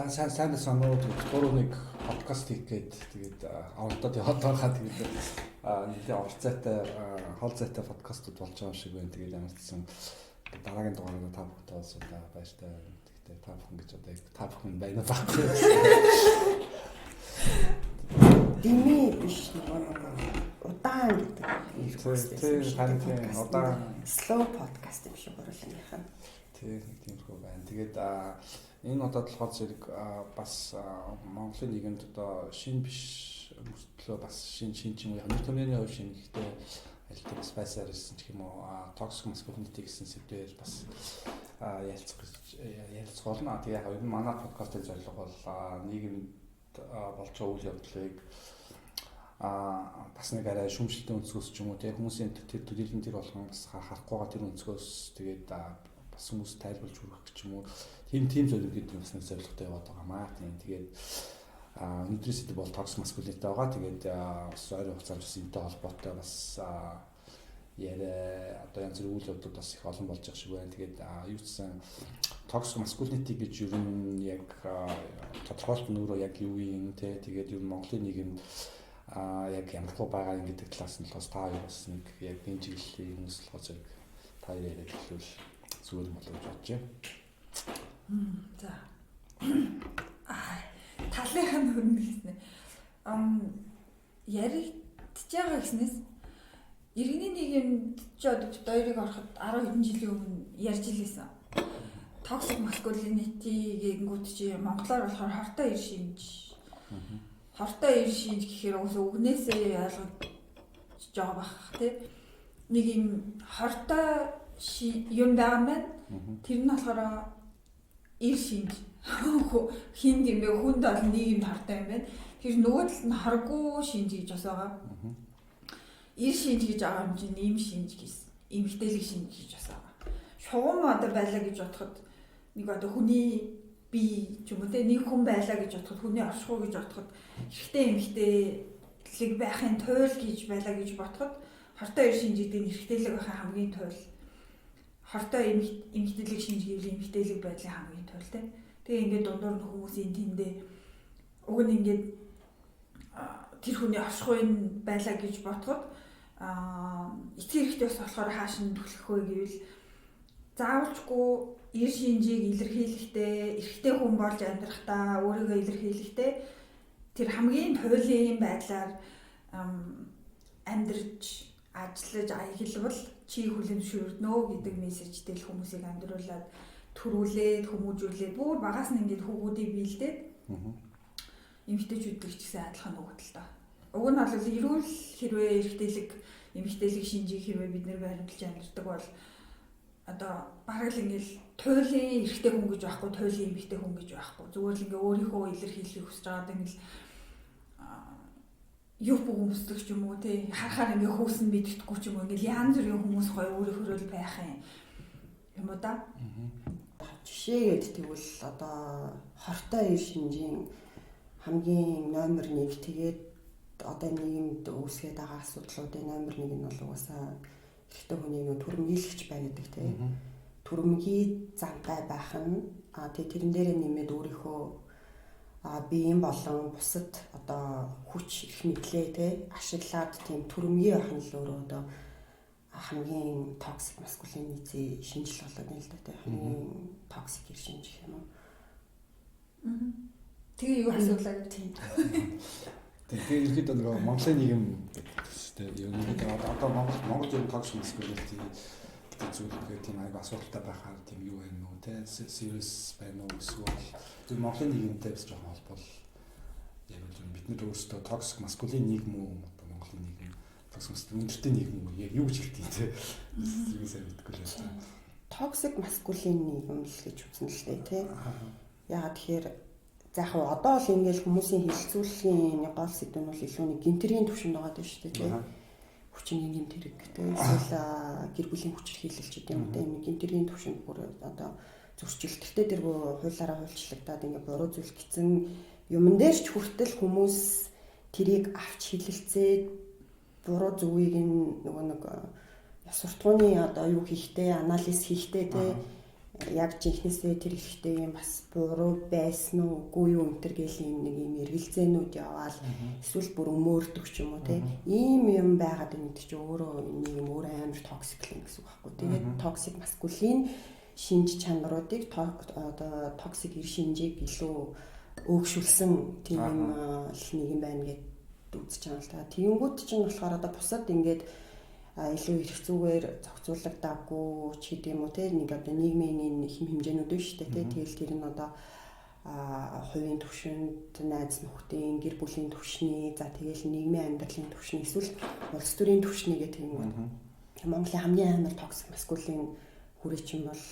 сайн санаа гурав нэг подкаст хийгээд тэгээд оролдоод яваад байгаа. Тэгээд нэгэн оролцоотой хол зайтай подкастууд болж байгаа шиг байна. Тэгээд ямарчсан дараагийн дугаараа та бүхэнд уулзуулаа баяртай. Тэгээд та бүхэн гэж одоо та бүхэн байна баггүй. Дими биш нэг удаан гэдэг. Тэр харин удаан slow podcast юм шиг оруулах юм. Тэр нэг тиймэрхүү байна. Тэгээд энэ удаад болохоор зэрэг бас Монголын нийгэмд одоо шин биш мөртлөө бас шин ч юм уу ямар томьёоны хувь шин гэхдээ аль тэр спайсаар ирсэн ч юм уу токсик маскулинити гэсэн сэдвээр бас ярилцах болно. Тэгээ яг энэ манай подкастын зорилго бол нийгэмд болж байгаа үйл явдлыг бас нэг арай шүүмжлэлтэй өнцгөөс ч юм уу тэгээ хүмүүсийн тэр төлөвлөлтийн тэр болгон бас харахгүй байгаа тэр өнцгөөс тэгээд бас хүмүүс тайлбарлаж хүргэх гэж юм уу тийм зөвлөд гэдэг бас нэг зорилготой яваад байгаа маа. Тэгээд өнөөдрийн сэдв бол токсик маскулинити байгаа. Тэгээд бас ойрын хугацаанд бас энэтэй холбоотой бас яриа одоо янз бүрийн үйл явдлууд бас их олон болж байгаа шиг байна. Тэгээд юу гэсэн токсик маскулинити гэж юу нь яг тодорхойлт нь өөрөө яг юу юм те тэгээд юу Монголын нийгэмд яг ямар хөө байгаа юм гэдэг талаас нь бас та хоёр бас нэг яг энэ чиглэлийн хүмүүс болохоор зэрэг та хоёр яриад хэлвэл зүгээр болов гэж бодож байна. За. Талынх нь хөрнө гэснээр яригдж байгаа гэснээс иргэний нийгэмд ч одоо хоёрыг ороход 10 хэдэн жилийн өмнө ярьж илээсэн. Токсик маскулинити гэнгүүт чи монголоор болохоор хортой ир шинж. Хортой ир шинж гэхээр үгнээсээ ойлгож байгаа бах тий. Нэг юм хортой юм байгаа юм байна. Тэр нь болохоор ир шинж. Хин гэмээ хүнд бол нийгэмд хортой юм байна. Тэр нөгөө талд нь харгүй шинж гэж бас байгаа. Ир шинж гэж байгаа юм чинь ийм шинж гэсэн. Эмгтээлэг шинж гэж бас байгаа. Шугам одоо байлаа гэж бодоход нэг одоо хүний бие ч юм уу те нэг хүн байлаа гэж бодоход хүний оршихуй гэж бодоход эрэгтэй эмгтээлэг байхын туйл гэж байлаа гэж бодоход хортой ир шинж гэдэг нь эрэгтэйлэг байхын хамгийн туйл. Хортой эмгтээлэг шинж гэвэл эмгтээлэг байдлын хамгийн туйл те. Тэгээ ингээд дундуур нь хүмүүсийн тэндээ уг нь ингээд тэр хүний оршихуй нь байлаа гэж бодоход эцгийн хэрэгтэй бас болохоор хааш нь түлхэх вэ гэвэл заавалчгүй ир шинжийг илэрхийлэхдээ эрэгтэй хүн болж амьдрахдаа өөрийгөө илэрхийлэхдээ тэр хамгийн туйлын байдлаар амьдрж ажиллаж аяглавал чи хүлэмжшүүлнэ гэдэг мессежтэй л хүмүүсийг амьдруулад төрүүлээд хүмүүжүүлээд бүр багаас нь ингээд хүүгүүдийг биелдээд эмэгтэйчүүд ч гэсэн адилхан өгдөл та. Уг нь бол эрүүл хэрвээ эрэгтэйлэг эмэгтэйлэг шинжийг хэрвээ бид нэр баримталж амьддаг бол одоо бараг л ингээл туйлын эрэгтэй хүн гэж байхгүй туйлын эмэгтэй хүн гэж байхгүй зүгээр л ингээ өөрийнхөө илэрхийлэхийг хүсэж байгаа ингээл юу хүмүүстэг ч юм уу тий харахаар ингээ хөөсөн мэддэхгүй ч юм уу ингээл янз бүрийн хүмүүс гоё өөрийнхөө л байх юм уу да. Жишээгээд тэгвэл одоо хортой ир шинжийн хамгийн номер 1 тэгээд одоо нийгэмд үүсгээд байгаа асуудлуудын номер 1 нь бол угаасаа эрэгтэй хүний нөө түрэмгийлэгч байна гэдэг тийм. Түрэмгий зантай байх нь тэрэн дээрээ нэмээд өөрийнхөө биеийн болон бусад одоо хүч их мэдлээ тийм ашиглаад тийм түрэмгий байх нь л өөрөө одоо хамгийн токсик маскулинити шинжил болоод байна л да тийм. Хамгийн токсик ир шинж гэх юм уу. Тэгээ юу асуулаа тийм. Тэгэхээр ихэд нөгөө Монголын нийгэм гэдэг юм одоо Монгол зөв токсик маскулинити зүйлээ тийм аяг асуудалтай байхаар тийм юу байна уу те serious байна уу эсвэл зөв Монголын нийгэмтэй бас жоохон холбоол яг л бид нар өөрсдөө токсик маскулин нийгэм үү Монголын нийгэм токсик өндөртэй нийгэм үү яг юу гэж хэлдэг те юу сайн мэдэхгүй л байна. Токсик маскулин нийгэм л гэж үзнэ л дээ те. Яагаад тэгэхээр за яг одоо л ингээл хүмүүсийн хэлэлцүүлэхийн гол сэдв нь бол илүү нэг гинтерийн төвшөнд байгаа даа шүү дээ тийм. Хүчний гинт хэрэг гэдэг. Эсвэл гэр бүлийн хүчирхийлэл ч гэдэг юм да энэ гинтерийн төвшөнд бүр одоо зөрчилдөлттэй дэргүү хуулаараа хуульчлагдаад ингээ буруу зүйл гисэн юмн дээр ч хүртэл хүмүүс тэрийг авч хилэлцээд буруу зөвийг нөгөө нэг суртахууны одоо юу хийхтэй анализ хийхтэй тийм яг жинхнээсээ тэр ихтэй юм бас буруу байсан уу үгүй юу энэ төр гэл юм нэг юм эргэлзээнүүд яваал эсвэл бүр өмөөрдөг ч юм уу те ийм юм байгаад энэ гэдэг чи өөрөө нэг юм өөр амар токсик юм гэсэн үг байхгүй. Тэгээд токсик маскулин шинж чанаруудыг одоо токсик эр шинжийг илүү өөгшүүлсэн тийм нэг юм байна гэд үзэж байгаа л та. Тэгэнгүүт чинь болохоор одоо бусад ингээд илүү их зүгээр зохицуулагдаагүй ч гэдэг юм уу те нэг одоо нийгмийн хэмжээнүүд биш үү те тэгэл тэр нь одоо хувийн түвшинд найз нөхдийн гэр бүлийн түвшний за тэгэл нийгмийн амьдралын түвшний эсвэл улс төрийн түвшний гэх юм уу Монголын хамгийн амар токсик маскулин хүрээч юм бол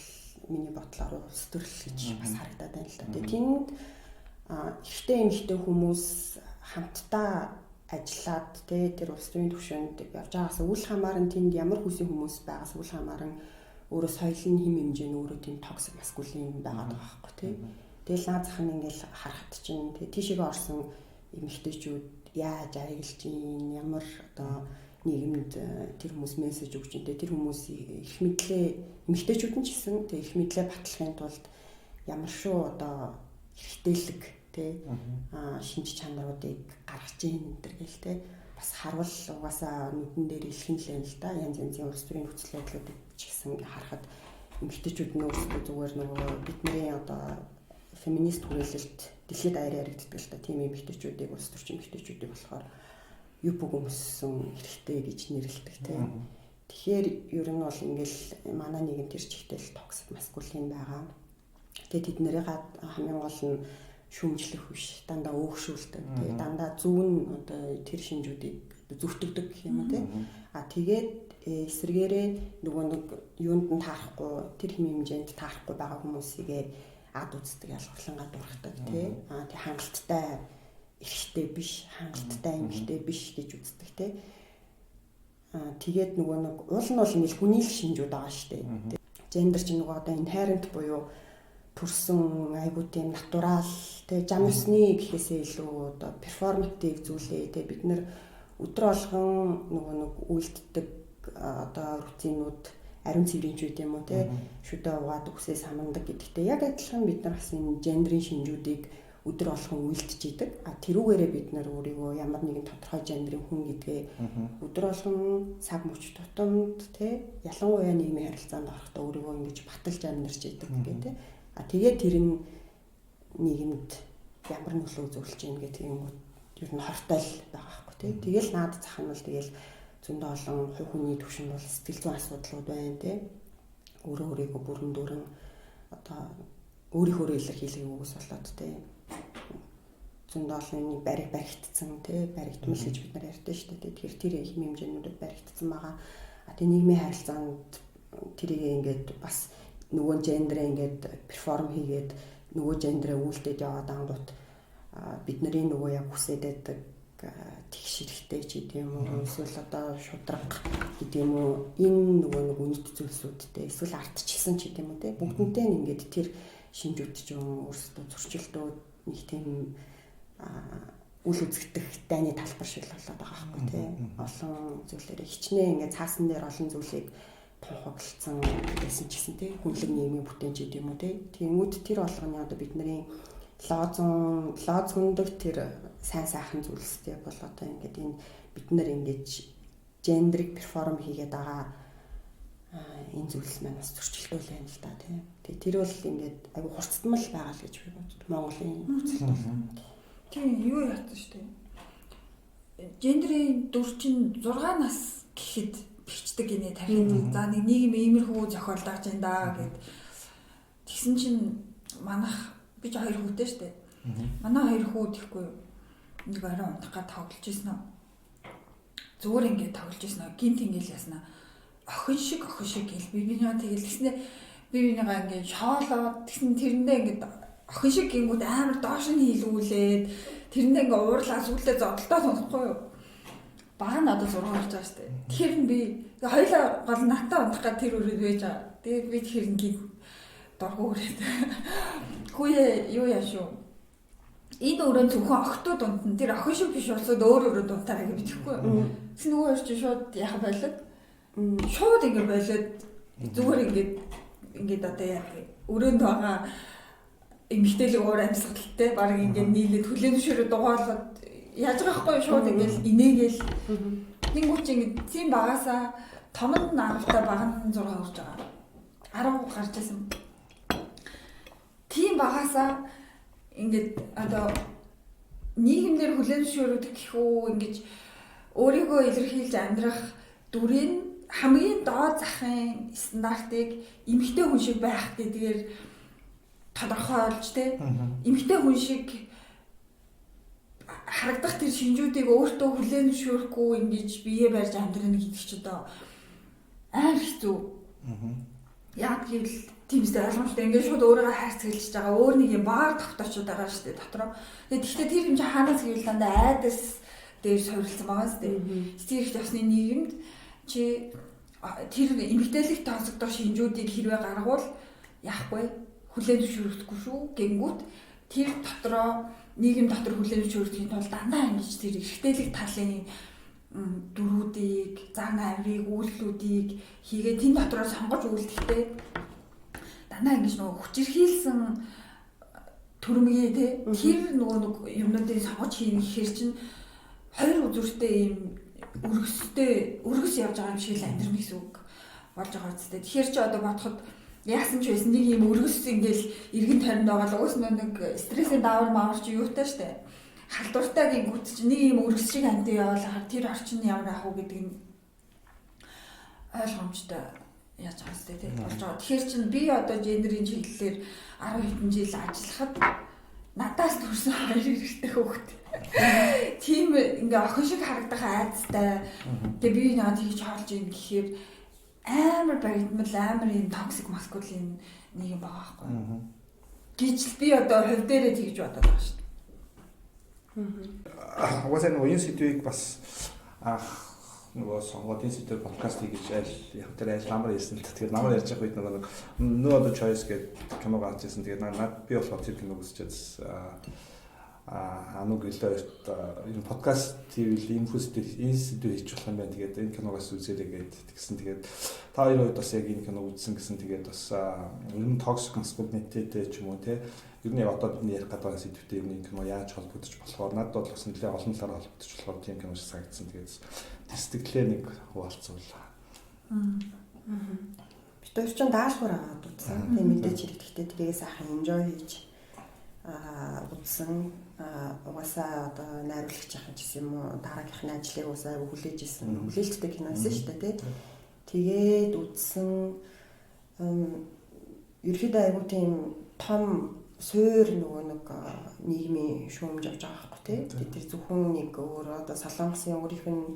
миний бодлоор улс төрөл гэж бас харагдаад байна л да. Тэнд ихтэй эмэгтэй хүмүүс хамтдаа ажиллаад тэр улс төрийн түвшинд явж байгаас үл хамааран тэнд ямар хүсийн хүмүүс байгаас үл хамааран өөрөө соёлын хэм хэмжээ нь өөрөө тийм токсик маскулин байгаад байгаа байхгүй тий. Тэгэл наад зах нь ингээл харахад чинь тийшээ орсон эмэгтэйчүүд яаж аяглаж ийн ямар одоо нийгэмд тэр хүмүүс мессеж өгч ин тэр хүмүүс их мэдлээ эмэгтэйчүүд нь ч гэсэн тэр их мэдлээ батлахын тулд ямар шүү одоо хэрэгтэлэг шинж чанаруудыг гаргаж ийн энэ гэл те бас харвал угаасаа нүдэн дээр илхэн л юм л да янз янзын улс төрийн нөхцөл байдлуудыг ч гэсэн харахад эмэгтэйчүүд нь өөрсдөө зүгээр нөгөө бидний одоо феминист хүрээлэлт дэлхийд даяар яригддаг л да тийм эмэгтэйчүүдийг улс төрчин эмэгтэйчүүдийг болохоор юу бүг өмссөн хэрэгтэй гэж нэрлэдэг те тэгэхээр ер нь бол ингээл манай нийгэм тэр чигтэл токсик маскулин байгаа. Тэгээд тэд нэрээ хамгийн гол нь шүүмжлэх биш дандаа өөгшүүлдэг тий дандаа зүүн одоо тэр шинжүүдийг зүвтгдэг гэх юм уу тий тэгээд эсвэргээрээ нөгөө нэг юунд нь таарахгүй тэр хэм хэмжээнд таарахгүй байгаа хүмүүсийгээ ад үздэг ялгарлангаа дурахдаг тий тий хангалттай эрэгтэй биш хангалттай эмэгтэй биш гэж үздэг тий тэгээд нөгөө нэг уул нь бол ингээл хүний л шинжүүд байгаа шүү дээ гендер чинь нөгөө одоо inherent буюу төрсөн айгуу тийм натурал тэг жамсны гэхээсээ илүү одоо перформатив зүйлээ тэг бид нар өдөр болгон нөгөө нэг үйлддэг одоо рутинууд ариун цэврийн ч үт юм уу тэг шүдэ угаад үсээ самандаг гэдэгтэй яг адилхан бид нар бас энэ гендрийн шинжүүдийг өдөр болгон үйлдэж идэг тэрүүгээрээ бид нар өөрийгөө ямар нэгэн тодорхой гендрийн хүн гэдгээ өдөр болгон цаг мөч тутамд тэг ялангуяа нийгмийн харилцаанд орохдоо өөрийгөө ингэж баталж амьдарч идэг гэдэг тэгээд тэр нь нийгэмд ямар нөлөө үзүүлж ийн гэдэг юм уу ер нь хортой л байгаа байхгүй тий. Тэгэл наад зах нь бол тэгэл зөндөө олон хувь хүний төвшин бол сэтгэл зүйн асуудлууд байна тий. Өөрийгөө бүрэн дүүрэн одоо өөрийнхөө илэрхийлэх үгс болоод тий. Зөндөө олон бариг баригдсан тий баригдмал гэж бид нар ярьдэн шүү дээ. Тэгэхээр тэр хэм хэмжээнүүдэд баригдсан байгаа. Тэгээ нийгмийн харилцаанд тэрийг ингээд бас нөгөө гендрээ ингээд перформ хийгээд нөгөө гендрээ үйлдээд яваад ангууд бидний нөгөө яг хүсээд байдаг тэгш хэрэгтэй ч гэдэг юм уу эсвэл одоо шудраг гэдэг юм уу энэ нөгөө нэг үнэт зүйлсүүдтэй эсвэл ардчилсан ч гэдэг юм уу те бүгднтэй нь ингээд тэр шинжүүд ч юм өөрсдөө зөрчилдөө нэг тийм үл үзэгдэх дайны талбар шиг болоод байгаа байхгүй те олон зүйлээр хичнээн ингээд цаасан дээр олон зүйлийг тохиолдсон гэсэн ч гэсэн тий хүнлэг нийгмийн бүтээнч гэдэг юм уу тий тэнгүүд тэр болгоны одоо бидний лоз хүндэг тэр сайн сайхан зүйлстэй бол одоо ингээд энэ бид нар ингэж гендрик перформ хийгээд байгаа энэ зүйлс маань бас зөрчилдөөл байна л да тий тэр бол ингээд айгу хурцтмал байгаа л гэж би боддог Монголын нөхцөлд тийм юу яатсан шүү дээ гендрийн дүр чинь 6 нас гэхэд бичдэг гинэ тархинд за нэг нийгэм иймэрхүү зохиолдож байна да гэд тэгсэн чинь манах би ч 2 хүүтэй штэ манай 2 хүү тэхгүй нэг орой унтах га тоглож ирсэн үү зүгээр ингээд тоглож ирсэн үү гинт ингээл яснаа охин шиг гэл бибинаа тэгэл тэгснэ бибинийгаа ингээд шоолоод тэгсэн тэрэндээ ингээд охин шиг гингүүд амар доош нь хийлгүүлээд тэрэндээ ингээд уурлаа сүлдээ зодолтоо сонсохгүй юу бага нь одоо 6 орж байгаа штэ. Тэгэхээр би хоёлаа гол натаа унтах гад тэр өрөөд байж байгаа. Тэгээд би тэр ингээд доргоо өрөөд. Хөөе юу яа шүү. Энэ өрөөнд зөвхөн охтууд унтна. Тэр охин шиг биш болсод өөр өрөөнд унтаарай гэж бичихгүй. Тэс нөгөө орч шууд яах байлаа. Шууд ингээд байлаад зүгээр ингээд ингээд одоо өрөөнд байгаа эмэгтэйлийн уур амьсгалтай баг ингээд нийлээд хүлээн зөвшөөрөд дугаалаад яаж байгаа хгүй шууд ингээд инээгээл тэнгуүч ингээд тийм багасаа том нь 10-та бага нь 6 хүрж байгаа. 10 гарч ирсэн. Тийм багасаа ингээд одоо нийгэмдэр хүлээн зөвшөөрөд гэхүү ингэж өөрийгөө илэрхийлж амьдрах дүрийн хамгийн доод захын стандартыг эмэгтэй хүн шиг байх гэдгээр тодорхойлж тэ эмэгтэй хүн шиг харагдах тэр шинжүүдийг өөртөө хүлээн зөвшөөрөхгүй ингэж бие барьж амьдрах гэдэг ч одоо амар хэцүү. Яг гэвэл тиймстэй ойлгомжтой ингээд шууд өөрийгөө хайрцаглаж байгаа өөр нэг юм баар тогтоочод байгаа шүү дээ дотроо. Тэгэхээр тэр юм чи хаанаас гэвэл дандаа айдас дээр суурилсан байгаа шүү дээ. Эцэг их ёсны нийгэмд чи тэр эмэгтэйлэгт тооцогдох шинжүүдийг хэрвээ гаргавал яахгүй хүлээн зөвшөөрөхгүй шүү гэнгүүт тэр дотроо нийгэм дотор хүлээн зөвшөөрөхийн тулд дандаа ингэж тэр эрэгтэйлэг талын дөрүүдийг, зан авирыг, үйлдэлүүдийг хийгээд тэн дотроо сонгож үйлдэхдээ дандаа ингэж нөгөө хүчирхийлсэн төрмгийн тэр нөгөө юмнуудыг сонгож хийнэ гэхээр чинь хоёр үзүүртэй юм өргөс явж байгаа юм шиг л амьдрах гэсэн үг болж байгаа үстэй. Тэгэхээр чи одоо бодоход яасан ч байсан нэг юм өргөс ингээл эргэн тойронд байгаа л уус нэг стрессийн даавар маавар чи юутай штэ. Халдвартай гингүүт чи нэг юм өргөс шиг амт яваалахаар тэр орчин ямар ах уу гэдэг нь ойлгомжтой яаж байгаа үстэй тийм болж байгаа. Тэгэхээр чин би одоо гендерийн чиглэлээр 10 хэдэн жил ажиллахад надаас төрсэн хоёр хэрэгтэй хөөхт. Тийм ингээ охин шиг харагдах айцтай. Тэгээ би надад хийж хаалж ийн гэхээр амар баригдмал амар юм токсик маскулин нэг юм байгаа байхгүй. Гэж би одоо хувь дээрээ тэгж бодоод байгаа шүү дээ. Угаасаа нөгөө энэ сэдвийг бас нөгөө сонгодын сэдв подкаст хийж яг тэр айл намар ярьсан. Тэгэхээр намар ярьж байгаа үед нөгөө No Other Choice гэдэг кино гарч ирсэн. Тэгээд надад би болохоор тэр киног үзчихээс ануг илэрт энэ подкаст хийвэл энэ сэдв хийж болох юм байна. Тэгээд энэ киногоос үзээрэй гэдэг тэгсэн. Тэгээд та хоёрын үед бас яг энэ киног үзсэн гэсэн. Тэгээд бас ер нь toxic masculinity-тэй ч юм уу те ер нь одоо бидний ярих гэдэг сэдвтэй энэ кино яаж холбогдож болохоор надад бол бас нэлээд олон талаар холбогдож болохоор тийм кино шиг санагдсан. Тэгээд тестгэлээ нэг хуваалцуулаа. Бид хоёр ч даалгавар аваад үзсэн. Тийм мэдээж хэрэгтэй тэрийг сайхан enjoy хийж үзсэн. Угаасаа одоо найруулагч ахын гэсэн юм уу дараагийнхны ажлыг уусаа хүлээж исэн. Хүлээлттэй киносэн шүү дээ тий. Тэгээд үзсэн ерөөдөө айгуу тийм том суур нөгөө нэг нийгмийн шүүмж авч байгаа байхгүй тий. Тэр зөвхөн нэг өөр одоо солонгосын өөрийнх нь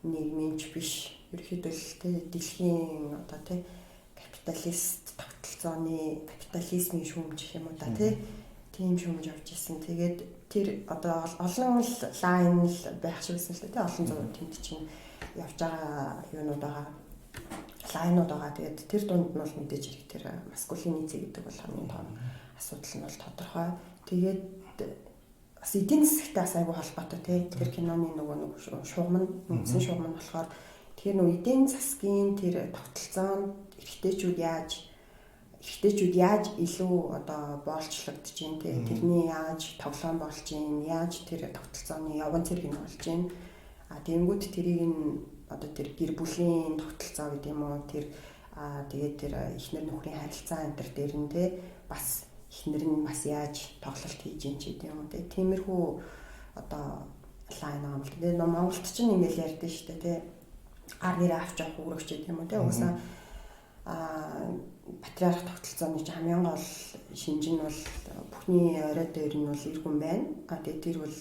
нийгмийнч биш. Ерөөдөө л тий дэлхийн одоо тий капиталист тогтолцооны капитализмын шүүмж гэх юм уу да тий. Тийм шүүмж авч ирсэн. Тэгээд тэр одоо олон лайн л байх шиг байсан л дээ. Олон зур тэмд чинь явж байгаа юунууд байгаа. Лайнууд байгаа. Тэгээд тэр дунд нь бол мэдээж хэрэг тэр маскулинизм гэдэг бол хамгийн том асуудал нь бол тодорхой. Тэгээд бас эдийн засгтай бас айгүй холбоотой тий. Тэр киноны нөгөө нэг шугам нь үндсэн шугам нь болохоор тэр нөгөө эдийн засгийн тэр тогтолцоонд эрэгтэйчүүд яаж илүү одоо боолчлогдож байна те тэрний яаж тоглоом болж байна яаж тэр тогтолцооны явган зэрэг нь болж байна тэгэнгүүт тэрийг нь одоо тэр гэр бүлийн тогтолцоо гэдэг юм уу тэр тэгээд тэр эхнэр нөхрийн харилцаа энэ төр дээр нь те бас эхнэр нь бас яаж тоглолт хийж юм ч гэдэг юм уу те тиймэрхүү одоо лайн юм л тэгээд Монголд ч ингээл ярьдэн шүү дээ те ар нэрээ авч явах үүрэгч гэдэг юм уу те уусаа патриарх тогтолцооны хамгийн гол шинж нь бол бүхний орой дээр нь бол эр хүн байна. Тэгээд тэр бол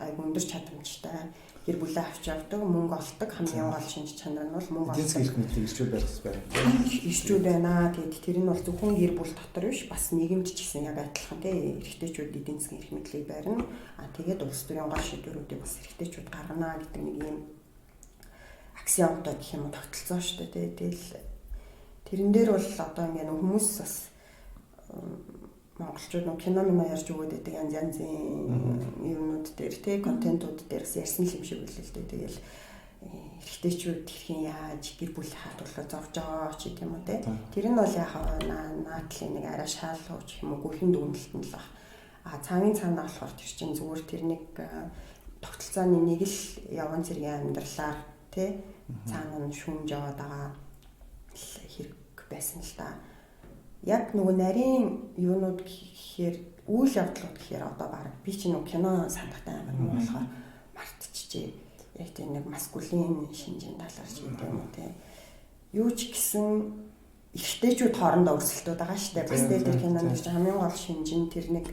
айгүй өндөр чадамжтай гэр бүлээ авч явдаг, мөнгө олдог хамгийн гол шинж чанар нь бол мөнгө олдог. Эцэг их мэдээ ирчүүд байх байна. Ирчүүд байна. Тэгээд тэр нь бол зөвхөн гэр бүл дотор биш, бас нийгэмд ч гэсэн яг адилхан тийм эрэгтэйчүүд эдийн засгийн эрх мэдлийг барина. Тэгээд улс төрийн гол шийдвэрүүдийг бас эрэгтэйчүүд гаргана гэдэг нэг юм аксиомтой гэх юм тогтолцоо шүү дээ. Тэгэл тэрэн дээр бол одоо ингэ хүмүүс бас монголчууд кино ярьж өгöd байдаг янз янзын юмнууд дээр тий контентууд дээр бас ярьсан юм шиг үлээ л дээ. Тэгэл эрэгтэйчүүд хэрхэн яаж гэр бүлийнхаа төлөө зовж байгаа ч гэдэм үү те. Тэр нь бол яг наадлын нэг арай шаалгаж юм уу гүхэн дүгнэлт нь л баг. Цагийн цаанаа болохоор тэр чинь зүгээр тэр нэг тогтолцооны нэг л явган зэргийн амьдралаар те цаана нь шүүмж яваад байгаа хэрэг байсан л та. Яг нөгөө нарийн юунууд гэхээр үйл явдлууд гэхээр одоо баг би чинь нөгөө кино сандахтай амар юм болохоор мартчихжээ. Яг тийм нэг маскулин шинжийн талаар ч гэдэг юм уу те. Юу ч гэсэн эрэгтэйчүүд хоорондоо өрсөлдөд байгаа шүү дээ. Бас тэр кинонд чинь хамгийн гол шинж нь тэр нэг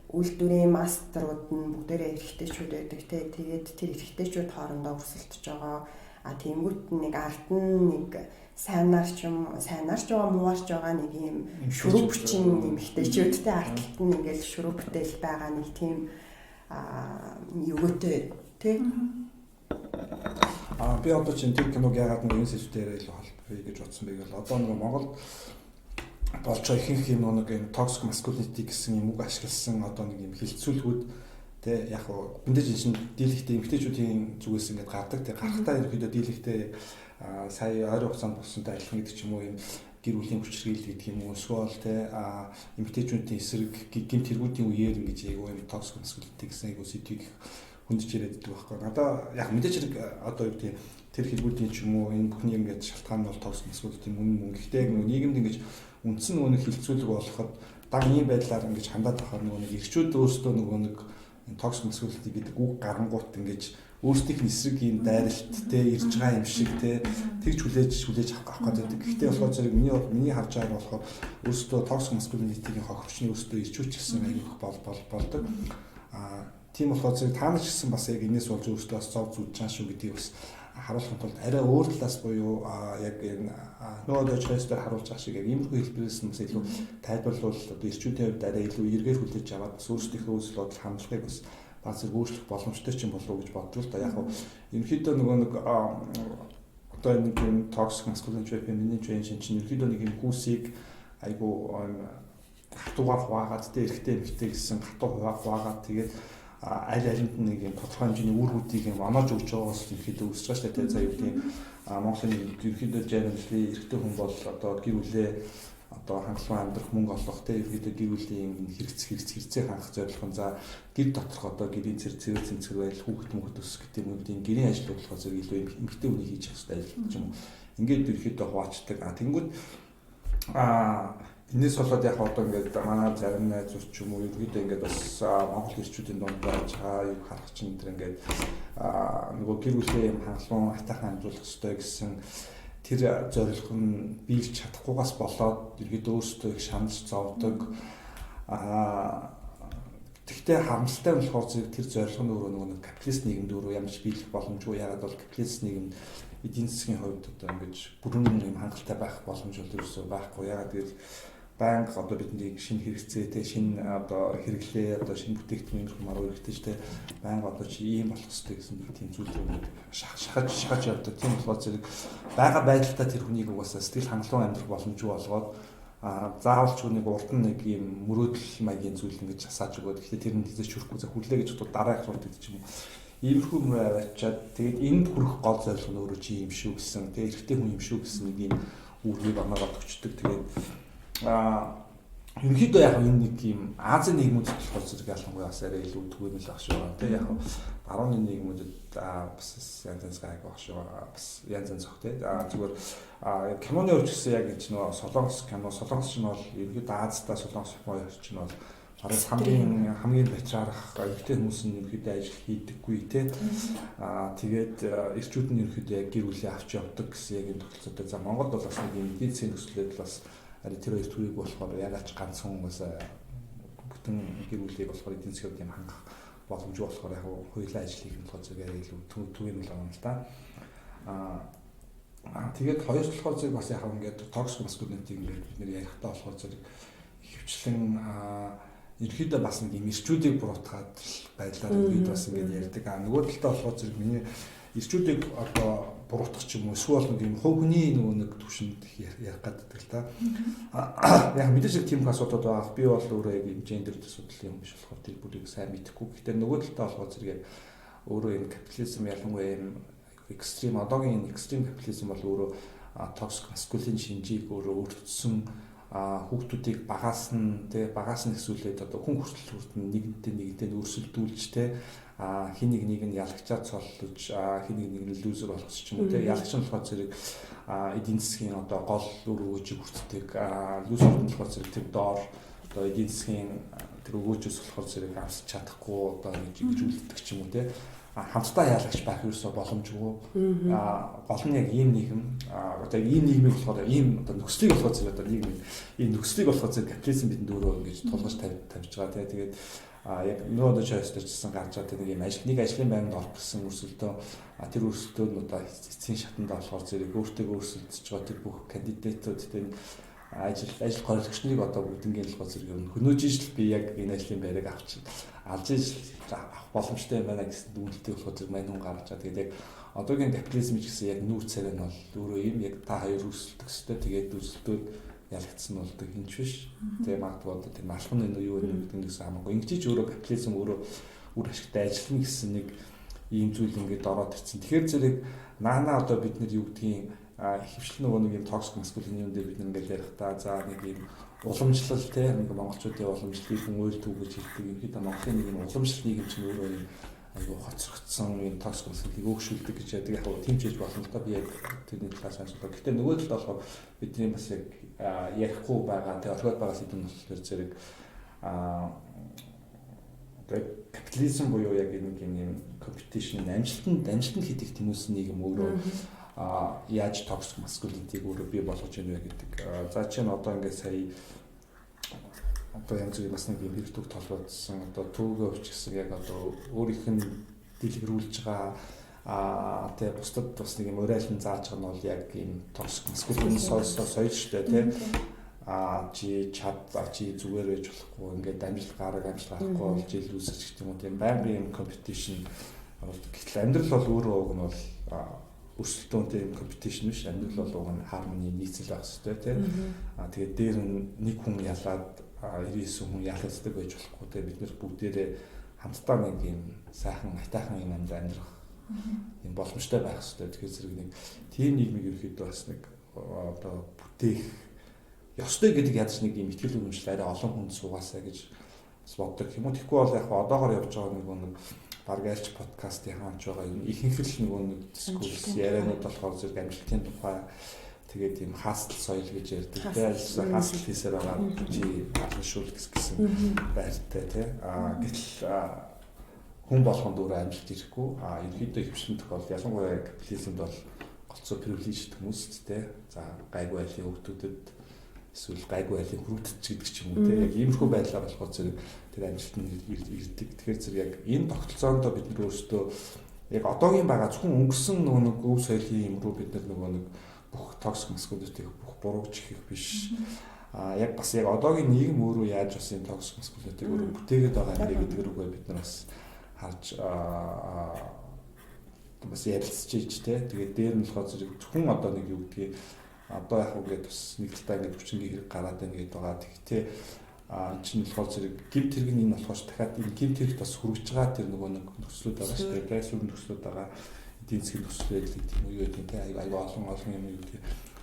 үйлдвэрийн мастерууд нь бүгдээрээ эрэгтэйчүүд байдаг те. Тэгээд тэр эрэгтэйчүүд хоорондоо өрсөлдөж байгаа. Тэнгүүт нэг ард нь нэг сайнаарч байгаа мууарч байгаа нэг юм шүрүү хүчин эмэгтэйчүүдтэй ардлт нь ингээл шүрүү бүтээл байгаа нэг тийм юутэй тий. Би одоо чинь тэр киног яагаад нэг энэ сэдвээр л холбоё гэж бодсон бэ гэвэл одоо нэг Монгол болж байгаа ихэнх юм нэг энэ toxic masculinity гэсэн юм үг ашигласан одоо нэг юм хилцүүлгүүд тэ яг хөө бинтэж чинь дийлэгтэй эмэгтэйчүүдийн зүгээс ингээд гардаг тэ гарахтаа ерөөдөө дийлэгтэй сая ойрын хугацаанд болсонтой адилхан гэдэг ч юм уу юм гэр бүлийн хүчирхийлэл гэдэг юм уу эсвэл тэ эмэгтэйчүүдийн эсрэг гэмт хэрэгүүдийн үеэр ингэж айгүй юм toxic masculinity гэсэн айгүй сэдвийг хүндж ирээд байдаг байхгүй. Надаа яг мэдээж хэрэг одоо юу гэдэг тэр хэрэгүүдийн ч юм уу энэ бүхний ингээд шалтгаан нь бол toxic masculinity юм. Гэхдээ нөгөө нийгэмд ингэж үндсэн нөгөө нэг хилцүүлэг болоход дан ийм байдлаар ингэж хандаад байгаа нөгөө нэг эрчүүд өөрсдөө нөгөө нэг toxic masculinity гэдэг үг гарангуут ингэж өөрсдийнх нь эсрэг ийм дайралттай ирж байгаа юм шиг тэгж хүлээж авах гэдэг. Гэхдээ болохоор зэрэг миний харж байгаа нь болохоор өөрсдөө toxic masculinity-ийн хохирчны өөрсдөө ирчүүч гэсэн аюулх болдог. Тийм болохоор зэрэг та нар ч гэсэн бас яг энэс болж өөрсдөө бас зов зүүж чааш шүү гэдгийг бас харуулахын тулд арай өөр талаас буюу яг энэ нөгөө дэжрэстер харуулж байгаа шиг яг иймэрхүү хэлбэрээс нь бас илүү тайлбарлуул одоо ирчүүдийн хувьд арай илүү эргээр хүлээж аваад бас өөрсдийнхөө үзэл бодол хандлагыг бас баг зэрэг өөрчлөх боломжтой ч юм болов уу гэж бодлоо л да. Яг нь ерөнхийдөө нөгөө нэг одоо нэг юм toxic masculinity femininity чинь ерөнхийдөө нэг юм хүүсийг айгу хатуугаар хуваагаад эрэгтэй эмэгтэй гэсэн хатуу хуваагаад тэгээд аль алинд нэг юм тодорхой хэмжээний үр хөдийг юм оноож өгч байгаагаас ерөнхийдөө үүсэж байгаа шүү дээ. За юу гэдэг Монголын ерөнхийдөө generally эрэгтэй хүн бол одоо гэр бүлээ одоо хангалуун амьдрах мөнгө олох те ерөнхийдөө гэр бүлийн хэрэгцээ хангах зорилго нь за гэр доторх одоо гэрийн цэвэр байл хүүхэд мөхөд өсөх гэдэг юм уу гэрийн ажил болгох зэрэг илүү эмэгтэй хүний хийж чаддаг ажил гэж юм. Ингээд ерөнхийдөө хуваачдаг. Тэнгүүд энэс болоод яг одоо ингээд манай зарим найзууд ч юм уу ерөнхийдөө ингээд бас Монгол ирчүүдийн дунд байж байгаа юу харах чинь тэр ингээд нөгөө гэр бүлийн юм хангалуун атайхан амжуулах ёстой гэсэн тэр зорилго нь биелж чадахгүйгаас болоод ерөнхийдөө өөрсдөө их шаналж зовдөг. Тэгтээ харамсалтай нь болохоор тэр зорилго нь өөрөө нөгөө капиталист нийгэмд өөрөө ямар ч биелэх боломжгүй. Ягаад бол капиталист нийгэмд эдийн засгийн хувьд одоо ингэж бүрэн юм хангалттай байх боломж бол ерөөсөө байхгүй. Ягаад гэвэл банк одоо бидний шинэ хэрэгцээ шинэ одоо хэрэглээ одоо шинэ бүтээгдэхүүн юм маруу хэрэгтэй банк одоо чи ийм болох хэрэгтэй гэсэн нэг тийм зүйл рүү шахаж явдаг. Тийм болохоор зэрэг байгаа байдалтай тэр хүнийг угаасаа сэтгэл хангалуун амьдрах боломжгүй болгоод заавал ч нэг урд нь нэг ийм мөрөөдөл маягийн зүйл ингэж асааж өгөөд гэхдээ тэр нь хэзээ ч хүрэхгүй за хүлээ гэж бодоод дараах сурд гэдэг юм. Иймэрхүү мөр аваачаад тэгээд энд хүрэх гол зорилго нь өөрөө чи юм шүү гэсэн тэгээд эрэгтэй хүн юм шүү гэсэн нэг ийм үүргийг амаагаад өгчдөг. Тэгээд ерөнхийдөө яг энэ нэг юм Азийн нийгмүүд болохоор зэрэг ялангуяа бас арай илүү түгээмэл ах шүү байна. Тэг яг барууны нийгмүүдэд бас янз гайг ах шүү. Бас янз зохтой. Зүгээр киноны өрч гэсэн яг энэ нөө солонгос кино солонгос ч нь бол ерөнхийдөө Азитай солонгос хоёр ч нь бол бараг хамгийн бачаарах эрэгтэй хүмүүс нь ерөнхийдөө ажил хийдэггүй те. Тэгээд эрчүүд нь ерөнхийдөө яг гэр бүлээ авч явдаг гэсэн яг энэ тогтолцоотой. За Монголд бол бас нэг юм эдийн засгийн төслүүд бас тэр хоёр төрийг болохоор ягаад ч ганцхан хүмүүс бүтэн гэр бүлийг болохоор эдийн засгийн юм хангах боломжгүй болохоор яг хоёулаа ажил хийх нь болохоор зэрэг илүү түгээмэл байгаа юм л да. Тэгээд хоёр болохоор зэрэг бас яг ингээд toxic masculinity ингээд бид нэр ярихдаа болохоор зэрэг хөвчлэн ерөөдөө бас нэг юм ирчүүдийг буруутгаад байдлаар бид бас ингээд ярьдаг. Нөгөө талдаа болохоор зэрэг миний ирчүүдийг одоо буруутгах ч юм уу эсвэл нэг юм хувь хүний нөгөө нэг төвшөнд ярих гэдэг л та. Яг мэдээж тийм асуудал байгаа. Би бол өөрөө яг юм гендер асуудал юм биш болохоор тэр бүрийг сайн мэдэхгүй. Гэхдээ нөгөө талдаа болохоор зэрэг өөрөө энэ капитализм ялангуяа юм экстрим одоогийн экстрим капитализм бол өөрөө токсик маскулин шинжийг өөрөө өөрчлөсөн хүүхдүүдийг багаас нь хэсүүлээд одоо хүн хүртэл нэгдээ өрсөлдүүлж те хин нэг нь ялагчаар цоллож хин нэг нь лүүзер болох ч юм уу те ялагч нь болохоор зэрэг эдийн засгийн одоо гол үр өгөөжийг хүртдэг лүүзер нь болохоор зэрэг тэр доор одоо эдийн засгийн тэр өгөөжөөс болохоор зэрэг авч чадахгүй одоо ингэж үлддэг ч юм уу те хамтдаа яалагч байх ерөөсөө боломжгүй гол нь яг ийм нийгэм одоо ийм нийгмийг болохоор ийм одоо нөхцөлийг болохоор зэрэг одоо нийгэм ийм нөхцөлийг болохоор зэрэг капитализм бидэнд өөрөө ингэж тулгаж тавьж байгаа те тэгээд яг нөгөө чойстойчсан гарч байгаа нэг юм ажлын байранд орох гэсэн өрсөлдөө тэр өрсөлдөө нь одоо эцсийн шатанд болохоор зэрэг өөртөө өрсөлдөж байгаа тэр бүх кандидатууд тийм ажил горимжныг одоо бүгднийг л гоцрог юм хөнөөж ижил би яг энэ ажлын байрыг алж ижил авах боломжтой юм байна гэсэн дүгнэлтийг болохоор зэрэг мань хүн гаргаж байгаа. Тэгээд яг одоогийн капитализм ч гэсэн яг нүүр царай нь бол өөрөө юм яг та хоёр өрсөлдөх хэвээр тэгээд өрсөлдөөд ялагдсан бол хинч биш. Тэгээд магадгүй одоо тийм алхам нь юу юм гэдэг нэгс хамаагүй. Ингэж өөрөө капитализм өөрөө үр ашигтай ажиллана гэсэн нэг ийм зүйл ингээд ороод ирсэн. Тэгэхээр зэрэг наана одоо бид нар юу гэдгийг хөвчлэн нөгөө нэг юм токсик маскулин юм дээр бид нэг ярих та за нэг юм уламжлал те нэг монголчуудын уламжлалыг хүн уйл түүгэж хэлдэг юм хэд Монголын нэг юм уламжлал нийгэм чинь өөрөө юм айгу хоцрогдсон юм токсик маскулыг өөгшүүлдэг гэж яадаг яг тийм ч хийж болно л да би яг тэрний талаас ажиллаа. Гэхдээ нөгөө талд болохоор бидний бас яг ярихгүй байгаа те орхиод байгаа сэдвэн болохоор зэрэг капитализм буюу яг нэг юм компетишн амжилтанд хийдэг тэмүүлсэн нийгэм өөрөө яаж токсик маскулинтийг өөрөө бий болгож ийнэ гэдэг. За чинь одоо ингээд сая одоо янз бүрийн бас нэг юм хэрэгтүг толгойдсон одоо төвгөө өвчсөн яг одоо өөрийнх нь дэлгэрүүлж байгаа тэгээ бусдад бас нэг юм урайлан зааж байгаа нь бол яг юм токсик маскулин соёл штэ тий чи зүгээр байж болохгүй ингээд амжилт гарахгүй болж ил үүсэж гэх юм уу тийм байнгын юм компетишн гэтэл амьдрал бол өөрөө уг нь бол өрсөлдөөнтэй юм компетишн биш амьдрал бол уг нь хармони нийцэл байх хэрэгтэй тийм тэгээд дээр нэг хүн ялаад 99 хүн ялагддаг байж болохгүй тийм бид нар бүгдээрээ хамтдаа нэг юм сайхан айтайхан юм амьдрах юм боломжтой байх хэрэгтэй тэгэхээр зэрэг нэг тийм нийгмийг ерөөхдөө бас нэг одоо бүтээх ёстой гэдэг ядч нэг юм ихтгэл үнэмшил арай олон хүнд суугаасаа гэж боддог юм уу. Тэгэхгүй бол яг одоогоор явж байгаа нэг баг альч подкастын хаанч байгаа юм ихэнх л нэг дискурс яриануд болохоор зэрэг амжилтын тухай тэгээд юм хаалтал соёл гэж ярьдаг. Тэгээд хаалтал хийсээр байгаа чи алшуул гэсэн байртай тий. Гэтэл хүн болгонд өөрөө амжилт ирэхгүй. Ерөнхийдөө хөвчлэн тохиол ялангуяа капитализмд бол голцоо привилежд хүмүүст тий. За гайгүй айлын хүүхдүүдэд эсвэл гайгүй айлын хүрэгдэж гэдэг ч юм уу те яг иймэрхүү байдлаар болохоор зэрэг тэр амжилтанд ирдэг. Тэгэхээр зэрэг яг энэ тогтолцоонд бид нар өөрсдөө яг одоогийн байгаа зөвхөн өнгөрсөн нэг өв соёлын юм руу бид нар нэг бүх токсик маскулинтийг бүх бурууч хийх биш. Яг бас яг одоогийн нийгэм өөрөө яаж бас энэ токсик маскулинтийг өөрөө бүтээгээд байгаа юм гэдэг рүүгээ бид нар бас харж бас ярилцж ийж те тэгээд дээр нь болохоор зэрэг зөвхөн одоо нэг юу гэдгийг одоо яг үгээд бас нэг талаа ингээд хүчингийн хэрэг гараад байна гэдэг байгаа. Тэгэхдээ чинь болохоор зэрэг гимт хэрэг нь энэ болохоор дахиад энэ гимт хэрэгт бас хүрэж байгаа тэр нөгөө нэг нөхцлүүд байгаа шүү дээ. Байсуурын нөхцлүүд байгаа. Эдийн засгийн нөхцлүүд гэдэг юм уу юу гэдэг те аюу олон юм юу гэдэг.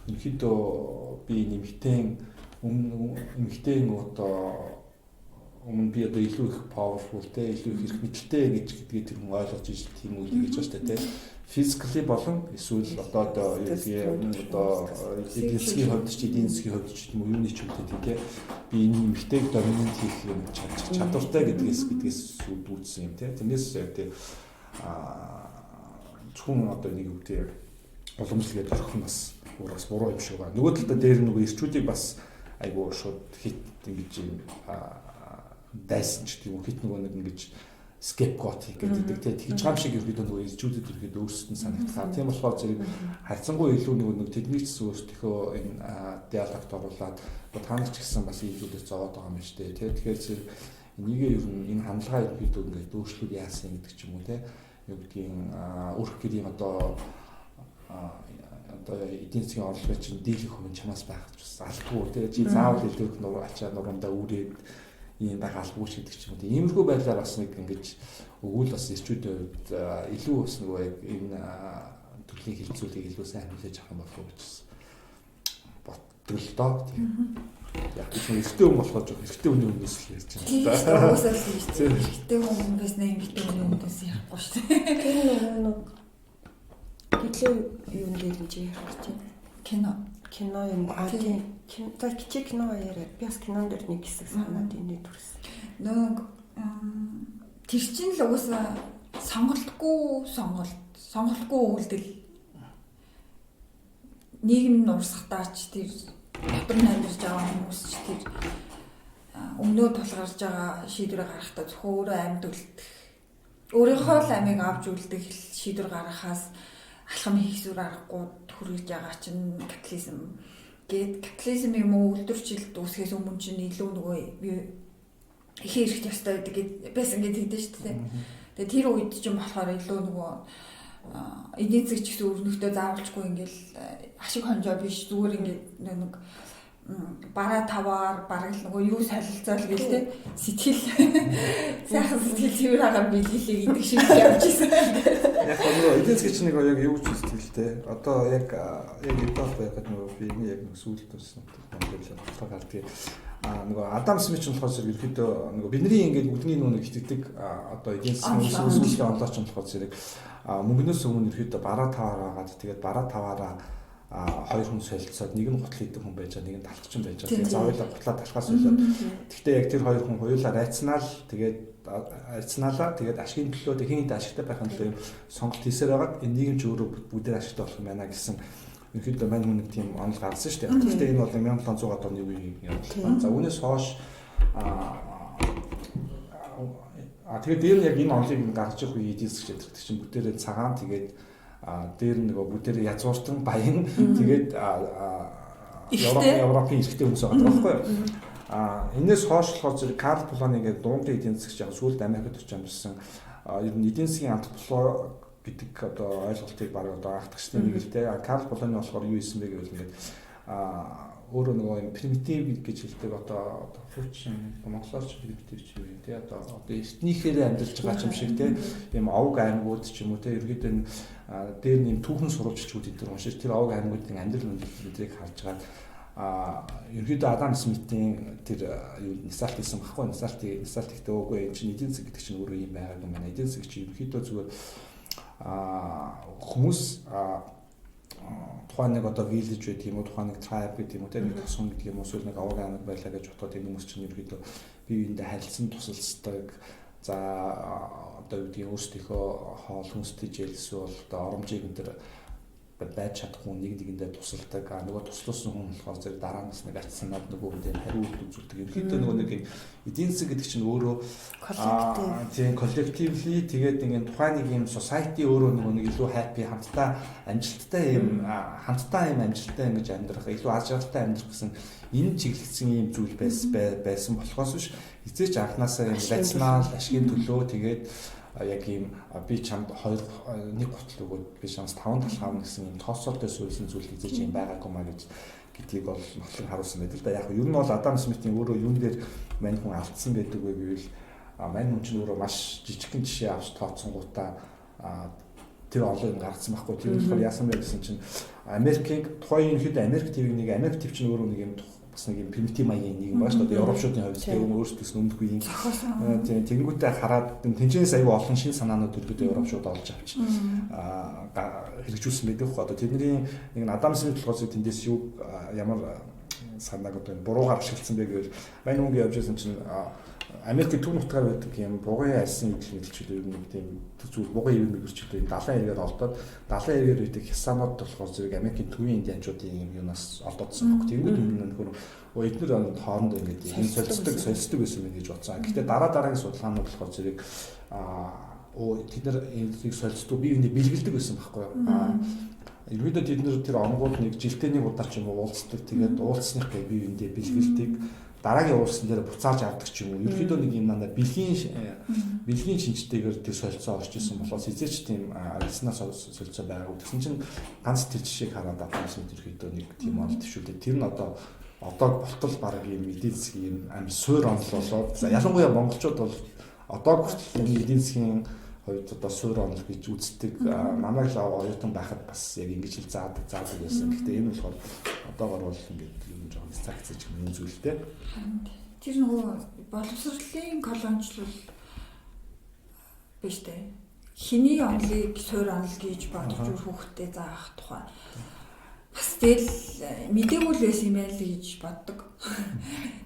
Ерөнхийдөө би эмэгтэй одоо өмнө би одоо илүү их powerful те илүү их хэрэг мэдлэлтэй гэж гэдгийг тэр хүн ойлгож ижил тийм үйл гэж байна шүү дээ те. Physically болон эсвэл одоо юу гэдэг одоо эдийн засгийн хувьд ч эдийн засгийн хувьд ч юм уу юуны ч үгтэй тийм би энэ эмэгтэйг доминант хийх юм чадвартай гэдгээс үүдсэн юм тийм тэрнээс тийм зөвхөн одоо нэг үгтэй уламжлалгээд орох нь бас буруу юм шиг байна. Нөгөө талдаа дээр нөгөө ирчүүдийг бас айгуу шууд хит ингэж юм дайсан ч тийм хит нөгөө нэг ингэж скепгот гэдэг тэгж гам шиг ерөөдөө нөгөө ирчүүдэд ерөөдөө өөрсдөд нь санагдах. Тийм болохоор зэрэг харьцангуй илүү нөгөө тэдний ч өөрсдийнхөө энэ диалогт оруулаад та нар ч гэсэн бас ийгүүдээс зовоод байгаа юм шүү дээ. Тэгэхээр зэрэг энийг ер нь энэ хандлагаа ерөөдөө ингээд өөрчлөлт яасан гэдэг ч юм уу те. Юу гэдгийг өрх гэрийн одоо эдийн засгийн орлогын чинь дийлэх хүн чамаас байх гэж алдгүй те. Чи заавал илүү нур ачаа нурандаа үрээд ийм байх албагүй ч гэдэг ч юм уу. Иймэрхүү байдлаар бас нэг ингэж өгүүл бас ирчүүдийн хувьд илүү бас нөгөө яг энэ төрлийн хилцүүлгийг илүү сайн хүлээж авах юм болов уу гэж боддог л доо. Яг ч ихтэй хүн болохоор жоох ихтэй хүний өмнөөс л ярьж байгаа. Уусаа л ихтэй хүн байснаа ихтэй хүний өмнөөс ярихгүй шүү дээ. Тэр нэг хэдлийн юм дээр гэж ярих гэж байна. Кино юм тийм кичиг кино яриа. Би бас кинонд дээр нэг хэсэг санаад энэ төрсөн. Нэг тэр чинь л уусаа сонголтгүй үйлдэл нийгэм нь урсгатаач тэр дотор нь амьдарч байгаа хүмүүс ч тэр өмнөө тулгарч байгаа шийдвэр гаргахдаа зөвхөн өөрөө амьд үлдэх өөрийнхөө л амийг авч үлдэх шийдвэр гаргахаас алхам хийх зүр аргагүй хүрэж байгаа чинь капитализм юм уу үйлдвэрчилд үүсгэхээс өмнө чинь илүү нөгөө их хэрэгтэй ёстой байдаг байсан гэдэг хэлдэг шүү дээ. Тэгээ тэр үед чинь болохоор илүү нөгөө эдийн засаг ч гэсэн өрнөхтөө заавалчгүй ингээл ашиг хонжоо биш зүгээр ингээд нэг бараа таваар бараг л нөгөө юу солилцоол гэл тэ сэтгэл сайхан сэтгэл цэвэр агаар биелүүлээ гэдэг шиг явж ирсэн. Яг нөгөө эдийн засгийн нэг яг юу ч сэтгэлтэй. Одоо яг эдгээр байгаад нөгөө би яг нэг сүүлд төрсөн гэдэг гардаг. Нөгөө Адам Смит ч болохоор зэрэг ерөөдөө нөгөө бидний ингээд бүгдний нөгөө хитдэг одоо эдийн засгийн үйлчлэгээ онлооч нь болохоор зэрэг мөнгнөөс өмнө ерөөдөө бараа таваар агаад тэгээд бараа таваараа хоёр хүн солилцоод нэг нь гутал хийдэг хүн байж байгаа, нэг нь талтчин байж байгаа. Тэгээд заавал гутлаа талхаас болоод гэхдээ яг тэр хоёр хүн хоёулаа райцнаал тэгээд айцнаалаа тэгээд ашигын төлөө хин хэд ашигтай байх нь төлөө сонголт хийсээр байгаад энэ нийгэмч өөрөө бүгдээр ашигтай болох юм байна гэсэн ерөөдөө мань хүн нэг тийм онол гарсан шүү дээ. Гэхдээ энэ бол 1700-аад оны үеийн юм. За үүнээс хойш тэгээд дээр нь яг энэ онолыг гаргаж ирэх үе эдийн засгийн гэдэг чинь бүтээрээ цагаан тэгээд дээр нөгөө бүтээрээ язгууртан баян тэгээд Европын эрхтэй хүмүүс байгаа байхгүй юу? Энээс хойш болохоор зэрэг Карл Полоны гэдэг дундын эдийн засгч яг сүүлд Америкт очиж амьдсан ер нь эдийн засгийн антрополог гэдэг одоо ойлголтыг баг одоо агтгчтай нэг л дээ. Карл Полоны болохоор юу хийсэн бэ гэвэл ингээд өөрөө нөгөө примитив гэж хэлдэг одоо фүүчин монголоор примитив ч юм уу тий одоо эртнийхээрээ амьдарч байгаа юм шиг тий юм овг аймагуд ч юм уу тий ерөөдөө дээр нэм түүхэн сурвалжчүүд энэ уншиж тэр овг аймагуудын амьдрал өндөрлөлийг харж байгаа ерөөдөө Адам Смитийн тэр юу нисалт хийсэн баггүй нисалт ихтэй үгүй энэ чинь эдийн засаг гэдэг чинь өөрөө юм байгааг юм байна. Эдийн засаг чинь ерөөдөө зүгээр хүмүүс тухайн нэг одоо village гэдэг юм уу тухайн нэг tribe гэдэг юм уу тэр нэг тосгон гэдэг юм уу эсвэл нэг овог аймаг байлаа гэж бодоод энэ хүмүүс чинь ерөөдөө бие биендээ харилцан тусалцдаг. За одоо юу гэдэг өөрсдийнхөө хоол хүнстэй жийлс бол одоо оромжийг энэ төр байж чадахгүй нэгэндээ тусалдаг. Нөгөө туслуулсан хүн болохоор зэрэг дараа нь нэг арт санаад нөгөө хүн дээр хариулт үзүүлдэг. Ерөнхийдөө нөгөө нэг эдийн засаг гэдэг чинь өөрөө тийм коллективли тэгээд ингээд тухайн нэг юм society өөрөө нөгөө нэг илүү happy хамтдаа амжилттай юм амжилттай ингэж амьдрах, илүү аз жаргалтай амьдрах гэсэн энэ чиглэгдсэн юм зүйл байсан болохоос биш эцээч анханасаа юм рационал ашигын төлөө тэгээд яг ийм би чамд нэг гутал өгөөд би чамд 5 талх аавна гэсэн юм тооцоолтой суурьсан зүйл хийж юм байгаагүй маа гэдгийг бол нотлог харуулсан байдаг л да. Яг нь ер нь бол Адам Смитийн өөрөө юун дээр мань хүн алдсан байдаг вэ гэвэл мань хүн чинь өөрөө маш жижигхэн жишээ авч тооцсонгуудаа тэр олон юм гаргасан байхгүй. Тэр болохоор яасан бэ гэсэн чинь Америкийн тухайн ерөнхийдөө Америк ТV нэг Америк ТV чинь өөрөө нэг юм бас нэг юм примитив маягийн нэг юм байна шүү дээ. Европчуудын хувьд тийм өөрсдөөс өмнөгүй юм. Тийм тэнгуүтэй хараад тэнцэнээс аюу олон шин санаанууд өргөдөө Европчууд олж авч хэрэгжүүлсэн байдаг хөө. Одоо тэдний нэг Адам Смит болохоор тэндээс юу ямар санааг одоо буруугаар ашигласан бэ гэвэл мань хүн явж байсан чинь Америкийн төв нутгаар байдаг юм бугын альсын хэлчил ер нь тийм зүйл бугын юм гэрчлээ 70 эргээр олдоод 70 эргээр үүдэг хясаанууд болохоор зэрэг Америкийн төвийн индианчуудын юм юунаас олдоодсон баг. Тэнгүүд юм нөхөр эдгээр хоорондоо ингээд энэ солилцдог байсан юм гэж бодсон. Гэхдээ дараагийн судалгаанууд болохоор зэрэг тэд нар энийг солилцдог бие биендээ бэлгэлдэг байсан байхгүй юу. Ерөөдөө тэд нар тэр онгууд нэг жилдээ нэг удаа ч юм уу уулздаг. Тэгээд уулзсных бие биендээ бэлгэлдэг. Дараагийн уурсан дээр буцааж авдаг ч юм уу. Ерөөдөө нэг юм надад бэлгийн шинжтэйгээр тэр солилцоо орж исэн болохоос эзээч тийм арснаас солилцоо байгаагүй. Тэгсэн чинь ганц тэр жишээг хараад авсан ерөөдөө нэг тийм онол төвшүүлээ. Тэр нь одоо болтол баг юм эдийн засгийн юм суур онол болоод ялангуяа монголчууд бол одоо хүртэл эдийн засгийн хувьд одоо суур онол гэж үздэг. Намайг л оюутан байхад бас яг ингэж хэл заадаг байсан. Гэхдээ энэ болохоор одоогор бол ингээд юм жоохон цагцж юм зүйлтэй. Тэр нөгөө боловсролын колоничлол биш үү? Хиний онолыг суур онол гэж бодож үр хүүхдэд заах тухай. Бас тэгэл мэдээгүй л байсан юм байл гэж боддог.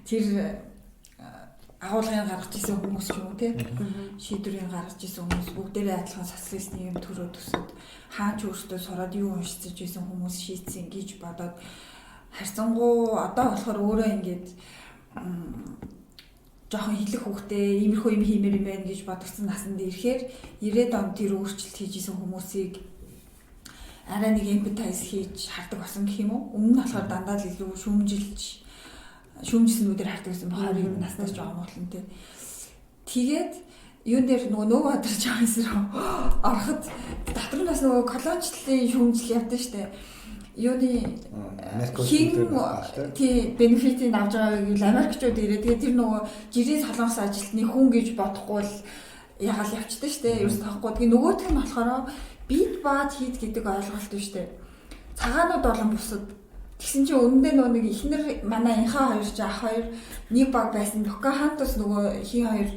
Тэр агуулгын гаргаж ирсэн хүмүүс ч юм уу тий шийдвэрийн гаргаж ирсэн хүмүүс бүгдээрээ адилхан социалистийн юм төрөө төсөд хаач өөртөө сураад юу уншиж байсан хүмүүс шийдсэн гэж бодоод харьцангуй одоо болохоор өөрөө ингээд жоохон хилэх хүүхдээ иймэрхүү юм хиймээр юм байна гэж бодгсон насанд ирэхээр 90-ад онд тэр өөрчлөлт хийж исэн хүмүүсийг арай нэг эмпатайз хийж хардаг болсон гэх юм уу. Өмнө нь болохоор дандаа л илүү шүүмжснүүдээр хардаг гэсэн бохоор юм наснаас жоохон болон тий. Тэгээд юун дээр нөгөө бадар жаанс руу ороход дотор нь бас нөгөө колоничлалын шүүмжил явдаг штэ. Юуны хин тий бенефитийг авч байгааг л Америкчууд ирээ. Тэгээд тэр нөгөө жирийн солонгос ажилтны хүн гэж бодохгүй л ягаал явчихдээ штэ. Ерөөс тахгүй. Тэгээд нөгөөх нь болохоор бит баад хийд гэдэг ойлголт биш үү? Цагаанууд болон бусад. Тэгсэн чинь өмнөдөө нэг ихнэр манай инхаа хоёр ч ах хоёр нэг баг байсан. Дока хантас нөгөө хин хоёр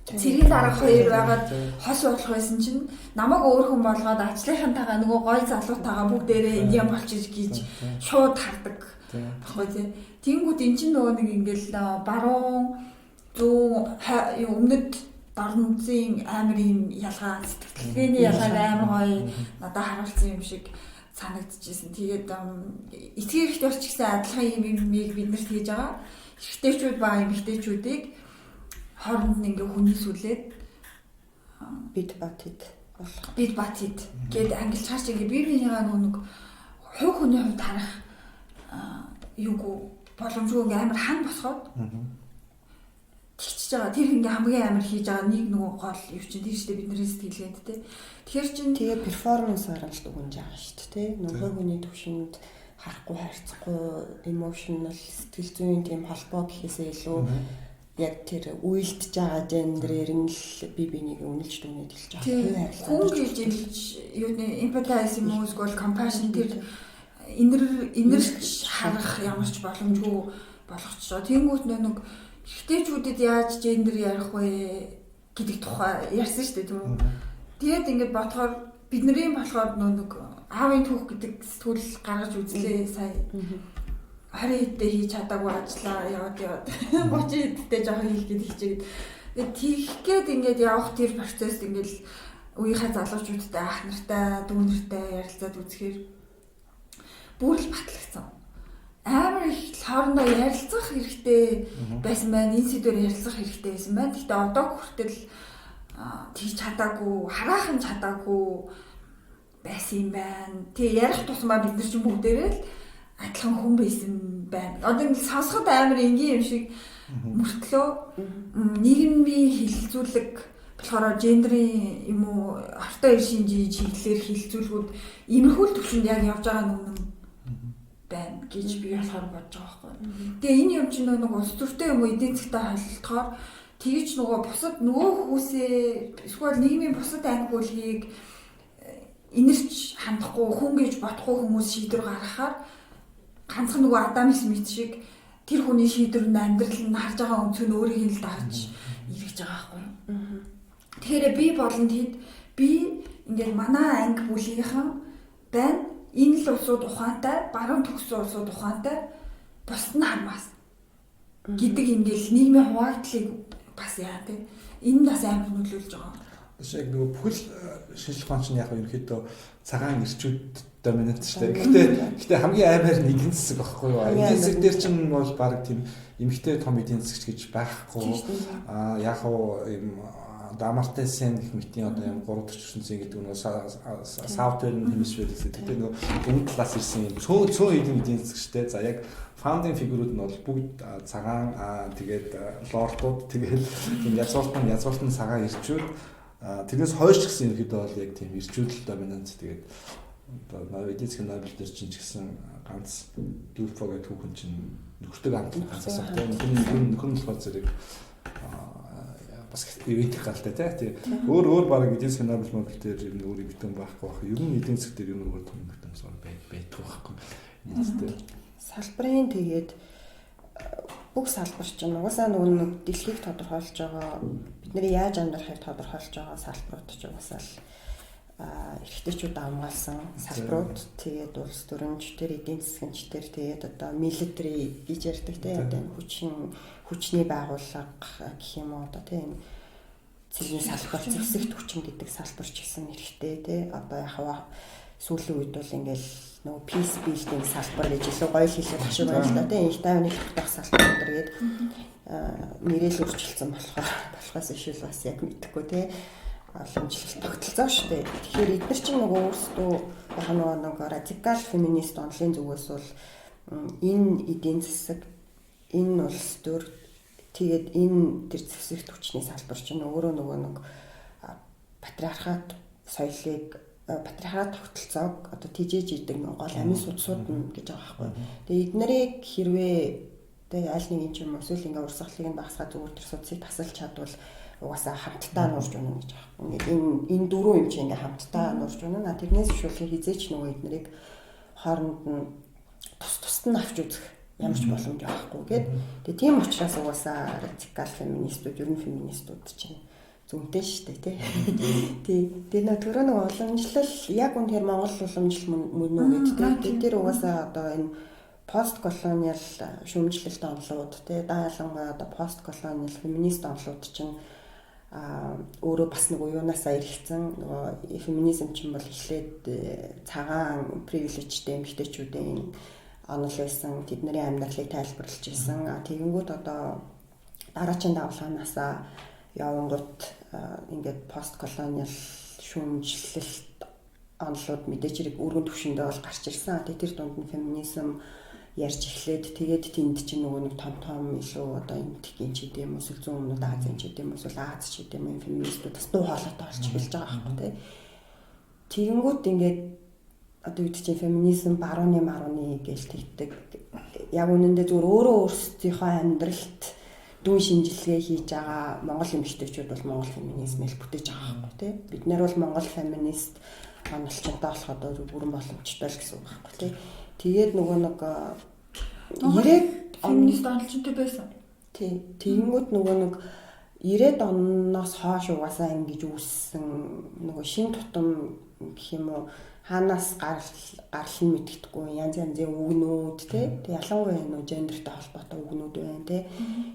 цэргийн дарга хоёр байгаад хос болох байсан чинь намайг өөр хүн болгоод ажлынхантайгаа нөгөө гой залуутайгаа бүгдээрээ индиан болчих гэж шууд хардаг. Баггүй тий. Тэнгүүд эн чинь нөгөө нэг ингээл баруун зүүн өмнөд дорнцын амар юм ялгаа сэтгэлгээний ялгааг амар гоё надад харуулсан юм шиг санагдчихсэн. Тэгээд эцгийн эрэгтэй орч гэсэн адилхан юмыг бид нарт хийж байгаа. Эрэгтэйчүүд ба эмэгтэйчүүдийг хооронд нь ингээ хүнийсүүлээд бид батид гээд ангилж харж ингээ бие биенийгаа нэг хувь хүний хувьд харах юугүй боломжгүй ингээ амар хан босгоод тэгчихэж байгаа. Тэр ингээ хамгийн амар хийж байгаа нэг нөгөө гол юу чинь тэр штэ бидний сэтгэлгээнд те. Тэгэхээр чин тэгээ перформанс харамжт өгнж байгаа штэ те. Нөгөө хүний төвшөнд харахгүй харьцахгүй emotional сэтгэл зүйн тийм холбоо гэхээсээ илүү яг тэр үйлдэж байгаа гендерээр нь л бие биенийг үнэлж дүнээд хэлж байгаа. Хүн гэж хэлж юуны empathize юм уу эсвэл compassion тэр инэрч харах ямар ч боломжгүй болгочихоо. Тэнгүүт нэг ихтэйчүүдэд яаж гендер ярих вэ гэдэг тухай ярьсан шүү дээ түрүү. Тэгээд ингээд бодохоор бидний болохоор нэг аавын түүх гэдэг сэтгүүл гаргаж үзлээ сая. 20 хэдтэй хийж чадаагүй ажиллаа яваад 30 хэдтэй жоохон хийх гэдэг хичээгээд. Тэгээд тийхгээд ингээд явах тэр процесс ингээд үеийнхээ залуучуудтай ах нартай дүүнэртэй ярилцаад үзэхээр бүр л батлагдсан. Амар их хоорондоо ярилцах хэрэгтэй байсан байна. Энэ сэдвээр ярилцах хэрэгтэй байсан байна. Гэхдээ одоо хүртэл тийж чадаагүй, хараахан чадаагүй байсан юм байна. Тэгээ ярих тусмаа бид нар ч бүгдээрээ л адилхан хүн байсан байна. Одоо ингэ сонсоход амар энгийн юм шиг мөртлөө нийгмийн хилцүүлэг болохоор гендерийн юм уу ортой ир шинжийн чиглэлээр хилцүүлгүүд иймэрхүү төвшөнд яг явж байгаа юм байна гэж би болохоор бодож байгаа байхгүй. Тэгээ энэ юм чинь нэг улс төртэй юм уу эдийн засгтай холбоотойгоор тэгж нөгөө бусад нөгөө хүмүүсээ эсвэл нийгмийн бусад анги бүлгийг инэрч хандахгүй хүн гэж бодохгүй хүмүүс шийдвэр гаргахаар ганцхан нөгөө Адам Смит шиг тэр хүний шийдвэрнд амьдрал нь харж байгаа өнцөг нь өөрийг нь л дагж ирэж байгаа байхгүй. Тэгэхээр би болонд хэд би ингээд манай анги бүлгийнхэн байна. Энэ л улсууд ухаантай, баруун төгссөн улсууд ухаантай бусд нь хамаас гэдэг ингээл нийгмийн хуваагдлыг бас яа тийм энэ бас амар нөлөөлж байгаа. Яг нөгөө бүхэл шинжлэх ухаан чинь яг ерөнхийдөө цагаан ирчүүд доминант шүү дээ. Гэхдээ хамгийн аймаар нь эдийн засаг байхгүй юу? Эдийн засаг дээр чинь бол баг тийм эмхтэй том эдийн засагч гэж байхгүй. Яг уу юм Дамартай сэн гэх мэтийн одоо юм 340 гэдэг нөгөө сауфтверийн хэмжээ гэсэн. Тэгэхээр нөгөө өмнөд талаас ирсэн юм цөөн эдийн засагчтэй. За яг фаундинг фигурууд нь бол бүгд цагаан тэгээд лордууд тэгээд тийм язгууртан цагаан ирчүүд тэрнээс хойш гэсэн ерөөдөө бол яг тийм ирчүүдэл доминант тэгээд одоо эдийн засгийн Нобель дээр чинь ч гэсэн ганц Дюфо гэх түүхэн чинь нөхөртэй хамт ганцаас тийм нөхөр нь болохоор зэрэг бас ивент гаралтай тий. Өөр баг эдийн засгийн Нобель модуль дээр ер нь өөр битэн байхгүй байх. Ер нь эдийн засаг дээр ер нь өөр том битэн сар байдаг байхгүй. Салбарын тэгээд бүх салбар чинь угаасаа нэг дэлхийг тодорхойлж байгаа бидний яаж амьдрахыг тодорхойлж байгаа салбарууд ч угаасаа л эрхтэйчүүд амгаалсан салбарууд тэгээд улс төрөмж төр эдийн засгч төр тэгээд одоо милитари гэж ярьдаг тийм одоо хүчний байгууллага гэх юм уу одоо тийм цэгийн салбар зэвсэгт хүчин гэдэг салбар ч гэсэн эрхтэй тийм одоо яг сүүлийн үед бол ингээл нөгөө peace building салбар гэж илүү гоё хэлээд ашиг байна л да тийм их тайвны тогтоох салбар гэдэг нэрэл өөрчлөлтсөн болохоос ишүүл бас яг мэдэхгүй тийм боломжлолт тогтолцоо шүү дээ. Тэгэхээр эдгээр чинь нөгөө өөрсдөө яг нэг радикал феминист онлын зүгээс бол энэ эдийн засаг энэ улс төр тэгээд энэ төр зэвсэгт хүчний салбар чинь өөрөө нөгөө нэг патриархат соёлыг патриархат тогтолцоог одоо тижээж идэг гол амин судсууд нь гэж байгаа байхгүй. Тэгээд эднэрийг хэрвээ тэгээд аль нэг юм ч юм эсвэл ингээ урсгалыг нь багасгаад зүгээр төр судсыг тасалж чадвал угаасаа хамтдаа нуурж унана гэж байгаа. Ингээд энэ дөрөв юм чинь ингээ хамтдаа нуурж унана. Тэрнээс шүүхийн хизээч нөгөө эднэрийг хооронд нь тус нь авч үзэх ямар ч боломж байхгүй гээд. Тэгээ тийм учраас угаасаа радикал феминистүүд, ер нь феминистүүд чинь зүйнтэй шүү дээ тий. Тэгээ нөө түрүү нэг уламжлал яг үнээр Монгол уламжлал мөн үү гэдэг. Тэр угаасаа одоо энэ постколониал шүүмжлэлт онлууд тий даа ялангуяа одоо постколониал феминист онлууд чинь өөрөө бас нэг уюунаасаа эргэлцэн нөгөө феминизм чинь бол эхлээд цагаан привилежтэй эмэгтэйчүүдийн онол байсан тэдний амьдралыг тайлбарлаж ирсэн. Тэгэнгүүт одоо дараагийн давлганаасаа явангууд ингээд постколониал шүүмжлэлт онолууд мэдээж хэрэг өргөн түвшиндээ бол гарч ирсэн. Тэр дунд нь феминизм ярьж эхлээд тэгээд тэнд чинь нөгөө нэг том илүү одоо энтхийн ч гэдэм эсвэл зүүн өмнөд Азийн ч гэдэм эсвэл Аз ч гэдэм феминистүүд бас дуу хоолойтой болж эхэлж байгаа байхгүй тий. Тэгэнгүүт ингээд одоо үүд чинь феминизм барууны гэж тэгдэг. Яг үнэндээ зүгээр өөрөө өөрсдийнхөө амьдралд дүүн шинжилгээ хийж байгаа Монгол эмэгтэйчүүд бол Монгол феминизмыг бүтээж байгаа байхгүй тий. Бид нар бол Монгол феминист онолчтой болоход бүрэн боломжтой л гэсэн үг байхгүй тий. Тэгээд нөгөө нэг 90-ад феминист онолчтой байсан. Тий. Тэгэнгүүт нөгөө нэг 90-ад оноос хойш угаасаа ингэж үүссэн нөгөө шин тутам гэх юм уу хаанаас гарал нь мэддэхгүй янзын үгнүүд тий. Ялангуяа нөгөө гендертэй холбоотой үгнүүд байна тий.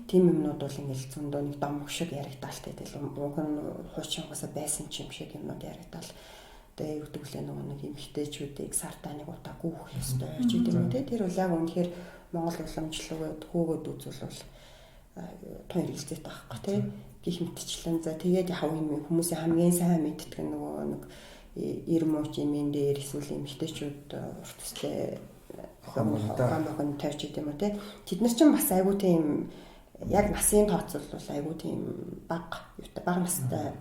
Тим юмнууд бол ингэж зөндөө нэг домог шиг яригдалтай тэгэл уг нь хуучин угаасаа байсан юм шиг юмнууд яригдал. Тэгээ юу гэдэг лээ нөгөө нэг эмэгтэйчүүдийг сартаа нэг удаа гүүх ёстой ч гэдэг юм тий. Тэр бол яг үнэхээр Монгол уламжлалд хөөгөөд үзвэл тун хэрэгцээтэй байхгүй тий. Гэх мэтчлэн за тэгээд яхав юм хүмүүсийн хамгийн сайн мэддэг нөгөө нэг ирмууч юмэн дээр эсвэл эмэгтэйчүүд урт төслөө хамаахан тавьж идэм үү тий. Тэд нар ч бас айгүй тийм яг насын тооцол бол айгүй тийм бага настай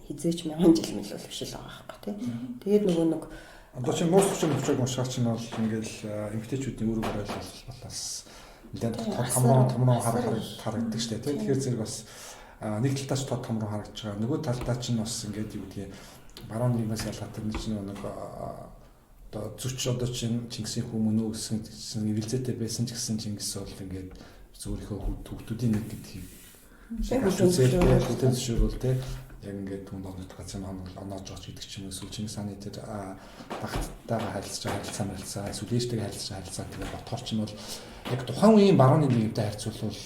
хизээч 1000 жил мэл бол биш л байгаа байхгүй тий. Тэгээд нөгөө нэг одоо чинь нууц хүчин төвчөг уншаач нь бол ингээл эмэгтэйчүүдийн үүрэг барайлал болоос нэлээд томроо харагддаг шүү дээ тий. Тэгэхээр зэрэг бас нэг талдаа ч том руу харагдаж байгаа. Нөгөө талдаа ч бас ингээд юу гэдгийг баруун нийгмээс ялгаатай нэг чинь нэг одоо зүч одоо чинь Чингисийн хүмүүнөө гэсэн эвэлзээтэй байсан ч гэсэн Чингис бол ингээд зөвөрийнхөө хүүхдүүдийн нэг гэдгийг хөтөлсөөрөл тий яг ингээд түн донод газар оноож байгаа гэдэг ч юм уу эсвэл Чингис хааны тэр багттайгаа харилцаа эсвэл ээжтэйгээ харилцаа тэгээ ботхоор чинь бол яг тухайн үеийн барууны нийгэмтэй харьцуулбал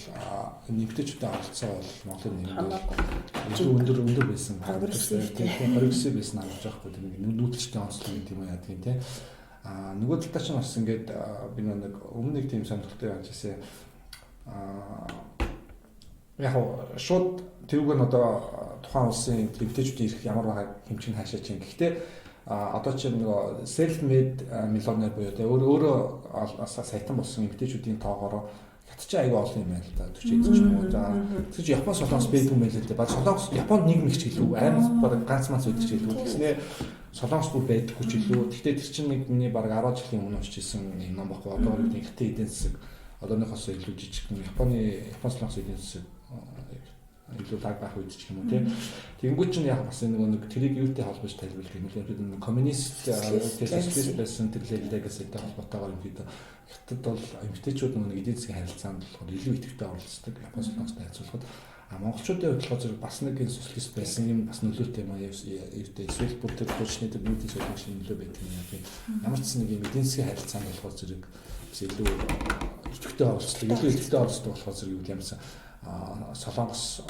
нэмэгтэйчүүдийн оролцоо бол Монголын нийгэмд өндөр байсан. Прогрессив байсан гэж байхгүй тийм нүүдэлчтэй онцлог гэдэг юм яа гэдэг тийм. Нөгөө талдаа чинь бас ингээд би нэг өмнө нэг тийм сонирхолтой яаж хийсэн. Яг шууд тэрүүг нь одоо тухайн улсын нэмэгтэйчүүдийн эрх ямар байгааг хэмжин хаашаа чинь гэхдээ одоо чинь нөгөө self made millionaire буюу тэ өөрөө сайтан болсон эмэгтэйчүүдийн тоогоор хятадч аяга олон юм байна л да 40 ч юм уу. За тэгж Япон солонгос байдаг юм байл л да. Баг солонгос Японд нийгэм их ч гэлүү аймаг баг ганц мац байдаг ч гэлүү. Тэгснээр солонгос бүр байдаггүй ч гэлүү. Гэхдээ тэр чинь нэг миний баг 10 жилийн өмнө уншижсэн ном баггүй. Одоо нэг хятад эдийн засаг одооныхоос илүү жижиг Япон солонгос эдийн засаг илүү лаг байх үед ч юм уу тийм. Тэнгүүт чинь яг бас нөгөө нэг тэрийг юутай холбож тайлбарлах юм бол коммунист социалист байсан тэр легаሲтэй холбоотойгоор юм хэд хятад бол эмэгтэйчүүд нөгөө эдийн засгийн харилцаанд болохоор илүү идэвхтэй оролцдог. Японы солонгостой харьцуулахад монголчуудын хувьд болохоор бас нэг энэ социалист байсан юм бас нөлөөтэй юм аа эсвэл бүр тэр хүчний төвүүдийн солонгос нөлөө байдаг юм яг ямар ч нэг юм эдийн засгийн харилцаанд болохоор зэрэг бас илүү идэвхтэй оролцдог. Илүү идэвхтэй оролцдог болохоор зэрэг юу юмсан солонгос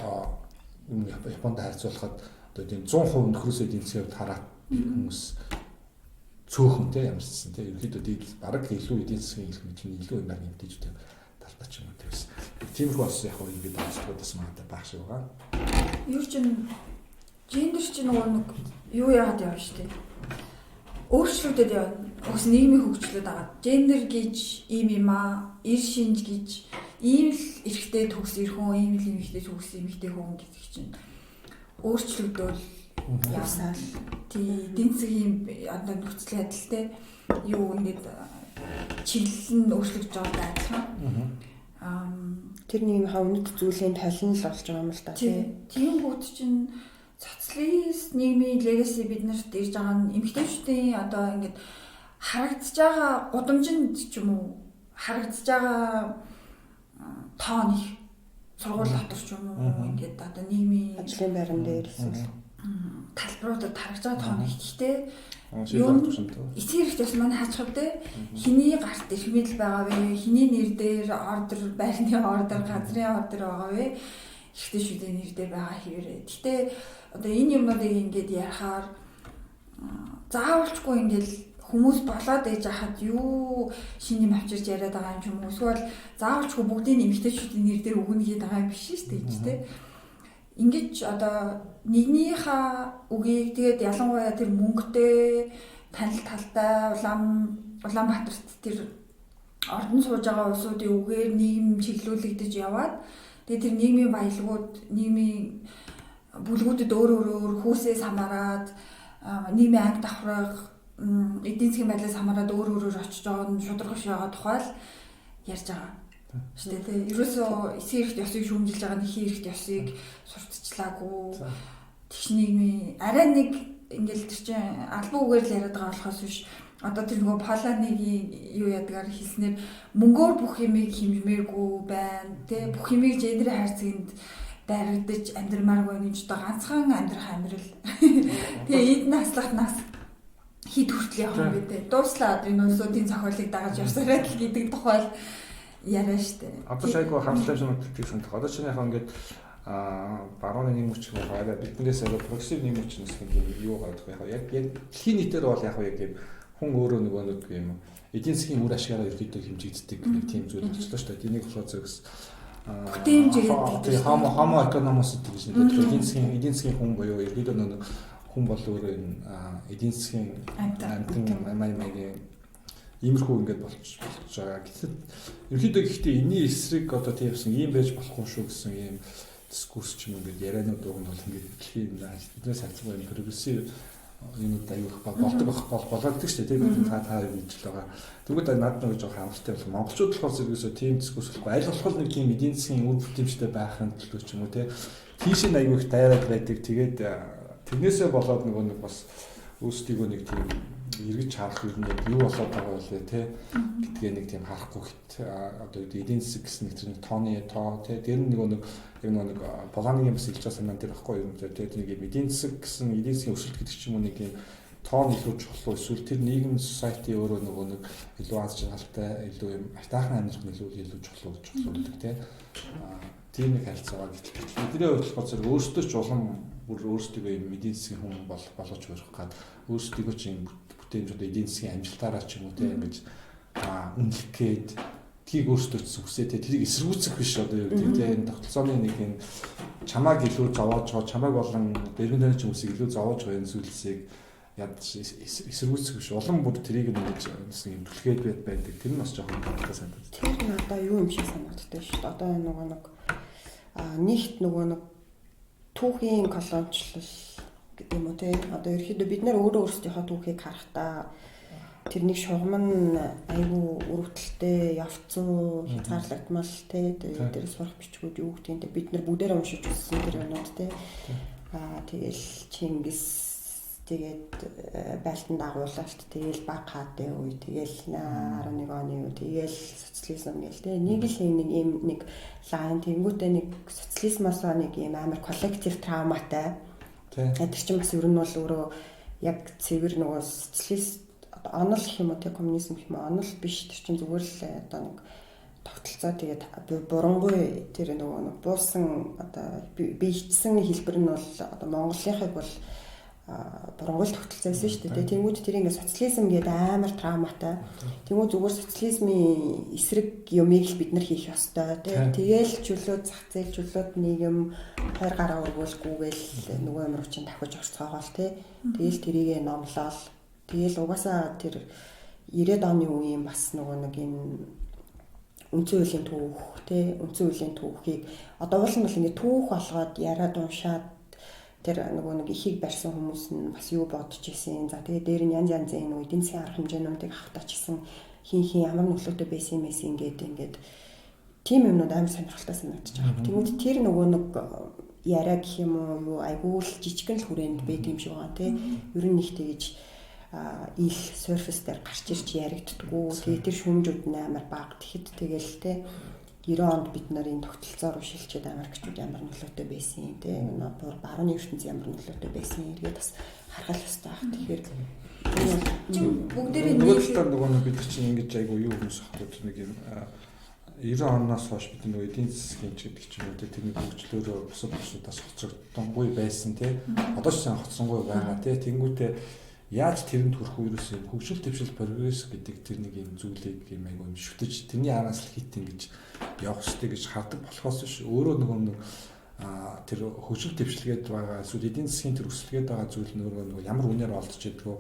Японд харьцуулахад одоо тийм 100% нөхрөөс эдийн засгийн хувьд хараад хүмүүс цөөхөн те ямар ч гэсэн те ерөөхдөө дээд бараг илүү эдийн засгийн хэлэх мэт илүү юм байна мэдээж үү талбай ч юм уу тэрс. Тиймэрхүү бас яг уу ингээд онцлогдсон магадгүй байх шиг байгаа. Юу ч гендер чинь нөгөө нэг юу яагаад явна шүү дээ. Өөрчлөлтөд явна. Уус нийгмийн хөгжлөд байгаа. Гендер гэж ийм юм аа, эр шинж гэж ийм л эрэгтэй төгс ирхэн, ийм л эмэгтэй төгс эмэгтэй хүн гэдэг чинь өөрчлөгдөөл явсаар тий эдийн засгийн одоо нөхцөл байдалтай юу ингээд чиглэл нь өөрчлөгдөж байгаа адилхан. Тэр нэг хавнад зүйлийн талын л болж байгаа юм л та тий. Тийм бүгд чинь социалист нийгмийн легаси биднэрт ирж байгаа нь эмэгтэйчүүдийн одоо ингээд харагдаж байгаа гудамжинд ч юм уу харагдаж байгаа тоон их сургууль дотор ч юм уу ингээд одоо нийгмийн ажлын байран дээр талбаруудад харагдаж байгаа тоон их гэхдээ эцэг хэрэгт бас манай хаачихв те хиний гарт ирэх мэдл байгаа вэ хиний нэр дээр ордер байрны ордер газрын ордер байгаа вэ ихтэй шүдэ нэр дээр байгаа хэвээрээ гэхдээ одоо энэ юмнуудыг ингээд ярахаар заавалчгүй ингээд хүмүүс болоод ээж хахад юу шинэ юм авчирч яриад байгаа юм ч юм уу эсвэл заавалчгүй бүгдийн эмэгтэйчүүдийн нэр дээр өгнө гэдэг байгаа юм биш шүү дээ те ингэж одоо нэгнийхээ үгийг тэгээд ялангуяа тэр мөнгөтэй танил талтай Улаанбаатарт тэр ордон сууж байгаа улсуудын үгээр нийгэм чиглүүлэгдэж яваад тэгээд тэр нийгмийн баялагууд нийгмийн бүлгүүдэд өөр хүүсээс хамаарад нийгмийн анги давхраг эдийн засгийн байдлаас хамаарад өөр очиж байгаа нь шударгаш байгаа тухай л ярьж байгаа. Штэ тий. Ерөөсөө эсрэг эрхт ёсыг шүүмжилж байгаа нэг эрхт ёсыг сурталчлаагүй. Тэгш нийгмийн арай нэг ингээл тэр чинь албан үгээр л яриад байгаа болохоос биш. Одоо тэр нөгөө Поланыгийн юу ядгаар хэлснээр мөнгөөр бүх юмыг хэмжмээргүй байна. Тэ бүх юмыг гендерийн хайрцагт дайрагдаж амьдрмааргүй гэж одоо ганцхан амьдрах амьдрал. Тэгээ эд наслахнаас хид хүртэл явах юм гэдэг. Дууслаа одоо энэ улсуудын зохиолыг дагаж явсараа л гэдэг тухай яриа штэ. Одоо шайгуу хамтлаж нүдтийг санах. Одоо чинь яг ингээд барууны нийгэмч гэх юм биднээс прогрессив нийгэмч нэг юм юу гардаг яг дэлхийн нийтээр бол яг юм хүн өөрөө нөгөө нэг юм эдийн засгийн үр ашигаараа ерөөдөө хэмжигддэг нэг тийм зүйл болчихлоо шүү дээ. Тэнийг болохоор зөвс хамо экономос гэж нэг эдийн засгийн хүн буюу ерөөдөө нэг хүн бол өөрөө энэ эдийн засгийн амтан иймэрхүү ингээд болж байгаа. Гэхдээ энэний эсрэг одоо тиймсэн ийм байж болохгүй шүү гэсэн ийм дискурс ч юм ингээд ярианууд уг нь бол ингээд дэлхийн биднээс харьцангуй прогрессив юмуд аюулх болоод шүү дээ. Тэгээд та хэлж байгаа. Тэгвэл над нэг жоо хамттай бол монголчууд болохоор зэрэгсөө тийм дискурс болохгүй. Аль болох нэг тийм эдийн засгийн үр бүтэмжтэй байхын төлөө ч юм уу те. Тийш нь аюулх дайраад байдаг. Тэгээд тэрнээсээ болоод нөгөө нэг бас өөрсдийгөө нэг тийм эргэж харах юм юу болоод байгаа вэ те гэдгээ нэг тийм харахгүй хит одоо эдийн засаг гэсэн нэг тэр тооны тоо те тэр нэг Поланыгийн бас хэлж байгаа санаан дээр баггүй юм те нэг эдийн засаг гэсэн эдийн засгийн өсөлт гэдэг ч юм уу нэг юм тоон илүү чухал эсвэл тэр нийгэм society өөрөө нэг илүү аз жаргалтай илүү юм айтаахан амьдрах нь илүү чухал гэдэг те тийм нэг харилцаа байгаа гэтэл бидний хувьд болохоор зэрэг өөрсдөө ч улам бүр өөрсдөө юм эдийн засгийн хүн болгож өрөх гад өөрсдөө ч юм бүтээмжүүд эдийн засгийн амжилтаараа ч юм уу те ингэж үнэлэх гээд тийг өөрсдөө ч үсээ те тэрийг эсэргүүцэх биш одоо юу гэдэг те энэ тогтолцооны нэг юм чамааг илүү зовоож байгаа чамааг болон дэрмэн тань ч хүмүүсийг илүү зовоож байгаа энэ зүйлсийг яд эсэргүүцэх биш улам бүр тэрийг нэг юм түлхээд байдаг тэр нь бас жоохон талтай санагдаж. Тэр нь одоо юу юм шиг санагддаг шүү дээ. Одоо нөгөө нэг нэгт нөгөө нэг түүхийн колоничлол гэдэг юм уу те одоо ерөөхдөө бид нар өөрөө өөрсдийнхөө түүхийг харахтаа тэрнийг шугам нь айгүй өрөвдөлттэй явцсан хязгаарлагдмал те дээр сурах бичгүүд юу гэдэг нь бид нар бүгдээрээ уншиж үзсэн тэр юмнууд те тэгэл Чингис тэгээд байлдан дагуулалт тэгэл баг хаадын үе тэгэл 11 оны үе тэгэл социализм гэл те нэг л нэг юм нэг лайн тэнгүүтээ нэг социализмоос нэг юм амар коллектив трауматай тэр чинь бас ер нь бол өөрөө яг цэвэр нөгөө социалист онол гэх юм уу те коммунизм гэх юм онол биш тэр чинь зүгээр л одоо нэг тогтолцоо тэгээд бурангуй тэр нөгөө нэг буусан одоо биечсэн хэлбэр нь бол одоо Монголынхыг бол бурангуй тогтолцоо байсан шүү дээ. Тэнгүүд тэр ингээд социализм гэдэг амар трауматай. Тэнгүүд зүгээр социализмын эсрэг юмыг л бид нар хийх ёстой тий. Тэгээл чөлөө зах зээл чөлөөд нийгэм 20 гараа өргүүлгүйгээл нөгөө юм руу чинь давхиж орцгоогоол тий. Тэгээл тэрийгэ номлол. Тэгээл угаасаа тэр 90-ад оны үеийн бас нөгөө нэг энэ үндсэн хуулийн түүх тий. Үндсэн хуулийн түүхийг одоо уул нь бол ингээд түүх болгоод яриад уншаад тэр нөгөө нэг ихийг барьсан хүмүүс нь бас юу бодож ирсэн. За тэгээ дээр нь янз янзын нөгөө эдийн засгийн арга хэмжээнүүдийг автаачсан хин ямар нөлөөтэй байсан юмээс ингээд тийм юмнууд амар сонирхолтой санагдаж байгаа. Тэгвэл тэр нөгөө нэг яриа гэх юм уу айгүй л жижигэн л хүрээнд байт юм шиг байгаа тий. Ер нь их тэгэж ил surface дээр гарч ирж яригддгүү. Тэгээ тэр шүүмжүүд нь амар бага. Тэгэхэд тэгэл тий 90 онд бид нарын тогтолцоор шилжээд Америкчууд ямар нөлөөтэй байсан те барууны ертөнцийн ямар нөлөөтэй байсан эргээд бас харах хэрэгтэй ах. Тэгэхээр бүгдээрээ нөгөө бид чинь ингэж айгу юу хүмүүс хатууд нэг юм 90 оноос хойш бид нөгөө эдийн засгийн ч гэдэг ч юм уу тэрний хөгжлөөрөө бусадаас хоцрогдсонгүй байсан те одоо ч сайн хоцсонгүй байгаа те тэнгүүтээ яаж тэрэнд хүрэх үеэс хөгжил дэвшил прогресс гэдэг тэр нэг юм зүйлийг юм айгу шүтэж тэрний араас л хит ингэж явах хэрэгтэй гэж хардаг болохоос биш өөрөө нөгөө тэр хөгжил дэвшилгээд байгаа эсвэл эдийн засгийн тэр өсөлтгээд байгаа зүйл нь өөрөө ямар үнээр олдож идэггүй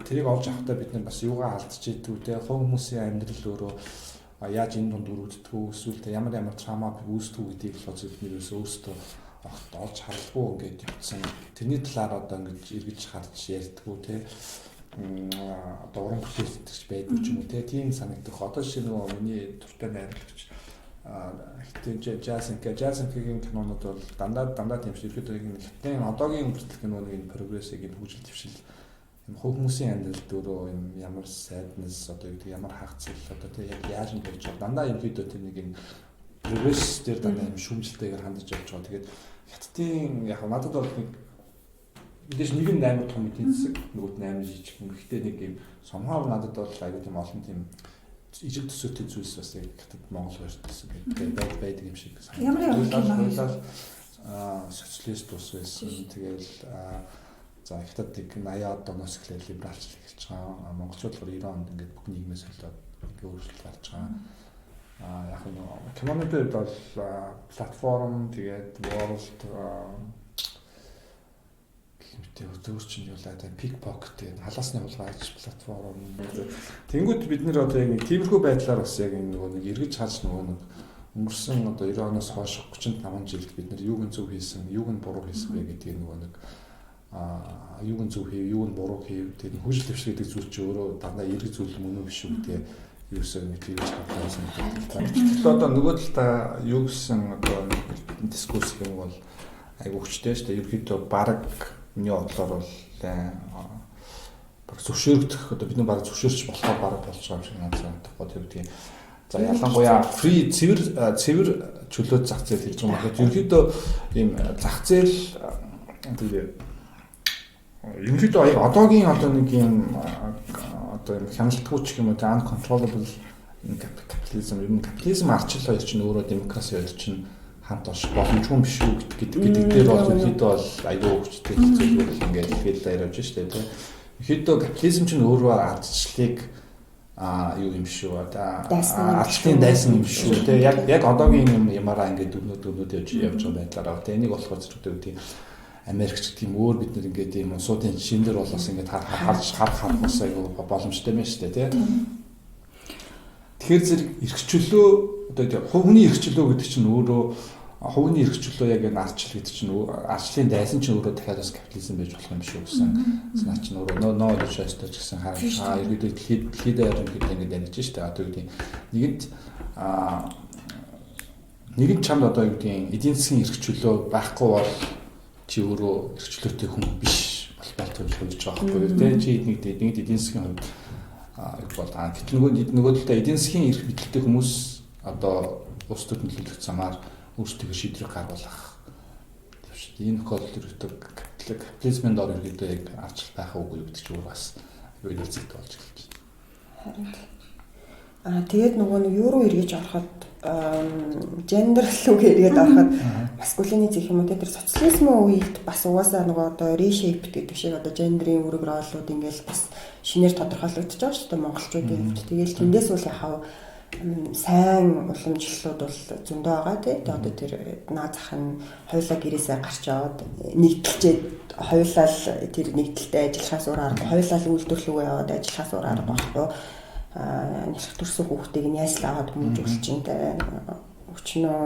тэрийг олж авахдаа бид нар бас юугаа алдж идэггүй те хүмүүсийн амьдрал өөрөө яаж энэ дунд өрөвддгүү эсвэл ямар трама үүсдэг гэдгийг л бид нэрээс өөрсдөө олж харалгүй ингээд явцсан. Тэрний талаар одоо ингэж эргэж харж ярьдгүү те одоо уран бүтээлч байдаг ч юм уу те тийм санагдах. Одоо жишээ нөгөө миний туртай найрлагч хитэн Жазинкгийн кинонууд бол дандаа тийм шиг ихэд нэг хитэн одоогийн хүртэл киноны прогрессыг юм хөгжил дэвшил юм хүмүүсийн амьдралд өөрөө юм ямар sadness одоо гэдэг ямар хагцал одоо те яг яаж нь болж байгаа дандаа юм хэд тэр нэг юм прогресс дээр дандаа юм шүүмжлэлтэйгээр хандаж явж байгаа. Тэгээд хятадын яг надад бол мэдээж нэг нь 8 том эдийн засаг нөгөөд 8 жижиг юм. Гэхдээ нэг юм somehow надад бол аюул тийм олон тийм ижиг төсөөтэй зүйлс бас яг хятад Монгол хоёртойсэн гэдэг байдаг юм шиг санагдав. Социалист ус байсан. Тэгэл за хятадыг 80-аад оноос эхлээд либералчлал эхэлж байгаа. Монголчууд бол 90 онд ингээд бүх нийгмээ солиод ингээд өөрчлөлт гарч байгаа. Яг нь киноны дээр бол платформ тэгээд world өөр чинь юу лаа pickpocket тэгээд халаасны хулгайч платформ. Тэнгүүд бид нэр одоо яг нэг тиймэрхүү байдлаар бас яг нөгөө нэг эргэж харж нөгөө нэг өнгөрсөн одоо 90 оноос хойш 35 жилд бид нар юуг нь зөв хийсэн, юуг нь буруу хийсэн бэ гэдгийг нөгөө нэг юуг нь зөв хийв, юуг нь буруу хийв тэгээд хөгжил дэвшил гэдэг зүйл чинь өөрөө дандаа эргэж зүйл мөн үү биш үү гэдэг юусэн нэг тийж хатаасан гэдэг. Тэгэхээр одоо нөгөө талаа юу гэсэн одоо дискурс юм бол айгу хүчтэй шүү дээ. Ерөнхийдөө баг миний бодлоор бол баг зөвшөөрөгдөх одоо бидний баг зөвшөөрч болохоор баг болж байгаа юм шиг надад санагдах тийм. За ялангуяа free цэвэр чөлөөт зах зээл гэж юм байна. Ерөнхийдөө ийм зах зээл тэгээд ерөнхийдөө одоогийн одоо нэг юм одоо юм хяналтгүй ч юм уу uncontrollable капитализм ер нь капитализм арчлал хоёр чинь өөрөө демокраси хоёр чинь хамт олж боломжгүй биш үү гэдэг дээр бол ерөнхийдөө бол аюул хүчтэй зүйлүүд ингээд хэлээд явж штэ тийм. Ерөнхийдөө капитализм чинь өөрөө ардчлалыг юу юм шүү ардчлалын дайсан юм шүү тийм. Яг одоогийн ямаараа ингээд дөрнөд явж байгаа байдлаараа тийм энийг болохоор зэрэгтэй тийм Америкч тийм өөр бид нар ингээд ийм суудын жишээн дээр бол бас ингээд харах бас аюул боломжтой байна шүү дээ тийм. Тэгэхээр зэрэг эрхчлөө одоо хүний эрхчлөө гэдэг чинь өөрөө хувийн эрхчлөө яг энэ ардчлал гэдэг чинь ардчлалын дайсан чинь өөрөө дахиад бас капитализм байж болох юм биш үү гэсэн санаа чинь өөрөө ноо шааштай ч гэсэн хараа ерөөдөө дэлхийд ерөнхийдөө ингэ дамжиж штэ одоо гэдэг нэгэн чамд одоо юу гэдэг эдийн засгийн эрхчлөө байхгүй бол чи өөрөө эрхчлөөтэй хүн биш бол байтугай хэлж байгаа байхгүй тийм чи нэг эдийн засгийн хувьд бол гэтэл нөгөө талдаа эдийн засгийн эрх мэдэлтэй хүмүүс одоо улс төрийн төлөвлөлт замаар өөрсдөө шийдвэр гаргуулах тийм шүү дээ. Энэ тохиолдолд ерөөдөө капитализмын дор ерөөдөө яг ардчил байх уугүй гэдэг чинь бас юу нэрцэгтэй болж эхэлж байна. Тэгээд нөгөө нэг юу руу эргэж ороход гендер рүү эргээд ороход маскулинизм гэх юм уу тэр социализмын үед бас угаасаа нөгөө одоо reshape гэдэг шиг одоо гендерийн үүрэг ролууд ингээл бас шинээр тодорхойлогдож байгаа шүү дээ монголчуудын хувьд. Тэгээл тэндээс үл яхав сайн уламжлалууд бол зөндөө байгаа тий. Одоо тэр наад зах нь хоёулаа гэрээсээ гарч аваад нэгдэлчээд хоёулаа тэр нэгдэлтэй ажиллахаас өөр арга хоёулаа үйлдвэрлэлөө яваад ажиллахаас өөр арга байхгүй. Нэлэх төрсөн хүүхдийг нь яаслаа аваад хүмүүжүүлж чинь өчнөө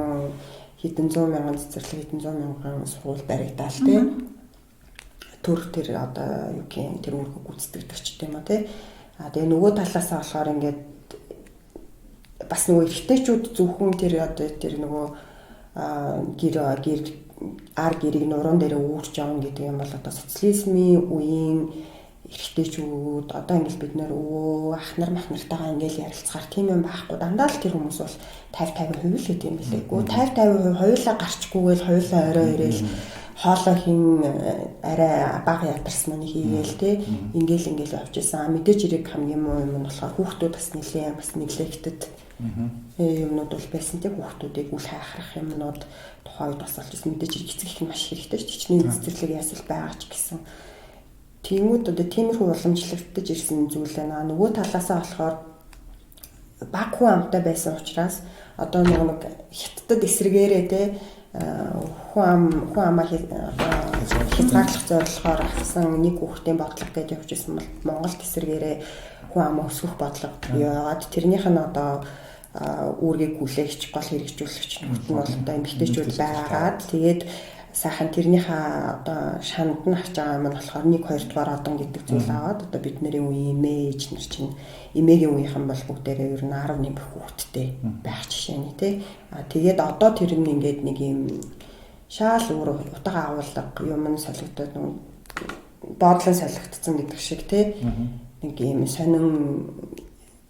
хэдэн 100 мянган цэцэрлэг хэдэн 100 мянган сургууль баригдаал тий. Төр тэр одоо юу гэх тэр үүрэг гүйцэтгэдэг ч юм уу тий. Тэгээ нөгөө талаасаа болохоор ингээд бас нөгөө эрэгтэйчүүд зөвхөн тэр одоо тэр нөгөө гэрийг нуруунд дээр үүрч явна гэдэг юм бол одоо социализмын үеийн эрэгтэйчүүд одоо ингээл бид нэр ах нар мах нартайгаа ингээл ярилцахаар тийм юм байхгүй дандаа л тэр хүмүүс бол 50-50% л гэдэг юм билээ. 50-50% хоёулаа гарчгүйгээл хоёулаа орой ирээл хоолой хин арай бага ядарсан нь хийгээл те ингээл явж исэн. Мэдээж хэрэг хамгийн муу юм нь болохоор хүүхдүүд бас нэлээд бас нэглэгдэд юмнууд бол байсан те хүүхдүүдийг үл хайхрах юмнууд тухайд бас болж исэн. Мэдээж хэрэг эцэг их маш хэрэгтэй шүү дээ. Чичнээн цэцэрлэг ясал байгаа ч гэсэн. Тиймүүд одоо тиймэрхүү уламжлагдаж ирсэн зүйл байна. Нөгөө талаасаа болохоор баг хүн амтай байсан учраас одоо нэг хятадд эсрэгээрээ те хүн амаа хязгаарлах зорилгоор авсан нэг хүүхдийн бодлого гэж явж исэн бол Монголд эсрэгээрээ хүн амаа өсгөх бодлого яваад тэрнийх нь одоо үүргийг хүлээгч гол хэрэгжүүлэгч нь бол одоо эмэгтэйчүүд байгаад тэгээд сайхан тэрнийхээ одоо шанд нь авч байгаа юм нь болохоор 1-2 дугаар одон гэдэг зүйл аваад одоо бид нарын үеийн имэж нар чинь эмээгийн үеийнхэн бол бүгдээрээ ер нь 11 хүүхэдтэй байх жишээ нь тий. Тэгээд одоо тэр нь ингээд нэг юм шаал өөр утга агуулга юм нь солигдоод нэг бодлон солигдсон гэдэг шиг тий. Нэг юм сонин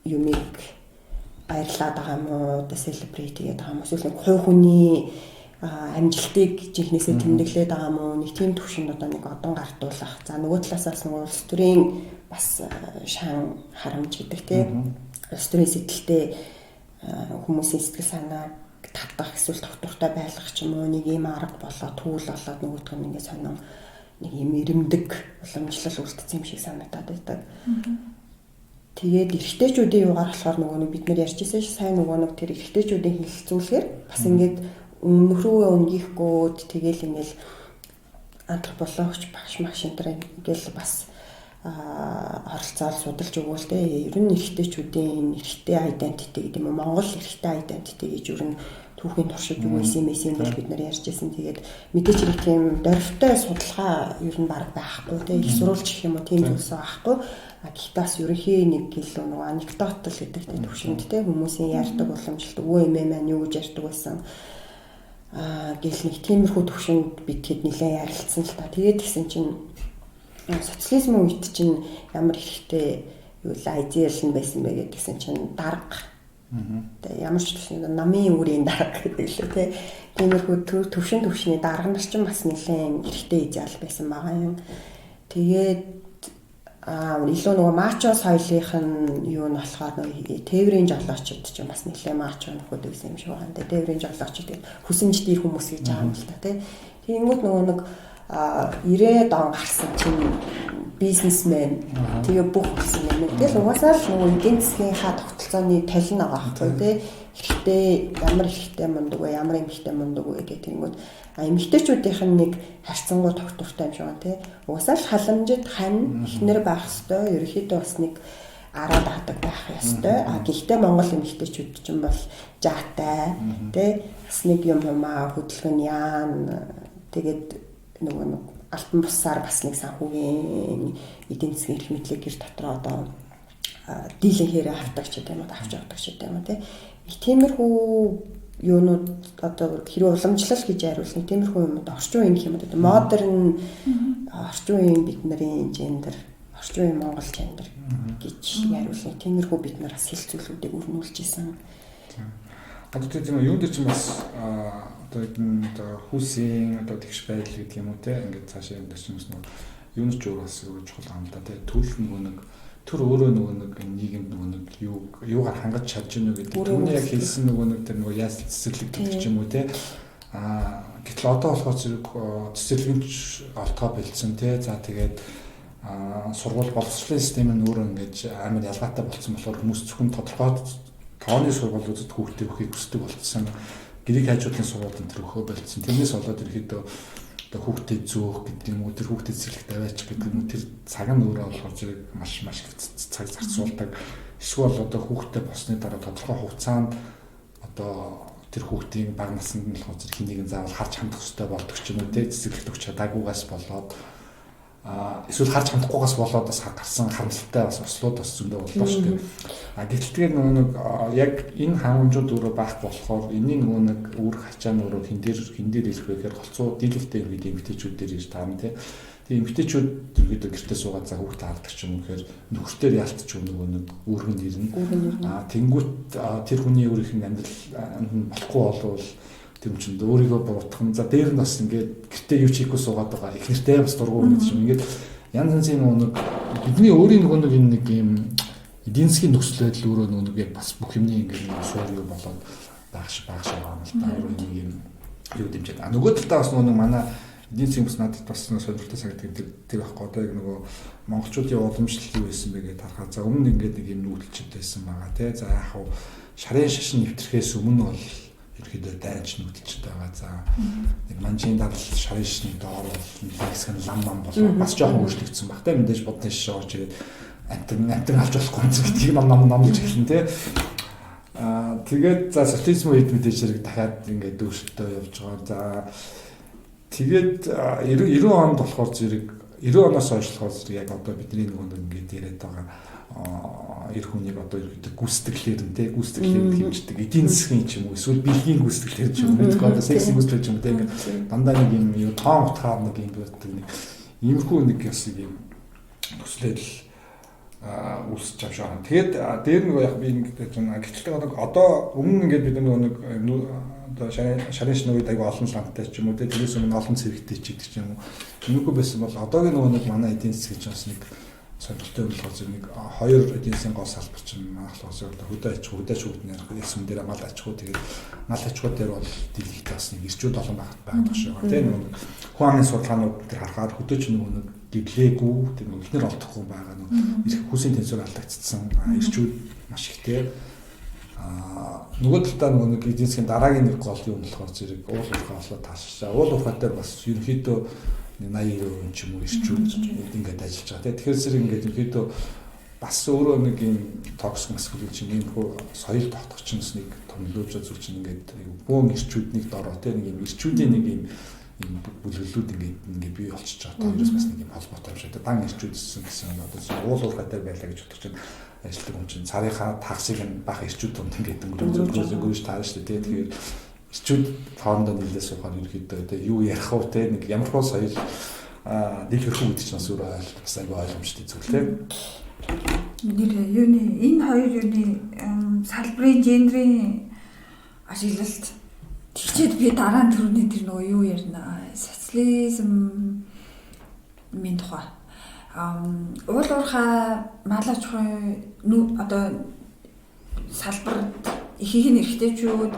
юмыг баярлаад байгаа юм уу одоо celebrate гэдэг байгаа юм эсвэл нэг хувь хүний амжилтыг жинхнээсээ тэмдэглээд байгаа юм уу нэг тийм төвшөнд одоо нэг одон гартуулах. За нөгөө талаасаас нөгөө улс төрийн бас шаан харамж гэдэг тийм улс төрийн сэтэлтэй хүмүүсийн сэтгэл санааг татах эсвэл тогтвортой байлгах ч юм уу нэг ийм арга болоо түүл болоод нөгөөдг нь ингээд сонин нэг ийм ирэмдэг уламжлал үлдсэн юм шиг санагдаад байдаг. Тэгээд эрэгтэйчүүдийн югаар болохоор нөгөө нэг бид нар ярьжсэн сайн нөгөө нэг тэр эрэгтэйчүүдийн хилцүүлэхээр бас ингээд өмнөх рүүгээ өнгөхгүй тэгэл ингээл антропологч багш маш энтер ингээл бас оролцоод судалж өгвөл тэ ер нь эрэгтэйчүүдийн эрэгтэй identity гэдэг юм уу Монгол эрэгтэй identity гэж ер нь түүхийн туршид юу байсан юм бол бид нар ярьжсэн. Тэгээд мэдээч хэрэг тийм дөрвтэй судалгаа ер нь баг байхгүй тэ их сурвалж гэх юм уу тийм зүйлсээ байхгүй. Гэхдээ бас ерөнхий нэг гэлөө нөгөө анекдот л гэдэг тийм төвшөнд тэ хүмүүсийн ярьдаг уламжлалт өвөө эмээ маань юу гэж ярьдаг байсан гэл нэг тиймэрхүү төвшөнд бид хэд нэлээд ярилцсан л та. Тэгээд гисэн чинь социализмын үед чинь ямар ихтэй юу идеал нь байсан бэ гэдгсэн чинь дарга. Тэгээ ямар ч төвшөнд намын үрийн дарга гэдэг лээ тий. Тиймэрхүү төвшний дарга нар чинь бас нэлээд ихтэй идеал байсан байгаа юм. Тэгээд илүү нөгөө мачо соёлынх нь юу нь болохоор нөгөө тээврийн жолоочд ч бас нэлээ мачо нөхөд байсан юм шиг байна. Тэгээ тээврийн жолоочд хүсэмжтэй хүмүүс гэж байгаа юм л та тий. Тэнгүүд нөгөө нэг 90-ад он гарсан чинь бизнесмен тэгээ бүх гэсэн юм. Тэгэл угаасаа л нөгөө эдийн засгийнхаа тогтолцооны талин байгаа байхгүй тий. Хэрэгтэй ямар хэрэгтэй мундаг вэ ямар эмхтэй мундаг вэ гэдэг тэнгүүд эмэгтэйчүүдийнх нь нэг харьцангуй тогтвортой юм шиг байна тий. Угаасаа л халамжид хань ихнэр байх хэвээр ерөөхдөө бас нэг араад авдаг байх ёстой. Гэхдээ Монгол эмэгтэйчүүд ч юм бол жаатай тий бас нэг юм хөдөлгөөн яана тэгээд нөгөө нэг альбан бусаар бас нэг санхүүгийн эдийн засгийн эрх мэдлэг гэр дотроо одоо дийлэн хэрэг авдаг ч гэдэм үү авч явдаг ч гэдэм үү тий тиймэрхүү юунууд одоо хэрэг уламжлал гэж яриулсан тиймэрхүү юмуд орчин үеийн гэх юм одоо модерн орчин үеийн бидний гендер орчин үеийн монгол гендер гэж яриулсан тиймэрхүү бид нар бас хэлцүүлгүүдийг өрнүүлж исэн. Одоо тийм юм дээр чинь бас одоо энэ хүүсийн одоо тэгш байдал гэдэг юм уу те ингээд цаашаа юм дээр чинь бас юу ч өөр бас юу чухал юм да те төлөв нөгөө нэг төр өөрөө нөгөө нэг нийгэмд нөгөө нэг юугаар хангаж чадж гэнэ гэдэг түүний яг хэлсэн нөгөө нэг тэр нөгөө яс цэцэрлэгдэх ч юм уу те гэтэл одоо болохоор зэрэг цэцэрлэгч олтгоо бэлдсэн те за тэгээд сургууль боловсролын систем нь өөрөө ингээд амар ялгаатай болсон болохоор хүмүүс зөвхөн тодорхой тооны сургууль үзэд хүүхдээ өгөхийг хүсдэг болсон гэрэг хажуудын сургууль энэ төр өгөхөө болцсон тэрнээс болоод ерөөдөө хүүхдээ зөөх гэдэг юм уу тэр хүүхдээ цэцэрлэгт аваач гэдэг юм уу тэр цаг нь өөрөө болохоор зэрэг маш цаг зарцуулдаг эсвэл одоо хүүхдээ босны дараа тодорхой хугацаанд одоо тэр хүүхдийн бага наснд нь болохоор зэрэг хэнийг заавал харж хандах хэрэгтэй болдог ч юм уу тэ цэцэрлэгт өгч чадаагүйгаас болоод эсвэл харж хандахгүйгаас болоод бас гарсан харамсалтай бас ослууд бас зөндөө боллоо шүү дээ. Гэтэл тэгээ нөгөө нэг яг энэ хангамжууд өөрөө байх болохоор энэний нөгөө нэг үүрэг хачаа нь өөрөө хин дээр хэлэх вэ гэхээр голцоо дийлэлтэй үед эмгтээчүүд дээр ирж таарна тий. Тэгээ эмгтээчүүд ерөөдөө гэртээ суугаад за хүүхдээ хардаг ч юм уу гэхээр нөхөртөө ялтч нөгөө нэг үүргэнд ирнэ. Тэнгүүт тэр хүний өөрийнх нь амьдрал болохгүй болвол тийм ч өөрийгөө буутгах. За дээр нь бас ингээд гэртээ юу ч хийхгүй суугаад байгаа. Их нэртэй бас дургуй гэдэг юм. Ингээд янз янзын нэг бидний өөрийн нэг энэ нэг юм эдийн засгийн нөхцөл байдал өөрөө нэг яг бас бүх юмний ингээд суур юу болоод багш байгаа юм л та өөрөө нэг юм юу дэмжиж. Нөгөө талдаа бас нэг манай эдийн засгийн бас надад бас сонирхолтой санагддаг тэр байхгүй одоо яг нөгөө монголчуудын уламжлал юу байсан бэ гэж харахад за өмнө ингээд нэг юм нүүдэлчтэй байсан байгаа тий. За яг хав шарын шашин нэвтрэхээс өмнө бол ерөөдөө дайнч нүүдэлчтэй байгаа. За нэг манжийн дадал шарын шашны доор бол нэг хэсэг лам болоо бас жоохон өөрчлөгдсөн баг. Тэ мэдээж бодны шишээ орж ирээд амтэн алж болохгүй юм гэдгийг номлож эхэлнэ тий. Тэгээд за социализм үед мэдээж зэрэг дахиад ингээд дүүшөлтөө явж байгаа. За тэгээд 90 онд болохоор зэрэг 90 оноос хойш болохоор зэрэг яг одоо бидний нөгөө ингээд яриад байгаа эр хүнийг одоо гүйцэтгэлээр нь тий гүйцэтгэлээр хэмждэг эдийн засгийн ч юм уу эсвэл бэлгийн гүйцэтгэлээр ч юм уу одоо сексийн гүйцэтгэл ч юм уу тий ингээд дандаа нэг юм юу тоон утгаар нэг юм байдаг нэг иймэрхүү нэг яс юм төслөл үүсч авшаа. Тэгээд дээр нэг яг би нэг гэтэл одоо өмнө ингээд бид нэг одоо шарын шинэ үед аяга олон лантай ч юм уу тэрээс өмнө олон цэвэгтэй ч гэдэг ч юм уу. Иймэрхүү байсан бол одоогийн нэг манай эдийн засгийн ч бас нэг сонирхолтой болохоор зэрэг нэг хоёр эдийн засгийн гол салбар чинь манайхлаас хөдөө аж ахуйн ясм дээр мал аж ахуй тэгээд мал аж ахуй дээр бол дэлхийд бас нэг ирчүүд олон байгаа шиг байна тийм нэг хүн амын судалгаанууд дээр харахаар хөдөөч нэг гэглээгүй тийм ихнэр олдохгүй байгаа нэг хүүсийн тэнцвэр алдагдсан ирчүүд маш ихтэй нөгөө талдаа нэг эдийн засгийн дараагийн нэг гол юм болохоор зэрэг уул уурхай олоо таашаа уул уурхай дээр бас ерөнхийдөө 80% ч юм уу ирчүүд ингээд ажиллаж байгаа. Тэгэхээр зэрэг ингээд ерөөдөө бас өөрөө нэг юм токсик маскулин чинь юм хөө соёл тогтгочноос нэг томлуулж зүйл чинь ингээд бөөн ирчүүднийг дороо те нэг юм ирчүүдийн нэг юм бүлэглүүд ингээд бий болчихж байгаа. Хоёроос бас нэг юм холбоотой юм шиг. Дан ирчүүдсэн гэсэн одоо уул уурхай дээр байлаа гэж бодож чинь ажилладаг юм чинь царийнхаа тагсыг нь бах ирчүүд тунд ингээд өнгөрөөж таарна шүү дээ. Тэгэхээр ирчүүд хоорондоо нийлээ суухаар ерөөдөө тэ юу ярих вэ тэ нэг ямар хөө соёл нийлэрхүү гэдэг чинь бас өөрөө бас айгүй ойлгомжтой зүйл тэ. Нэр юуны энэ хоёр юуны салбарын гендрийн ашиглалт тэгчээд би дараа нь түрүүний тэр нөгөө юу ярина социализм минь тухай уул уурхай мал аж ахуйн одоо салбар ихийг нь эрхтэйчүүд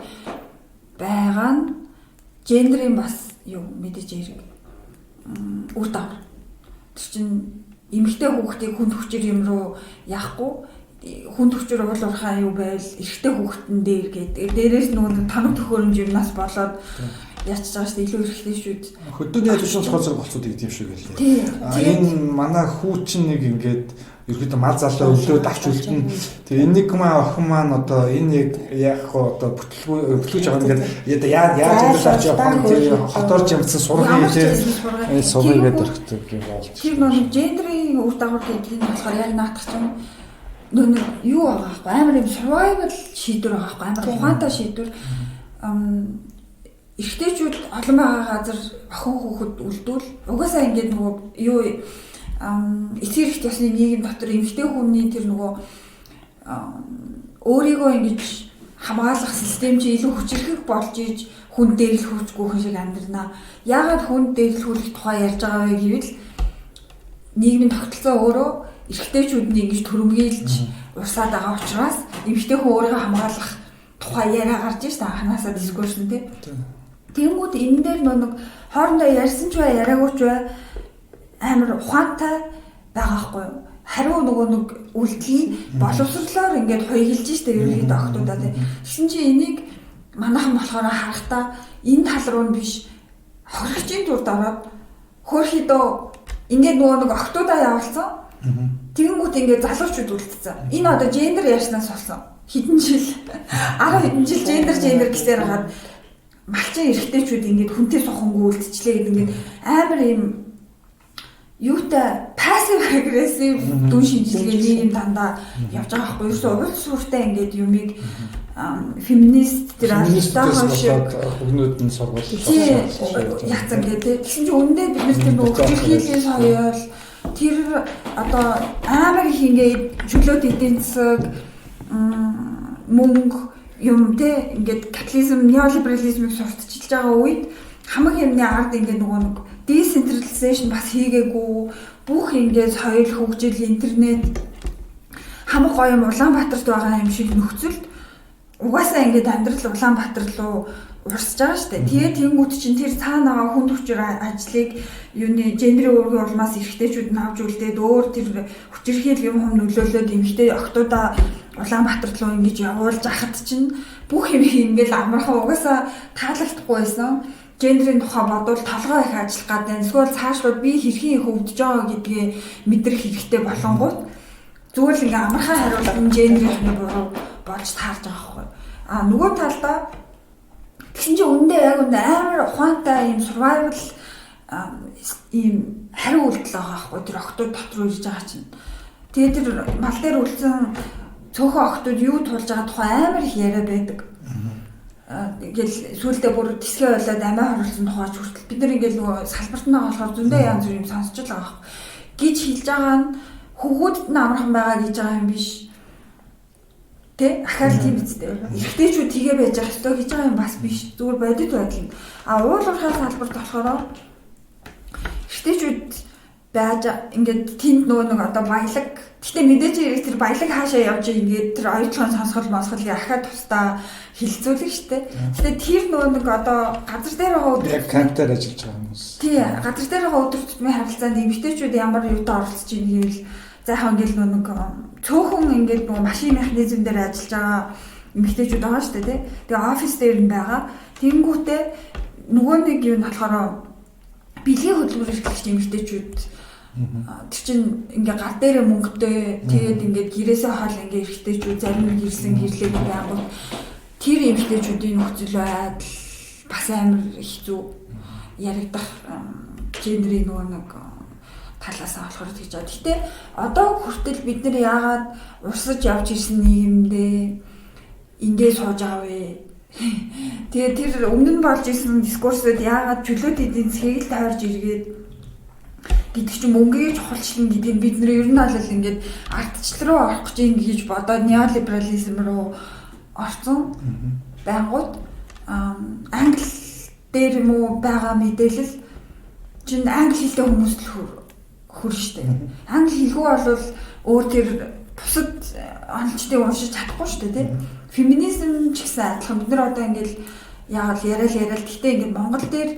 байгаа нь гендрийн бас юу мэдээж хэрэг үр дагавар. Тэр чинь эмэгтэй хүүхдийг хүнд хүчээр юм руу яахгүй хүнд хүчээр уул уурхай юу байл эрэгтэй хүүхдэн дээр гэдэг. Дээрээс нөгөө танах төхөөрөмж юмнаас болоод ячж байгаа шүү дээ илүү эрэгтэй шүүд. Хөдөөний ажил болох зэрэг болцоод идэв юм шиг байлээ. Энэ манай хүүчин нэг ингээд ерөөдөө мал залуу өлөөд авч үлдэн. Тэгээ энийг охин маань одоо энэ яг одоо бүтлгүүж байгаа юм гээд яаж амжилт авч явах юм тэр хоторч юмсан сургын тэр сургыг гэдэг юм болж. Тэр нэг гендрийн үр дагавар гэдэг нь болохоор яг наадах чинь нөө юу байгаа байхгүй амар юм survival шийдвэр байгаа байхгүй амар ухаантай шийдвэр эрэгтэйчүүд олон байгаа газар охин хүүхэд үлдвэл угаасаа ингээд нөгөө юу эцэг эрэгт ёсны нийгэм дотор эмэгтэй хүний тэр нөгөө өөрийгөө ингэж хамгаалах систем чи илүү хүчрэх болж ийж хүн дээрлэхүүцгүй шиг амьдрнаа. Яагаад хүн дээрлэхүүлэх тухай ярьж байгаа вэ гэвэл нийгмийн тогтолцоо өөрөө эрэгтэйчүүдний ингэж төрөмгийлж урсаад байгаа учраас эмэгтэй хүн өөрийгөө хамгаалах тухай яриа гарч ш та ханаасаа дискурс нь тий. Тэнгүүд энэ дээр нэг хоорондоо ярьсан ч бай яриаггүй ч бай амар ухаантай байгаа хгүй юу. Хариу нөгөө нэг үйлдэл боловсрлоор ингээд хоёглж штэ ерөнхийдөө охтуудаа тий. Тэгсэн чи энийг манайхан болохоор харахтаа энэ тал руу нь биш хоригчийн дүрд ороод хөөрхийдөө ингээд нөгөө нэг охтуудаа явуулсан. Тэгэнгүүт ингээд залуучууд үлдсэн. Энэ одоо гендер яаснаас болсон. Хэдэн жил 10 хэдэн жил гендер гэсээр хагаад малчин эрэгтэйчүүд ингээд хүнтэй сухангүй үлдчихлээ гэдэг ингээд амар юм юутай пассив агрессив дүн шинжилгээний юм дандаа явж байгаа байхгүй юу? Урд сууртай ингээд юмыг феминист тэр альтаа шиг бүгнүүд нь сургууль яцсан гэдэг. Тэгсэн чинь үндэ бид нар тэр нөгөө хэрхийлийн соёл тэр одоо амар их ингээд чөлөөт эдийн засаг мөнгө юм те ингээд капитализм неолиберализмыг сурталчилж байгаа үед хамаг юмны ард ингээд нөгөө нэг децентрализашн бас хийгээгүй бүх ингээд соёл хөгжил интернет хамаг гоё юм Улаанбаатарт байгаа юм шиг нөхцөлд угаасаа ингээд амьдрал Улаанбаатар руу урсж байгаа шүү дээ. Тэгээ тэнгууд чинь тэр цаана байгаа хүн хүчээр ажлыг юуны гендрийн үүргийн улмаас эрэгтэйчүүд нь авч үлдээд өөр тэр хүчирхийл юм нөлөөлөөд эмэгтэй охтуудаа Улаанбаатар руу ингэж явуулж ахад чинь бүх юм ингээд амархан угаасаа таалагдахгүй байсан. Гендрийн тухай бодвол толгой их ажиллах гэдэг. Эсвэл цаашлууд би хэрхэн хөгжиж байгаа гэдгийг мэдрэх хэрэгтэй болонгууд зүгээр л ингээм амархан хариулт энэ гендрийнхний буруу болж таарж байгаа байхгүй. Нөгөө талдаа тэгсэн чинь үндэ яг үндэ амар ухаантай юм survival ийм хариу үйлдэл байгаа байхгүй. Тэр охтууд дотор ирж байгаа чинь. Тэгээ тэр мал дээр үлдсэн цөөхөн охтууд юу тулж байгаа тухай амар их яриа байдаг. Ингээл сүултээ бүр тисгээ болоод амиа хорлсон тухайч хүртэл бид нар ингээл нөгөө салбарт нь байгаа болохоор зөндөө янз бүр юм сонсч л байгаа хэрэг гэж хэлж байгаа нь хөвгүүдэд нь амархан байгаа гэж байгаа юм биш тэ ахаал тийм үстэй эрэгтэйчүүд тгээ байж байгаа ёстой гэж байгаа юм бас биш зүгээр бодит байдал уул уурхай салбарт болохоор эрэгтэйчүүд байж ингээд тэнд нөгөө нэг одоо баялаг гэхдээ мэдээж тэр баялаг хаашаа явж ингээд тэр оюутлын сонсгол мосголыг ахаад тустаа хилцүүлэх штэ. Тэгэхээр тэр нөгөө нэг одоо газар дээр байгаа өдөр яг камптаар ажиллаж байгаа хүмүүс. Тий, газар дээр байгаа өдөр тутмын харилцаанд эмэгтэйчүүд ямар юутай оролцож ийн гэвэл зайхан ингээл нөгөө цөөхөн ингээд нөгөө машин механизм дээр ажиллаж байгаа эмэгтэйчүүд байгаа штэ тий. Тэгээ офис дээр нь байгаа. Тэнгүүтээ нөгөө нэг юу нь болохоор бэлгийн хөдөлмөр эрхлэгч эмэгтэйчүүд тэр чинь ингээ гар дээрээ мөнгөтэй тэгээд ингээд гэрээсээ хол ингээ эрхтэйчүүд зарим нь гэрсэн гэрлээд байгаа. Тэр эмэгтэйчүүдийн нөхцөл байдал бас амар хэцүү яригдах гендрийн нөгөө нэг талаасаа болохоор тэгж байгаа. Гэтэ одоо хүртэл бид нар яагаад урсаж явж ирсэн нийгэмдээ ингээ сууж байгаа вэ? Тэгээд тэр өмнө нь болж ирсэн дискурсууд яагаад чөлөөт эдийн засгийг л тойрж иргээд гэдэг чинь мөнгөний чухалчлан гэдэг нь бид нар ер нь бол ингээд ардчлал руу орох гэж ингэж бодоод неолиберализм руу орсон байнгут англи дээр юм уу байгаа мэдээлэл чинь англи хэлтэй хүмүүс л хөрн штэ. Англи хэлгүй бол өөр тэр бусад онцлогчдыг уншиж чадахгүй штэ тий. Феминизм ч гэсэн адилхан бид нар одоо ингээд яагаад яриад гэхдээ ингээд Монгол дээр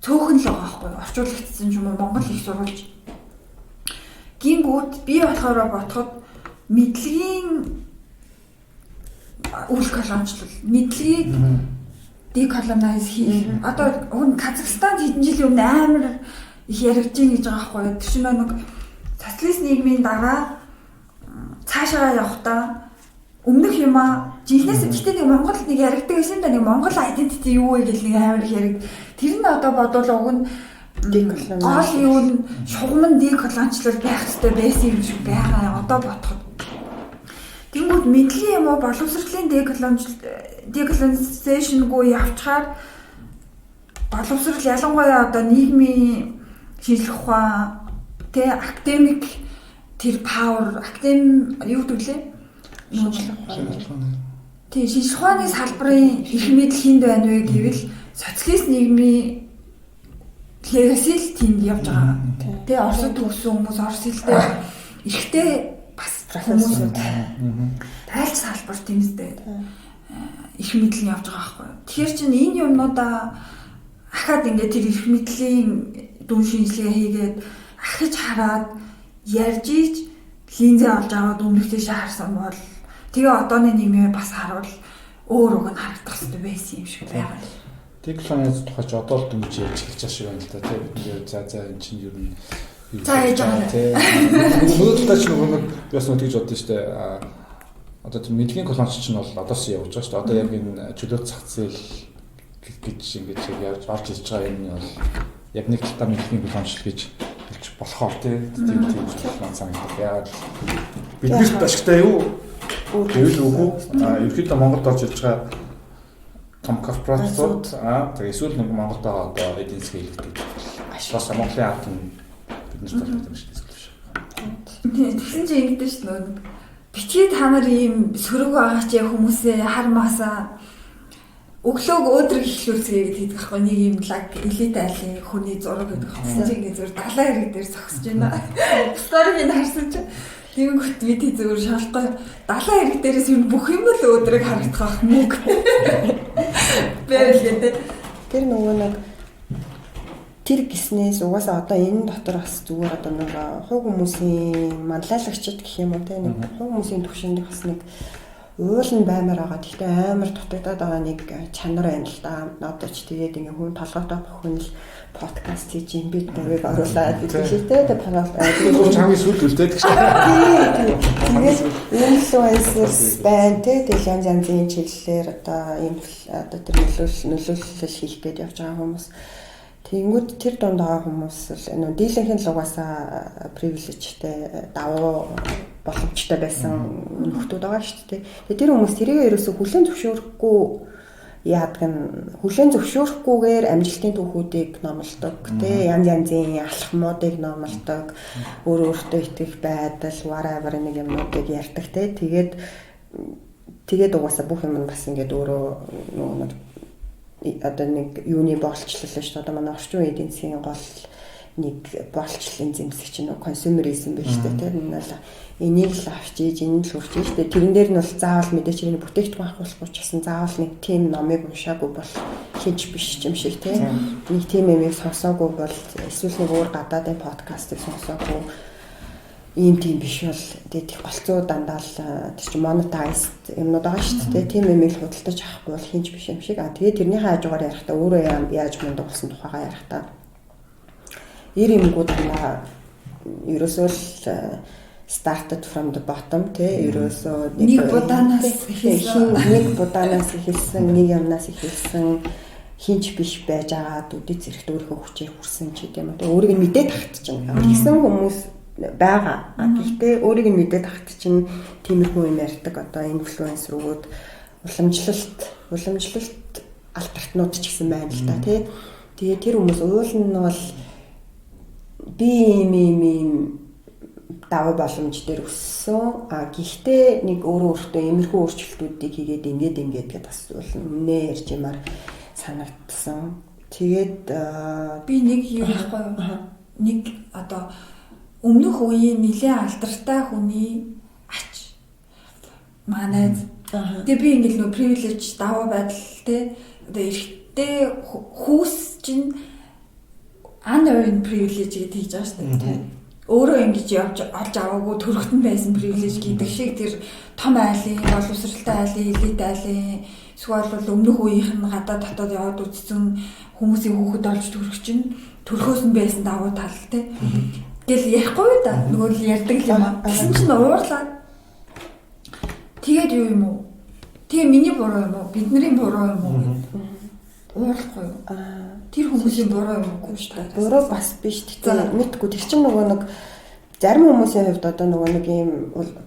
цөөхөн л байгаа байхгүй орчуулагдсан юм уу Монгол их сурвалж гингүүт би болохоор бодоход мэдлэгийн үйл колоничлол мэдлэгийг деколонайз хийх одоо Казахстан хэдэн жилийн өмнө амар их яригдж ийн гэж байгаа байхгүй тэр чинь нэг социалист нийгмийн дараа цаашаа явахдаа өмнөх юмаа жинхнээс гэхдээ нэг Монгол нэг яригдаг гэсэн да нэг Монгол identity юу вэ гэл нэг амар их яриг. Тэр нь одоо бодвол уг нь гол юу нь шугам деколоничлол байх хэрэгтэй байсан юм шиг байгаа. Одоо бодоход. Тэнгүүд мэдлэг юм уу боловсролын decolonization-гүй явчихаар боловсрол ялангуяа одоо нийгмийн шинжлэх ухаан тэ академик тэр power академи юу гэвэл тийм шинжлэх ухааны салбарын их мэдл хинд байна вэ гэвэл социалист нийгмийн legacy л тэнд явж байгаа. Тэгээ Оросд төгссөн хүмүүс Орос хэлтэй ихтэй бас хүмүүс тайлч салбар тэмцдэг. Их мэдл нь явж байгаа байхгүй. Тэгэхээр чинь энэ юмнуудаа ахаад ингээд тэр их мэдлийн дүн шинжилгээ хийгээд ахиж хараад ярьж ич линзээ олж аваад өмнөхтэй шаарсан бол тэгээ одооны нийгмээ бас харуул өөр уг нь харагдах хэрэгтэй байсан юм шиг байгаа. Decolonize тухайч одоо л дөнгөж ярьж эхэлж байгаа шиг байна л да тийм. За энэ чинь юу юм. За яаж байгаа тийм. Нөгөөдөлтөч нэг бас нэг гэж бодсон шүү дээ. Одоо тийм мэдлийн колонч чинь бол одоос явж байгаа шүү дээ. Одоо яг энэ чөлөөт зах зээл гэж ингэж явж орж ирж байгаа юм нь бол яг нэг талаа мэдлийн колонч гэж хэлж болохоор тийм санагдав. Яагаад биднэрт ашигтай юу? Гэвэл үгүй. Ерөнхийдөө Монголд орж ирж байгаа том корпорациуд тэгээ эсвэл нэг Монголд байгаа одоо эдийн засгийн хэлбэрүүд бас Монголын ард нь биднэрт болдог юм шиг эсвэл шүү. Тэгсэн чинь ингэдэж шүү дээ. Бичгээ та нар ийм сөрөг байгаа ч яг хүмүүсээ хармаасаа өглөөг өөдрөг ихлүүлцгээе гэдэг байхгүй нэг юм лаг элит айлын хүний зураг гэдэг хавсан чинь ингээд зөв далайн хэрэг дээр зогсож байна. Сториг нь харсан чинь тэгэнгүүт бид зөв шалгахгүй далайн хэрэг дээрээс юм бүх юм л өөдрөг харагдах мөг. Бэлгээд тэр нөгөө нэг тэр гиснээс угаасаа одоо энэ дотор бас зүгээр одоо нэг хувь хүмүүсийн манлайлагчид гэх юм уу те нэг хувь хүмүүсийн төвшөнд бас нэг уул нь баймаар байгаа. Гэхдээ амар дутагдаад байгаа нэг чанар байна л да. Одоо ч тэгээд ингээ хүн толгойтой бүхэн л подкаст хийж юм бид бүрийг оруулаад идчихтэй те подкаст чамгийн сүлдэлтэй гэж. Тэгээд influencers байна те тэгэл янз янзын чиглэлээр одоо ийм одоо тэр нөлөөлөл хийх гээд явж байгаа хүмүүс. Тэнгүүд тэр дунд байгаа хүмүүс л дийлэнх нь угаасаа privilegeтэй давуу боломжтой байсан нөхдүүд байгаа шүү дээ. Тэгээд тэр хүмүүс тэрийг ерөөсө хүлээн зөвшөөрөхгүй яадаг нь хүлээн зөвшөөрөхгүйгээр амжилтын түүхүүдийг номлодог тий янз янзын алхмуудыг номлодог өөр өөртөө итгэх байдал whatever нэг юмнуудыг ярьдаг тий тэгээд угаасаа бүх юм бас ингээд өөрөө нөгөө одоо нэг юуны болчлол шүү дээ. Одоо манай орчин үеийн эдийн засгийн гол нэг болчлолын зэмсэг чинь консюмеризм биш үү те. Энэ бол энийг л авч ийж энэ л хүрч ийж те. Тэрэн дээр нь бол заавал мэдээч энэ бүтээгдэхүүн авахулахгүй ч гэсэн заавал нэг тийм номыг уншаагүй бол хинч биш юм шиг те. Нэг тийм юмыг сонсоогүй бол эсвэл нэг өөр гадаадын подкастыг сонсоогүй ийм тийм биш бол тэгээд их голцоо дандаа л тэр чинь monetized юмнууд байгаа шүү дээ. Тийм юмыг худалдаж авахгүй бол хинч биш юм шиг. Тэгээд тэрнийхээ хажуугаар ярихдаа өөрөө яаж мундаг болсон тухайгаа ярихдаа ир юмгууд дандаа ерөөсөө л started from the bottom тий ерөөсөө нэг будаанаас эхэлсэн нэг юмнаас эхэлсэн хинч биш байж байгаа үдий зэрэгт өөрийнхөө хүчээр хүрсэн ч гэдэм үү. Өөрийг нь мэдээд тахчихна. Тэгсэн хүмүүс байгаа. Гэхдээ өөрийг нь мэдээд ахт чинь тиймэрхүү юм ярьдаг одоо инфлюенсерүүд уламжлалт альтертнууд ч гэсэн байна л да тий. Тэгээ тэр хүмүүс уул нь бол би ийм даваа боломж дээр өссөн. Гэхдээ нэг өөртөө иймэрхүү өөрчлөлтүүдийг хийгээд ингээд гэдээ бас үнэ ярьж юмар санагдсан. Тэгээд би нэг юм ярихгүй юу? Нэг одоо өмнөх үеийн нэлээд алдартай хүний ач манай тэгээ би ингээл нөө privilege даваа байдал те одоо эрэгтэй хүүс чинь unearned privilege гэдэг хийж байгаа шүү дээ. Өөрөө ингэж явж олж аваагүй төрөхтөн байсан privilege гэдэг шиг тэр том айлын боловсралтай айлын элит айлын эсвэл бол өмнөх үеийнх нь гадаа дотоод яваад үзсэн хүмүүсийн хүүхэд олж төрөх чинь төрхөөс нь байсан давуу тал те. Гэл ярихгүй да нөгөө л ярьдаг юм аа. Тэгсэн чинь уурлаад Тэгээд юу юм уу? Тэгээ миний буруу юм уу? Бидний буруу юм уу? Уурлахгүй юу? Тэр хүмүүсийн буруу юм уу шүү дээ. Буруу бас биш. Тэгтээ мэдгүй тэр чинь нөгөө нэг зарим хүмүүсийн хувьд одоо нөгөө нэг ийм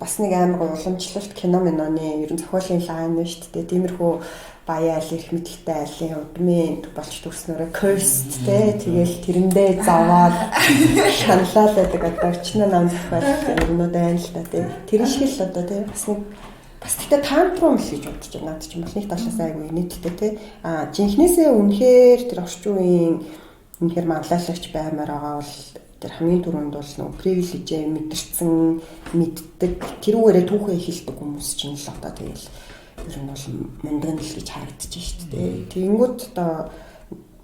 бас нэг амар уламжлалт кино миноны ерөн зохиолын лайн байна шүү дээ. Тиймэрхүү баяа аль их мэдлэгтэй айлын удмын болж төрснөөрөө cursed тэгэл тэрэндээ заваад шаналаад байдаг одоо орчин нам зохиол юмнууд байна л да тэр шиг л одоо бас тэгтээ тантрум л гэж бодож байна. Наад чинь бас нэг талаас айгүй нийтдээ жинхнээсээ үнэхээр тэр орчин үеийн үнэхээр манлайлагч баймаар байгаа бол тэр хамгийн түрүүнд бол нөгөө привилежээ мэдэрсэн мэддэг тэрүүгээрээ түүхээ эхэлдэг хүмүүс чинь л одоо тэгэл ер нь бол мундаг нь л гэж харагдчих шүү дээ. Тэгэнгүүт одоо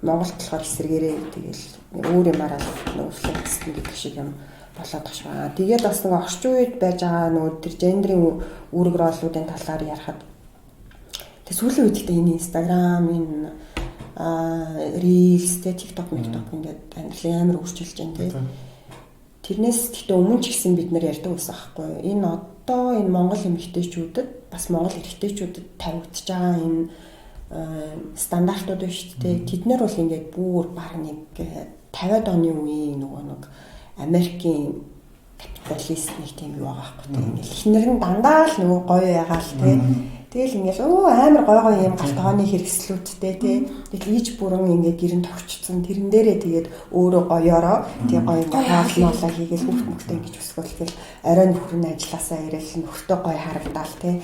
Монголд болохоор эсрэгээрээ тэгэл өөр юмараа нөгөө флекс гэдэг шиг юм болоод багш байна. Тэгээд бас нөгөө орчин үед байж байгаа нөгөө тэр гендрийн үүрэг роллуудын талаар ярихад тэг сүүлийн үед гэдэг энэ Instagram энэ Reels, TikTok ингээд амар өөрчилж байна тийм. Тэрнээс гэхдээ өмнө ч гэсэн бид нар ярьдаг байсан байхгүй. Энэ одоо энэ Монгол эмэгтэйчүүдэд бас Монгол эрэгтэйчүүдэд тавигдж байгаа энэ стандартууд байна шүү дээ. Тэд нар бол ингээд бүр баг нэг 50-аад оны үеийн нөгөө нэг Америкийн капиталист нэг тийм юу байгаа байхгүй. Ингээд эхнэр нь дандаа л нөгөө гоё ягаал тийм. Тэгэл ингээл амар гой юм галтгооны хэрэгслүүдтэй тий. Тэгэл иж бүрэн ингээд гэрэн тогтцсон. Тэрэн дээрээ тэгээд өөрөө гоёороо тий гоё хаалнуулаа хийгээл хүүхд мөхтэй ингэж өсгөл тэгэл оройн хүрэн ажилласаа ирээл нөхөртөө гоё харагдаал тий.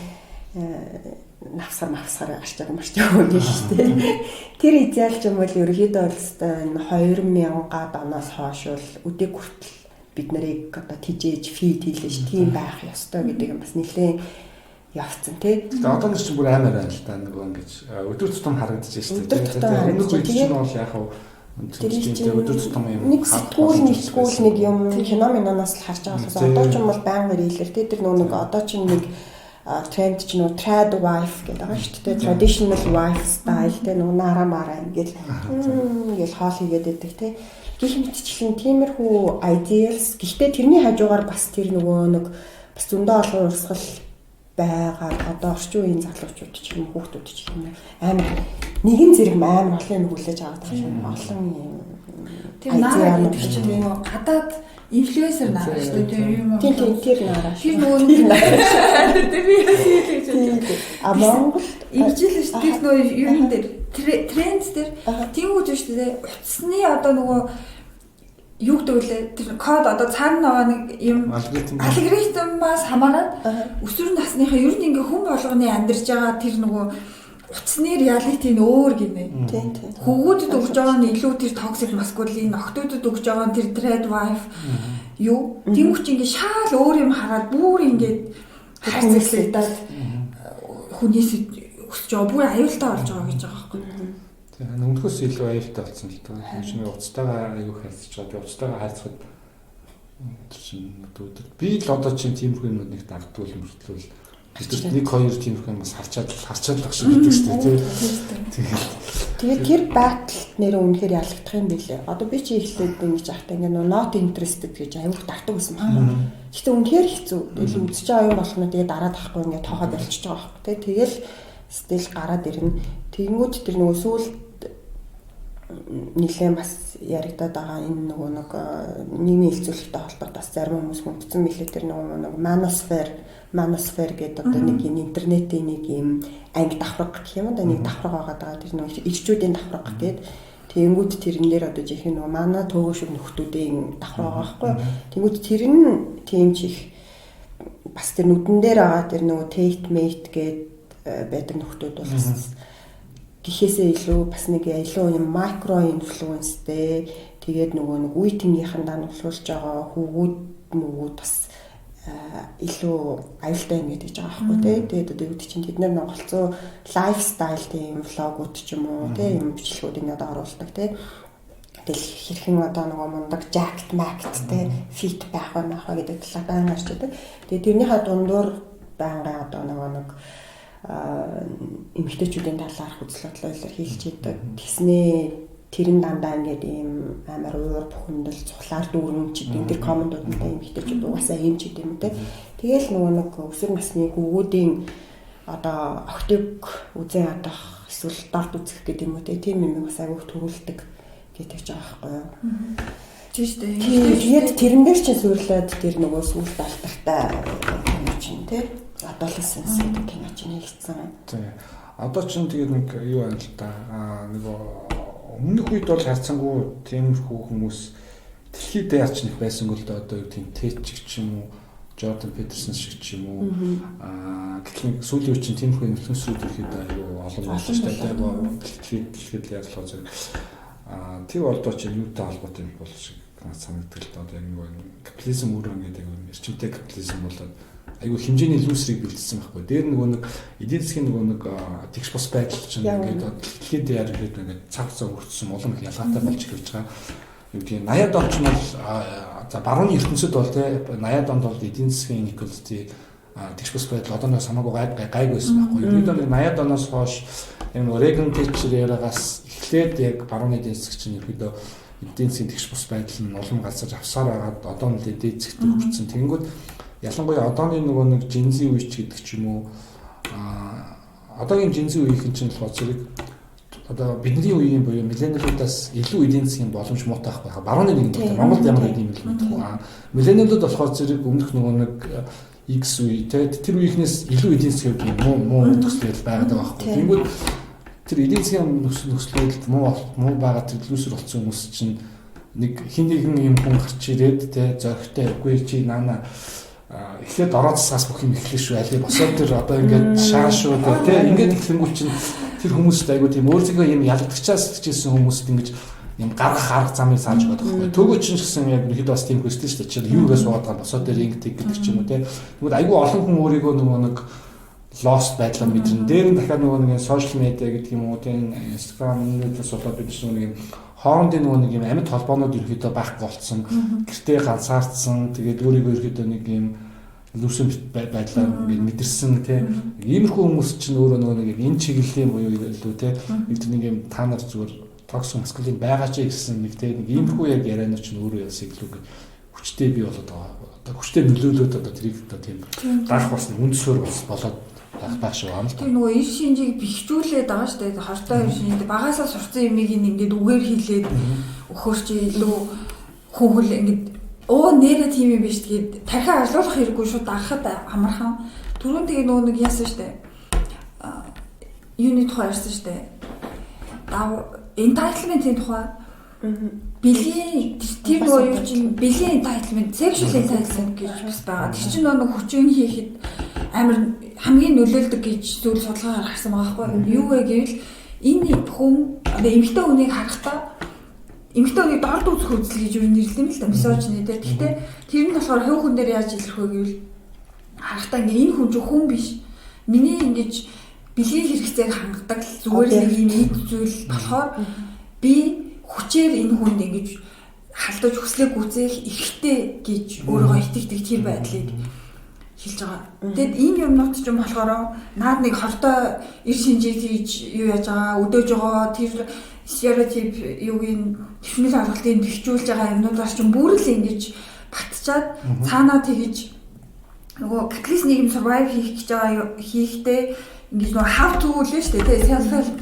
Навсгар гарчдаг юм шүү дээ. Тэр идеал ч юм бол ерөөхдөө бол өстой 2000-аад оноос хойш бол өдөө хүртэл бид нарыг одоо тижээж фид хийлээш тийм байх ёстой гэдэг юм бас нэлээд явцсан тий. Тэгээд одоо нэг ч бүр амар байна л да нөгөө ингэж өдөр тутам харагдаж байна шүү дээ. Өнөөдөр чинь бол яг өдөр тутам юм нэг сэтгүүл нэг юм кино миноноос л харж байгаа болохоос одоо ч юм бол байнга хэлэр тий. Тэр нөгөө одоо чинь нэг тренд чинь нөгөө trad wife гэдэг байгаа шүү дээ. Traditional wife style тий нөгөө нараа мараа ингээл хоол хийгээд байдаг тий. Гэх мэтчлэн тиймэрхүү ideals гэхдээ тэрний хажуугаар бас тэр нөгөө нэг бас зөндөө олон урсгал байгаа одоо орчин үеийн залуучууд ч юм хүүхдүүд ч юм амар нэгэн зэрэг амар олон юм хүлээж аваад байгаа юм олон юм тэр нараа гэдэг чинь нөгөө гадаад инфлюенсер нараа шүү дээ юм тийм тэр нараа тэр нөгөө тэр би хэлж байгаа Монгол имжил шүү дээ нөгөө ер нь тренд дээр тиймүүд шүү дээ утасны одоо нөгөө юу гэдэг вэ? Тэр код одоо цаана нэг юм алгоритмаас хамаарат өсвөр насныхаа ер нь ингээ хүн болгоны амьдарч байгаа тэр нөгөө утасны реалити нь өөр гинэ. Тийм. Хөвгүүдэд өгж байгаа нь илүү тэр токсик маскулин, охтуудад өгж байгаа нь тэр trad wife юу? Тэнгүүч ингээ шаал өөр юм хараад бүр ингээ хайцагсагдаад хүнээс өсч байгаа бүр аюултай болж байгаа гэж байгаа байхгүй. Өмнөхөөс илүү аюултай болсон л доо. Шинэ уцтайгаа аюул хайцж байгаа. Би уцтайгаа хайцахад би л одоо чинь тиймэрхүү юмуд нэг дагдвал мөртлөл нэг хоёр тиймэрхүү юм бас харчаад л шиг гэдэг шүү дээ. Тэгээд тэр баталт нэр үнэхээр ялагдах юм билээ. Одоо би чи ихлээд ингэж ахтай ингээ not interested гэж аюул дартаг байсан байна. Гэхдээ үнэхээр хэцүү. Тэгэл үзэж байгаа юм болгоно тэгээд дараад ахгүй ингээ тоохоо болчихж байгаа байхгүй. Тэгэл стил гараад ирнэ. Тэгэнгүүт тэр нөгөө сүүл нэлээд бас яригадаад байгаа энэ нөгөө нэг нийгмийн хэлцүүлэгтэй холбоотой бас зарим хүмүүс хүндсэн мэлээ тэр нөгөө нэг маносфер гэдэг одоо нэг юм интернетийн нэг юм анги давхраг гэх юм да нэг давхраг байгаа тэр нөгөө ирчүүдийн давхраг гэдэг тэгэнгүүт тэрэн дээр одоо жишээ нөгөө мана төөгөө шиг нөхдүүдийн давхраг байгаа байхгүй. Тэгэнгүүт тэр нь тийм ч их бас тэр нүдэн дээр байгаа тэр нөгөө Tate Mate гэдэг байдаг нөхдүүд бол гэхээсээ илүү бас нэг илүү юм макро инфлюенстэй тэгээд нөгөө нэг үе тэнгийнхандаа нөлөөлж байгаа хөвгүүд бас илүү аюултай юм гэдэг байгаа байхгүй тий. Тэгээд одоо юу гэдэг чинь тэд нар монголцоо лайфстайл тийм влогууд ч юм уу тий юм бичлэгүүд ингээд оруулдаг тий. Тэгэл хэрхэн одоо нөгөө мундаг jacket mact тий fit байх байх гэдэг талаар байнга гарч байдаг. Тэгээд тэрнийхээ дундуур байнга одоо нөгөө нэг эмэгтэйчүүдийн талаарх үзэл бодлоо илэрхийлж идэг. Тэгснээ тэрэн дандаа ингээд ийм амар уур бухимдал цуглаар дүүрэн ч гэдэг тэр комментуудтай эмэгтэйчүүд угаасаа юм ч гэдэг юм те. Тэгэл нөгөө нэг өсвөр насны хүүгүүдийн одоо октиг үзэн ядах эсвэл дард үзэх гэдэг юм уу тийм юм бас аяг төрүүлдэг гэдэг ч байгаа байхгүй юу. Тийм шүү дээ. Тэгээд тэрнээр чинь суурлаад тэр нөгөө сүлд алтартай юм чинь тий. Adolescence гэдэг кино чинь хийгдсэн. Тий. Одоо ч тэгээд нэг юу байна л да. Нөгөө өмнөх үед бол харьцангуй тиймэрхүү хүмүүс дэлхийд яаж нэг байсангүй л да одоо юу тийм Тэчиг ч юм уу, Jordan Peterson шиг ч юм уу. Гэтэл сүүлийн үеийн тиймэрхүү инфлюенсерүүд ихэд аюу олон болж штэ. Дэлхийд яарлах зэрэг. Тэр болдоо ч юутай холбоотой юм бол шиг санагддаг л да. Одоо яг нэг капитализм өөрөө ингээд эрчимтэй капитализм болоод айгүй хэмжээний илүүсрийг бэлдсэн байхгүй. Дээр нөгөө нэг эдийн засгийн нөгөө нэг тэгш бос байдал чинь ингээд дэлхийд яар ихэд ингээд цаг өнгөрцсөн улам их ялгаатай болж ирж байгаа. Юу тийм 80-аад онд ч бол за барууны ертөнцид бол те 80-аад онд бол эдийн засгийн equality тэгш бос байдал одооноос хамаагүй гайгүй байсан байхгүй. Ерөнхийдөө 80-ад оноос хойш энэ Reagan Thatcher ярагаас эхлээд яг барууны эдийн засаг чинь ерөнхийдөө эдийн засгийн тэгш бос байдал нь улам газар авсаар байгаад одоо нь эдийн засгт хүрсэн. Тэнгүүд ялангуяа одооны нөгөө нэг жинзи үеч гэдэг ч юм уу одоогийн жинзи үеийн чинь болохоор зэрэг одоо бидний үеийн буюу миллениалуудаас илүү эдийн засгийн боломж муутай байхгүй. Барууны нэг нь Монголд ямар эдийн мэдлэг мэдгүй. Миллениалууд болохоор зэрэг өмнөх нөгөө нэг X үе тэр үеийнхнээс илүү эдийн засгийн муу төсөл байгаад байгаа байхгүй. Тэнгүүд тэр эдийн засгийн нөхцөлд муу байгаа тэр илүүсэр болсон хүмүүс чинь нэг хин нэгэн юм хүн гарч ирээд те зөрөгтэй үгүй чи наана эхлээд ороод цаас бүх юм эхлэх шүү аль босоод тэр одоо ингээд шаашуу те ингээд ихлэнгүүл чинь тэр хүмүүст айгуу тийм өөрсдөө юм ялдагчаас сэтгчээсэн хүмүүст ингэж юм гарах арга замыг сааж байгаа байхгүй. Төгөө чинь ч гэсэн яг ихэд бас тийм хөстэй шүү дээ. Чи юу гэж суугаад байгаа босоод тэр ингээд гэдэг ч юм уу те. Тэгвэл айгуу олон хүн өөрийгөө нөгөө нэг lost байдлаа мэдэрнэ. Дээр нь дахиад нөгөө нэг social media гэдэг юм уу тийм Instagram нүүдээс болоод бид чинь нэг юм хоорондын нөгөө нэг юм амьд холбоонууд ерөөдөө байхгүй болцсон. Гэртээ ганцаардсан. Тэгээд өөрийгөө ерөөдөө нэг юм лүсэн байдлаа мэдэрсэн тийм. Иймэрхүү хүмүүс чинь өөрөө нөгөө нэг энэ чиглэлийн буюу илүү тийм. Нэг юм та нар зүгээр токсик маскулин байгаа ч гэсэн нэг тийм нэг иймэрхүү яг ярианаар чинь өөрөө ясаг илүү хүчтэй бий болоод байгаа. Одоо хүчтэй нөлөөлөд одоо тэрийг одоо тийм даах бас үндсөөр болоод байх шүү амт. Тэр нөгөө ир шинжийг бэхжүүлээд байгаа шүү дээ. Хортой ир шинж багасаа сурцсан юмыг ингээд үгээр хийлээд өгөхөр чи илүү хүүхэл ингээд нэрэ тийм юм биш тэгээд тархиа арлуулах хэрэггүй шүү дагахад амархан. Түрүүн тэгээ нөгөө нэг яасан шүү дээ. Юуны тухай ярьсан шүү дээ. Entitlement-ийн тухай. Бэлгийн тэр нөгөө юу чинь бэлгийн entitlement, sexual entitlement гэж бас байгаа. Тэр чинь нөгөө хүчин хийхэд амар хамгийн нөлөөлдөг гэж зүйл судалгаагаар гарсан байгаа байхгүй юу? Юу вэ гэвэл энэ хүн одоо эмэгтэй хүнийг харахтаа эмэгтэй хүнийг дорд үзэх үзэл гэж юу нэрлэдэг юм л да мисожны дээр. Гэхдээ тэр нь болохоор хувь хүн дээр яаж илэрх вэ гэвэл харахтаа ингээ энэ хүн ч хүн биш. Миний ингэж бэлгийн хэрэгцээг хангадаг зүгээр л нэг юм нийт зүйл болохоор би хүчээр энэ хүнд ингэж халдаж хүслээ гүцээх эрхтэй гэж өөрийгөө итгэдэг тэр байдлыг хэлж байгаа. Тэгэд ийм юмнууд ч юм болохоор наад нэг хортой ир шинжийг хийж юу яаж байгаа өдөөж байгаа тэр стереотип юугийн техник аргалтыг бэхжүүлж байгаа юмнуудаас ч бүрэл ингэж батчаад цаанаа тэгэж нөгөө капиталист нийгэм survive хийх гэж байгаа хийхдээ ингэж нөгөө how to үлээ шүү дээ self help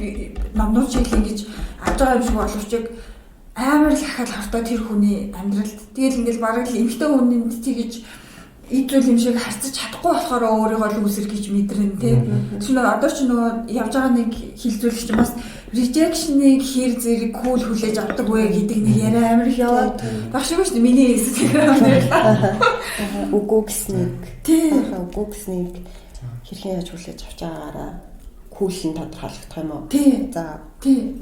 номнууд шиг ингэж авч байгаа юм шиг боловч амар л ахаад хортой тэр хүний амьдралд тэгэл ингээл бараг л эмэгтэй хүнд тэгэж ийдвэл юм шиг харцаж чадахгүй болохоор өөрийгөө л үсэр гэж мэдрэн тий. Тэгвэл одоо ч нөгөө явж байгаа нэг хилцүүлэгч чинь бас rejection-ыг хэр зэрэг cool хүлээж авдаг вэ гэдэг нэг яриа амар их яваад багшгүй шүү дээ миний Instagram дээр. Үгүй гэснийг тий үгүй гэснийг хэрхэн яаж хүлээж авч байгаагаараа cool-ын тодорхойлох юм уу? Тий. За тий.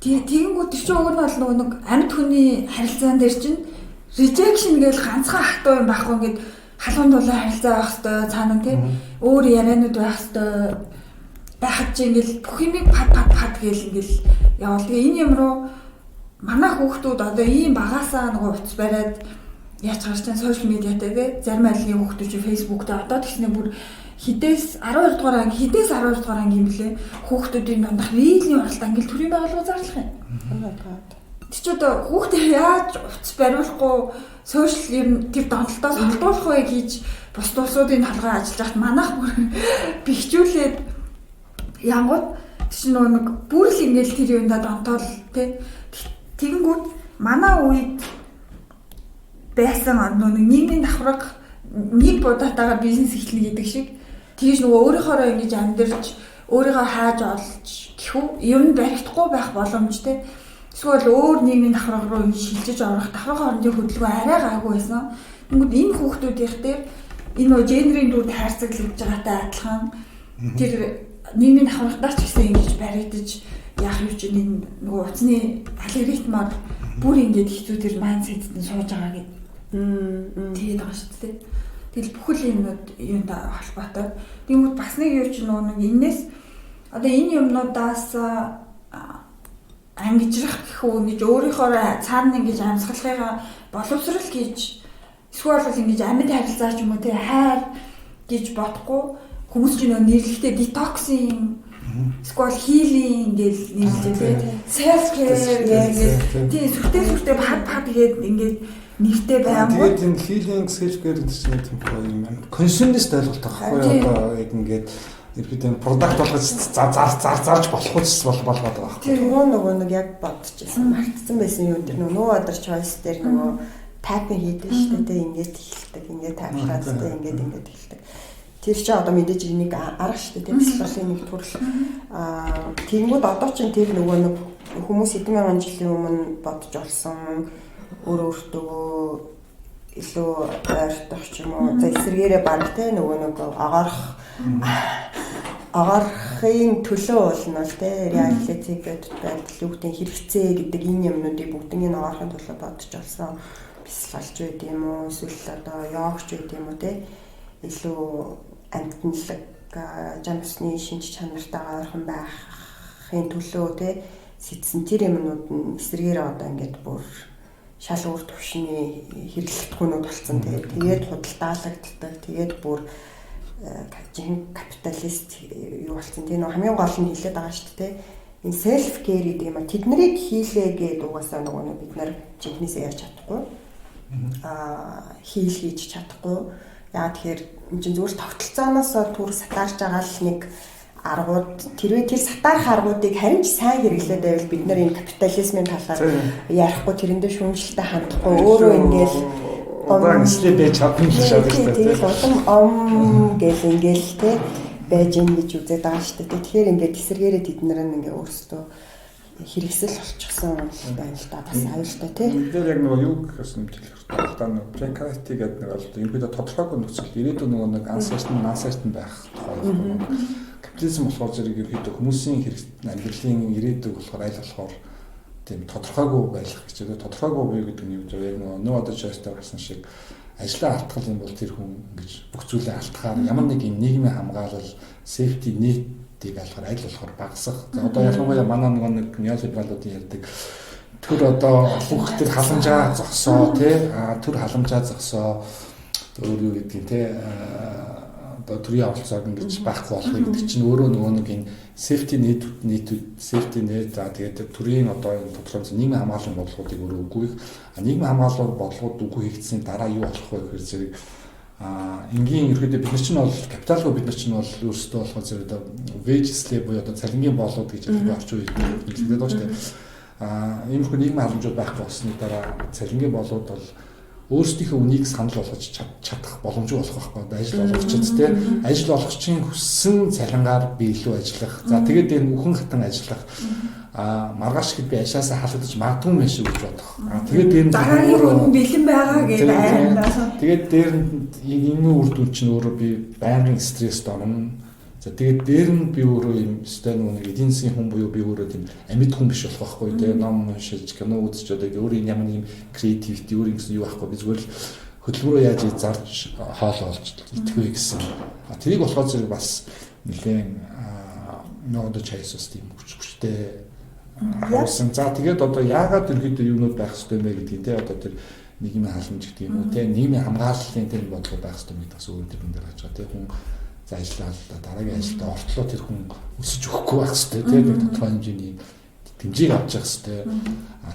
Тэгэнгүүт тэр чинь уг нь бол нөгөө нэг амьд хүний харилцаан дээр чинь rejection гэж ганцхан хатуу юм байхгүй ингээд халуун дулаан харилцаа байх хэвээр цаана тий өөр яриануд байх хэвээр байхад чи ингээд бүх юмыг пад гээл ингээд явал. Тэгээ энэ юм руу манай хүүхдүүд одоо ийм багасаа нөгөө уц бариад яаж гарч чам сошиал медиатай тий зарим айлын хүүхдүүд чи фейсбુકтэй одоо тэгснэ бүр хідээс 12 дугаар анги хідээс 12 дугаар анги юм блэ хүүхдүүдийн дундах рилийн уралдаан ингээд төрийн байгууллага зарлах юм. чи одоо хүүхдээ яаж утас бариулахгүй сошиал ер нь тэр донтолтоос холдуулах вэ гэж бус улсуудын толгой ажиллаж байхад манайх бүр бэхжүүлээд янгууд чинь нэг бүр л ингээл тэр юундаа донтоол тий. Тэгэнгүүт манай үед байсан нэг нийгмийн давхарга нэг будаатаагаар бизнес эхлэнэ гэдэг шиг тэгж нөгөө өөрийнхоороо ингэж амьдарч өөрийгөө хааж олж гэхүү ер нь баригдахгүй байх боломжтой. Эсвэл өөр нийгмийн давхарга руу шилжиж орох давхарга хоорондын хөдөлгөөн арай гайгүй байсан. Тэгмэд энэ хүүхдүүдийнх дээр энэ нөгөө гендерийн дүрд хайрцаглаж байгаатай адилхан тэр нийгмийн давхаргадаар ч гэсэн ингэж баригдаж яах юм чинь энэ нөгөө утасны алгоритмаар бүр ингэж хэцүү тэр майндсеттэй сууж байгаа гэдэг. Тэгээд байгаа шүү дээ. Тэгэл бүхэл юмнууд юунда холбоотой. Тэгмүүд бас нэг юу ч нэг энэс одоо энэ юмнуудаас ангижрах гэхүү ингэж өөрийнхөө цаана ингэж амьсгалахыгаа боловсрал гэж эсвэл бол ингэж амьд харилцаа ч юм уу тий хайр гэж бодохгүй хүмүүс ч нөө нэрлэхдээ детоксing эсвэл healing гэж нэрлэдэг тий self care гэж тий сүртэй пад гээд ингэж нэртэй байнгут. Тэгээд энэ healing self care гэдэг чинь юм консюмерист ойлголт байхгүй одоо яг ингээд ерөөдөө продакт болгож зарж болох үс болгоод байгаа байхгүй. Тэр нөгөө нэг яг бодчихсон мартсан байсан юм тэр нөгөө other choice дээр нөгөө тайпинг хийдэг шүү дээ ингээд эхэлдэг ингээд тайплаадтай ингээд эхэлдэг. Тэр чинь одоо мэдээж энийг арга шүү дээ психологийн нэг төрөл. Тэнгүүд одоо чинь тэр нөгөө нэг хүмүүс 1000 жилийн өмнө бодож олсон өөртөө илүү ойртох ч юм уу за эсрэгээрээ баг те нөгөө нэг агарахын төлөө болно л те реалитиг байдал юу гэдэг хэрэгцээ гэдэг энэ юмнуудыг бүгднийг агарахын төлөө бодож олсон бясалгалч байд юм уу эсвэл одоо йогч байд юм уу те илүү амтналаг жамсны шинж чанартайгаа ойрхон байхын төлөө те сэтсэн тэр юмнууд нь эсрэгээрээ одоо ингээд бүр шал өөр төвшний хэрэглэгдэхүүнүүд болсон. Тэгээд худалдаалагддаг. Тэгээд бүр капиталист юу болсон. Тэгээ нэг хамгийн гол нь хэлээд байгаа шүү дээ. Энэ self care гэдэг юм а тэднийг хийлээ гэдэг угаасаа нөгөө бид нар жинхнээсээ яаж чадахгүй. Хийл хийж чадахгүй. Яагаад тэгэхээр энэ чинь зүгээр тогтолцооноос түр сатаарч байгаа л нэг аргууд тэр сатаарх аргуудыг харин ч сайн хэрэглээд байвал бид нар энэ капитализмын талаар ярихгүй тэрэндээ шүүмжлэлтэй хандахгүй өөрөө ингээл онлайн байж чадна гэж шаардлагатай. Тэгээд улам гэл ингээл те байж ийн гэж үзээд байгаа шүү дээ. Тэгэхээр ингээд эсэргээрээ тэд нар ингээ өөрсдөө хэрэгсэл болчихсон байна л да бас аюултай тий. Тэр яг нөгөө юу гэхээс нэмжлэх хэрэгтэй. Та нөгөө precarity гэдэг нэг бол энэ бид тодорхойгүй нөхцөл ирээдүйн нөгөө нэг uncertain байх тухай. Капитализм болохоор зэрэг ерөөдөө хүмүүсийн амьдралын ирээдүйг болохоор аль болохоор тийм тодорхойгүй байх гэж байна. Тодорхойгүй бий гэдэг нь юу вэ? Яг нөгөө одоо choice-тай гарсан шиг ажлаа алдах юм бол тэр хүн ингэж бүх зүйлээ алдахаар ямар нэг юм нийгмийн хамгаалал safety net-ийг алхаар аль болохоор багасах. За одоо ялангуяа манай нэг неолибералуудын ярьдаг төр одоо хүүхдэд халамжаа зогсоо тий төр халамжаа зогсоо өөр юу гэдгийг тий одоо төрийн авалцааг ингэж байхгүй болох гэдэг чинь өөрөө нөгөө нэг энэ safety net за тэгээд төрийн одоо энэ тодорхой нийгмийн хамгааллын бодлогуудыг өөрөө үгүй. Нийгмийн хамгааллын бодлогууд үгүй хийгдсэн дараа юу болох вэ гэхээр зэрэг энгийн ерөөдөө бид нар чинь бол капиталгүй бид нар чинь бол өөрсдөө болохоор зэрэг одоо wage slave буюу одоо цалингийн боолууд гэж орчин үед хэлдэг байна шүү дээ. Ийм их нийгмийн халамжууд байхгүй болсны дараа цалингийн боолууд бол өөрсдийнхөө үнийг санал болгож чадах боломжгүй болох байхгүй. Ажил олгогчд те ажил олгогчийн хүссэн цалингаар би илүү ажиллах. За тэгээд энэ үхэн хатан ажиллах. Маргааш хэд би ашаасаа халагдаж магадгүй юм шиг гэж бодох. Тэгээд энэ өөрөө бэлэн байгаа гэдэг айрандаа. Тэгээд дээр нь энэ үр дүн чинь өөрөө би байнгын стресст орно. За тэгээд дээр нь би өөрөө юм стан нэг эдийн засгийн хүн буюу би өөрөө тийм амьд хүн биш болох байхгүй. Тэгээд ном уншиж кино үзэж одоо өөрийн ямар нэг creativity өөрийн гэсэн юу байхгүй. Би зүгээр л хөдөлмөрөө яаж зарж хоол олж итгэвэ гэсэн. Тэрийг болохоор зэрэг бас нэлээд нодо чайсус тийм хүчтэй харуулсан. За тэгээд одоо яагаад ерөөдөө юунууд байх хэрэгтэй юм бэ гэдгийг те одоо тэр нийгмийн халамж гэдэг юм уу те нийгмийн хамгааллын тэр бодлого байх хэрэгтэй гэдэг бас өөр төрлийн дээр гэж байгаа те хүн за ажиллаа дараагийн ажилдаа ортлоо тэр хүн өсөж өгөхгүй байх хэрэгтэй те нэг тодорхой хэмжээний дэмжийг авч явах хэрэгтэй.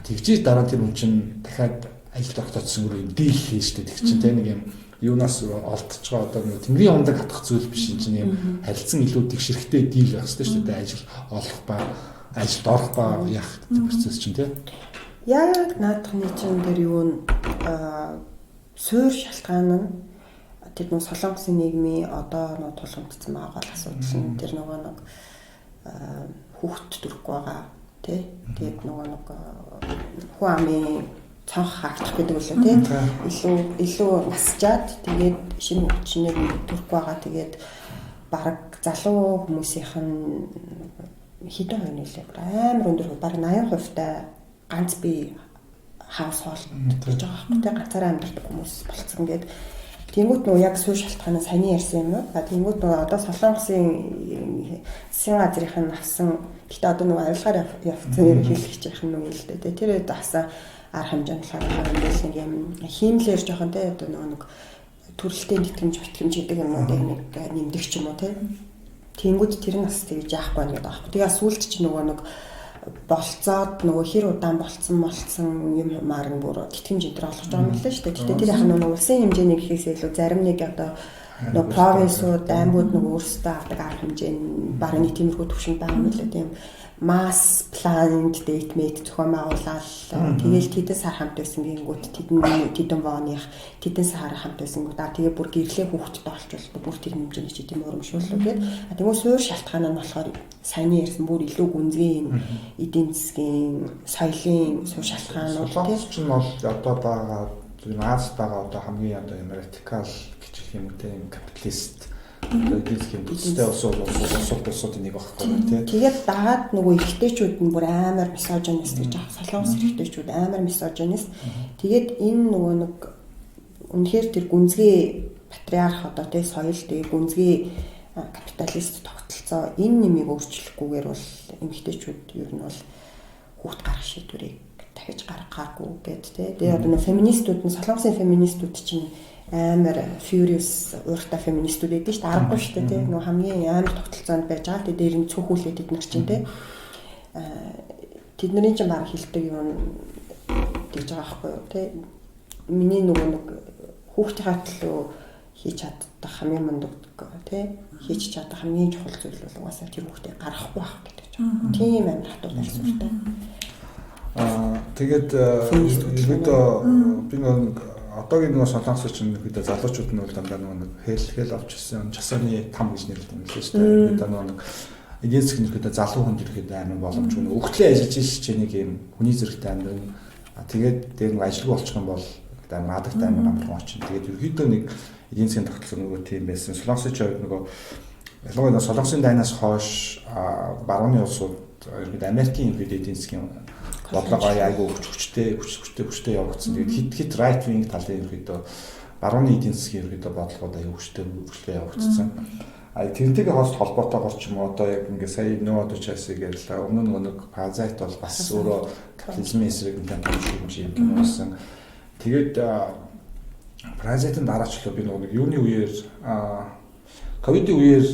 Тэгжиж дараа тэр хүн чинь дахиад ажилд орохтойсон өөр юм дийл хийн штэ. Тэг чинь тэ нэг юм юунаас олдож байгаа одоо нэг тэнгэрийн ундаг хатах зүйл биш юм чинь юм харилцан илүү тэгшэрхтэй дийл байх хэрэгтэй шүү дээ. Ажил олох ба ажилд орох ба яах процесс чинь тэ. Яг наадахны чинь дээр юу н суурь шалтгаан нь тэр нэг солонгосын нийгмийн одоо нэг тулгамдсан байгаа асуудал нь тэр нөгөө нэг хүүхд төрөхгүй байгаа тий. Тэгээд нөгөө нэг хүн амын цонх хаагдах гэдэг үлээ тий. Илүү насжаад тэгээд шинэ хүчнээр төрөхгүй байгаа. Тэгээд бараг залуу хүмүүсийнх нь хэдэн хувь нэлээ амар өндөр бараг 80% та ганц би хаусхол гэж байгаа хэрэг тий. Ганцаараа амьдардаг хүмүүс болцсон гэдэг. Тэнгүүт нөгөө яг суур шалтгаанаа саний ярьсан юм уу? Тэнгүүт нөгөө одоо солонгосын засгийн газрын авсан гэхдээ одоо нөгөө авилгаар явцсан хэлэгч юм уу л дээ. Тэр авсан арга хэмжээ болохоор нэг юм хиймлэр жоохон тий одоо нөгөө төрөлтийн тэтгэмж битгэмж гэдэг юмнуудыг нэг нэмдэг ч юм уу тий. Тэнгүүт тэр нас тэгж яахгүй байна гэдэг аахгүй. Тэгээ сүүлд чи нөгөө болцоод нөгөө хэр удаан болцсон юм маар нь бүр тэтгэмж энэ олгож байгаа юм лээ шүү дээ. Гэхдээ тэр яхаа нөгөө улсын хэмжээний гэхээс илүү зарим нэг одоо нөгөө провинсууд, аймагуд нөгөө өөрсдөө авдаг арга хэмжээ нь бараг нэг тиймэрхүү төвшөнд байгаа юм лээ тийм mass planned date зохион байгуулалт тэгээл тэдэн сар хамт байсан гингүүд тэдэн вооных тэдэн сар хамт байсан гоо тэгээ бүр гэрлээ хүүхдтэй олчвол бүр тэр хэмжээний ч тийм урамшууллаа гэдэг. Тэгмээ суур шалтгаан нь болохоор саяны ярьсан бүр илүү гүнзгий эдийн засгийн соёлын суур шалтгаанууд тийм ч бол одоо байгаа Аз байгаа одоо хамгийн одоо юм радикал гэж юм үү тийм капиталист эдийн улсуудын нэг багхгүй тийм. Тэгээд дагаад нөгөө эрэгтэйчүүд нь бүр амар мисожинист гэж байгаа. Солонгос эрэгтэйчүүд амар мисожинист. Тэгээд энэ нөгөө нэг үнэхээр тэр гүнзгий патриарх одоо тийм соёл тэгээ гүнзгий капиталист тогтолцоо энэ нэмийг өөрчлөхгүйгээр бол эмэгтэйчүүд ер нь бол хүүхд гарах шийдвэрийг дахиж гаргахгүй гэдэг тийм. Тэгээд одоо феминистүүд нь солонгосын феминистүүд чинь амар furious ууртай феминистүүд байдаг шүү дээ. Аргагүй шүү дээ тийм. Нөгөө хамгийн амар тогтолцоонд байж байгаа. Тэгээд дээр нь цөөхүүлээд эднэр чинь тийм. Тэдний чинь баг хилдэг юм гэж байгаа байхгүй юу тийм. Миний нөгөө нэг хүүхдийн төлөө хийж чаддаг хамгийн мундаг тийм. Хийж чаддаг хамгийн чухал зүйл бол угаасаа тэр хүүхдийг гаргахгүй байх гэдэг чинь. Тийм амар хатуу байсан шүү дээ. Тэгээд ерөөдөө би нэг одоогийн нөгөө солонгос чинь ерөөдөө залуучууд нь бол дандаа нөгөө хэл авч ирсэн часааны там гэж нэрлэдэг юм шүү дээ. Ерөөдөө нөгөө эдийн засгийн ерөөдөө залуу хүнд ерөөдөө амар боломжгүй нөгөө өгтлээ ажиллаж ирж нэг юм хүний зэрэгтэй амьд. Тэгээд дээр нэг ажилгүй болчих юм бол маадагтай амар амархан очно. Тэгээд ерөөдөө нэг эдийн засгийн тогтолцоо нөгөө тийм байсан. Солонгосын ч нөгөө ялангуяа солонгосын дайнаас хойш барууны улсууд ерөөдөө Америкийн ерөөдөө эдийн засгийн бодлого айгүй хүчтэй явагдсан. Тэгээд хит right wing талын ерөөдөө барууны эдийн засгийн ерөөдөө бодлогод айгүй хүчтэй явагдсан. Тэрнтэйгээ холбоотойгоор ч юм уу одоо яг ингээ сая нөө одоо часыг ярьлаа. Өмнө нэг паразит бол бас өөрөө капитализмын эсрэг юм болсон. Тэгээд паразитын дараачлаа би нэг юуны үеэр ковидын үеэр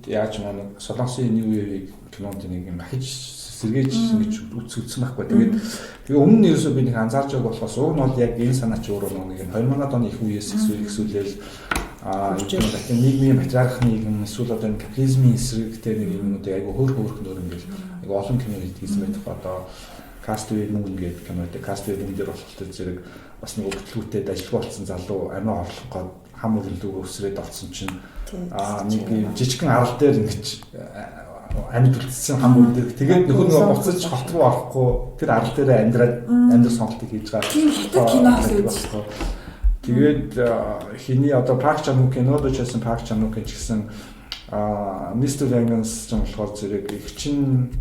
яаж нэг солонгосын new wave кинонд нэг юм хэж сэргээж гэж үзсэн байхгүй. Тэгээд өмнө нь ерөөсөө би нэг анзаарч байгааг болохоос уг нь бол яг энэ санаа чи өөрөө нэг 2000-ад оны их үеэс эсвэл нийгмийн патриарх нийгэм эсвэл одоо капитализмын эсрэгтэй нэг юмнуудыг айгүй хөөрхөн ингээл айгүй олон кино хийсэн байдаг. Одоо Castaway Moon гэдэг кинотэй Castaway Moon дээр болохоор зэрэг бас нэг өгтлүүтэй ажилгүй болсон залуу амиа орлох гээд хам өрлөг өсрээд олсон чинь нэг жижигхэн арал дээр ингэж амьд үлдсэн хам өрлөг тэгээд нөхөр нөгөө буцаж хот руу орохгүй тэр арал дээр амьдрах сонголтыг хийж байгаа. Тийм хятад киноос үзсэн. Тэгээд хиний одоо Park Chan-wook кинод ч гэсэн Park Chan-wook ч гэсэн Mr. Vengeance ч болохоор зэрэг ихчин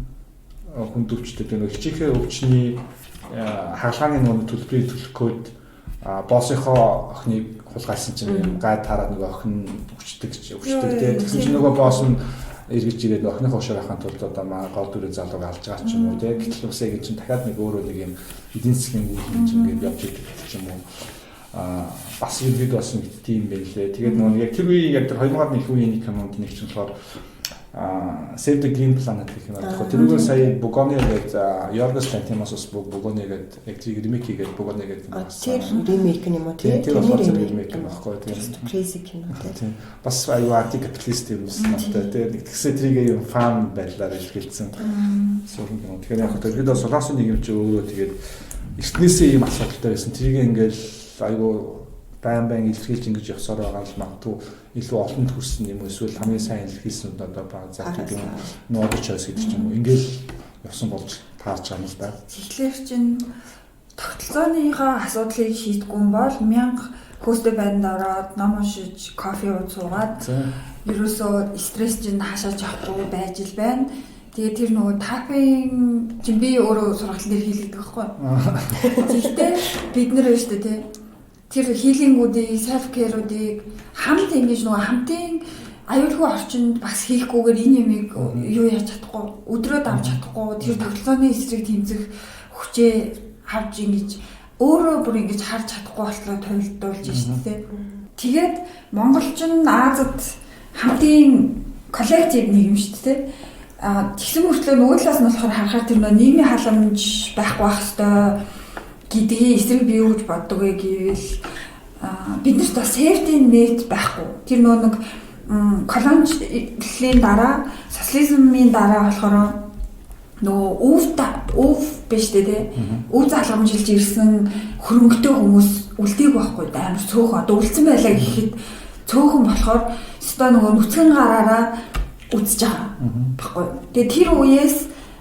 хүнд өвчтэй тийм хичээхээ өвчний хаалгааны нөгөө төлбөрийг төлөх гээд боссынхоо охиныг хулгайлсан чинь гай тараад нөгөө охин өвчтэй тийм чинь нөгөө босс нь эргэж ирээд охиныхоо ушаахын тулд одоо маа гол дүрээ залууг алж байгаа ч юм уу тийм гэтэл үсэ гэж чинь дахиад нэг өөрөө нэг юм эдийн засгийн үйл хийж ингээд явж идэх ч юм уу бас иргэд бас нэг тийм байлээ. Тэгээд нөгөө яг тэр үеийн яг тэр 2000-ад нэг үеийн кинонд нэг ч болохоор Save the Green Planet гэх юм байна. Тэрүүгээр сая Bogoni гэдэг Yorgos Lanthimos Bogoni гэдэг яг тэр ремейк хийгээд Bogoni гэдэг юм байна. Тэр ремейк юм уу тий? Тэр ремейк юм баггүй тийм. Crazy кино тий. Бас аюу антикапиталист юм байна. Тэр тэгсээ тэрийг юм фан байдлаар илэрхийлсэн. Сүүл юм. Тэгэхээр яг тэргээд Солонгосын нийгэм чи өөрөө тэгээд эртнээсээ ийм асуудалтай байсан. Тэрийг ингээл аюу байн илэрхийлж ингэж явсаар байгаа л магадгүй илүү олонд хүрсэн юм эсвэл хамгийн сайн илэрхийлсэн одоо баг заадаг юм нодч choice гэдэг юм уу. Ингээл явсан болж таарч байгаа юм л да. Тэгэхээр чин тогтолцооныхоо асуудлыг шийдэхгүй юм бол 1000 хөөстэй байранд ороод ном уншиж, кофе ууж суугаад ерөөсөө стресс чинь хаашаач авахгүй байж л байна. Тэгээ тэр нөгөө тапын чинь би өөрөө сургалтын дээр хийлэгдэх байхгүй. Гэхдээ бид нэр шүү дээ тий. Тэр хилингүүдийг, self care-уудыг хамт ингэж нөгөө хамтын аюулгүй орчинд бас хийхгүйгээр энэ юмыг юу яаж чадахгүй, өдрөө давж чадахгүй, тэр тогтолцооны эсрэг тэмцэх хүчээ авч ингэж өөрөө бүр ингэж харж чадахгүй болтлоо төвлөрүүлж шүү дээ. Тэгээд монголчин Азад хамтын коллектив нийгэм шүү дээ. Тэгсэн мөртлөө нөгөө талаас нь болохоор харахаар тэр нийгмийн халамж байхгүй байх хэвээр гэдгийг эсрэг бий гэж боддог гэвэл бид нарт бас safety net байхгүй. Тэр нэг колониализмын дараа, социализмын дараа болохоор нөгөө өв биш дээ. Өв залгамжилж ирсэн хөрөнгөтэй хүмүүс үлдээг байхгүй амар цөөхөн одоо үлдсэн байлаа гэхэд цөөхөн болохоор өстой нөгөө нүцгэн гараараа үзэж байгаа байхгүй. Тэгээ тэр үеэс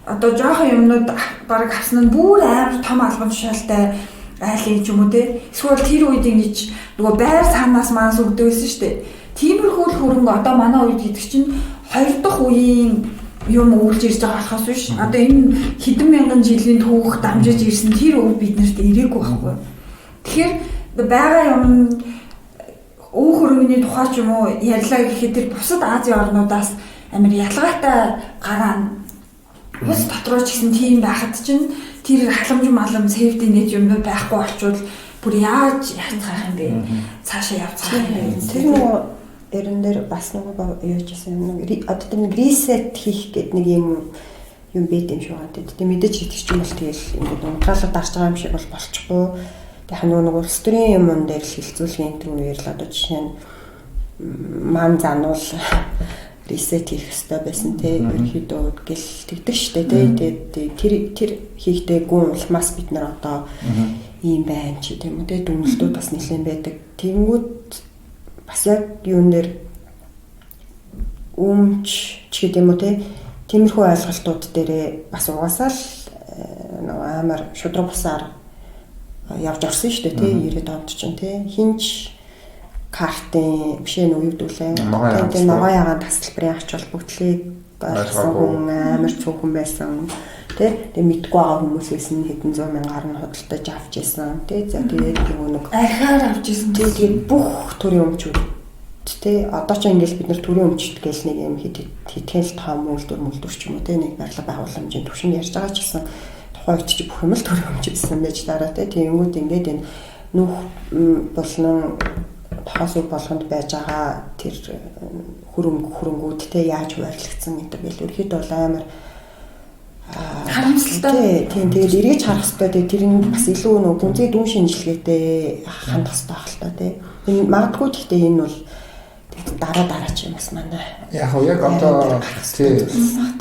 одоо жоохон юмнууд бараг харсан нь бүр амар том албан тушаалтай айлын ч юм уу те. Эсвэл тэр үед ингэж нөгөө байр санаас маань сүгдөөсөн шүү дээ. Тиймэрхүү хөрөнгө одоо манай үед гэдэг чинь 2 дахь үеийн юм үрж ирж байгаа болохоос биш. Одоо энэ хэдэн мянган жилийн түүх дамжиж ирсэн тэр өв биднэрт ирээгүй байхгүй. Тэгэхээр байгаа юм өв хөрөнгөний тухай ч юм уу ярьлаа гэхэд тэр бусад Азийн орнуудаас амар ялгаатай гараа ус дотроо ч гэсэн тийм байхад чинь тэр халамж малам safety net юмнууд байхгүй болчвол бүр яаж яцгаах юм бэ? Цаашаа явцгаах юм бэ? Тэр нөгөө эрен дээр бас нөгөө юу ч гэсэн нэг одоо тэр нэг reset хийх гэдэг нэг юм байд юм шиг байна. Тэгээд мэдээж итгэж юм бол тэгэл ингээд унтраалаа дарж байгаа юм шиг бол болчихгүй. Яг нөгөө улс төрийн юмн дээр л хилцүүлгийн тэр үеэр л одоо жишээ нь ман зануул reset хийх хэрэгтэй байсан те ерөнхийдөө гэл тэгдэг штэ те тэр хийхдээ гүн улмаас бид нар одоо ийм байна ч тийм үү те дүнлтүүд бас нэлээд байдаг. Тэнгүүд бас яг юунээр ч гэдэг юм уу те тиймэрхүү ойлголтууд дээрээ бас угаасаа л нөгөө амар шудраг бусаар явж орсон штэ те 90-ад онд ч те хинч картын бишээ нь үеүдүүлээ. Тэгээд ногоо ягаан тасалбарын ач холбогдлыг ойлгосон хүн амар цөөхөн байсан. Тэгээд мэдгүй байгаа хүмүүсээс нь хэдэн 100 мянгаар нь худалдаж авч ирсэн. Тэгээд тэгээд нэг архиар авч ирсэн. Тэгээд бүх төрлийн өмчүүд тэгээд одоо ч ингээл бид нар төрлийн өмчт гээл нэг юм хэтгэл том үйлдвэр ч юм уу тэгээд нэг барилга байгууламжийн төвшин ярьж байгаа ч гэсэн тухайн үед чи бүх юм л төрлийн өмч гэсэн байж дараа тэгээд ингээд энэ нүх болон тохоос болгонд байж байгаа тэр хөрөнгүүдтэй яаж хуваарлагдсан гэдэг бэл ерөөхдөө бол амар харамсалтай. Тийм тэгээд эргэж харах хэрэгтэй. Тэр нь бас илүү нөгөө гүнзгий дүн шинжилгээтэй хандах хэрэгтэй байх л та тийм. Энэ магадгүй гэхдээ энэ бол дараа ч юм бас манай. Яг одоо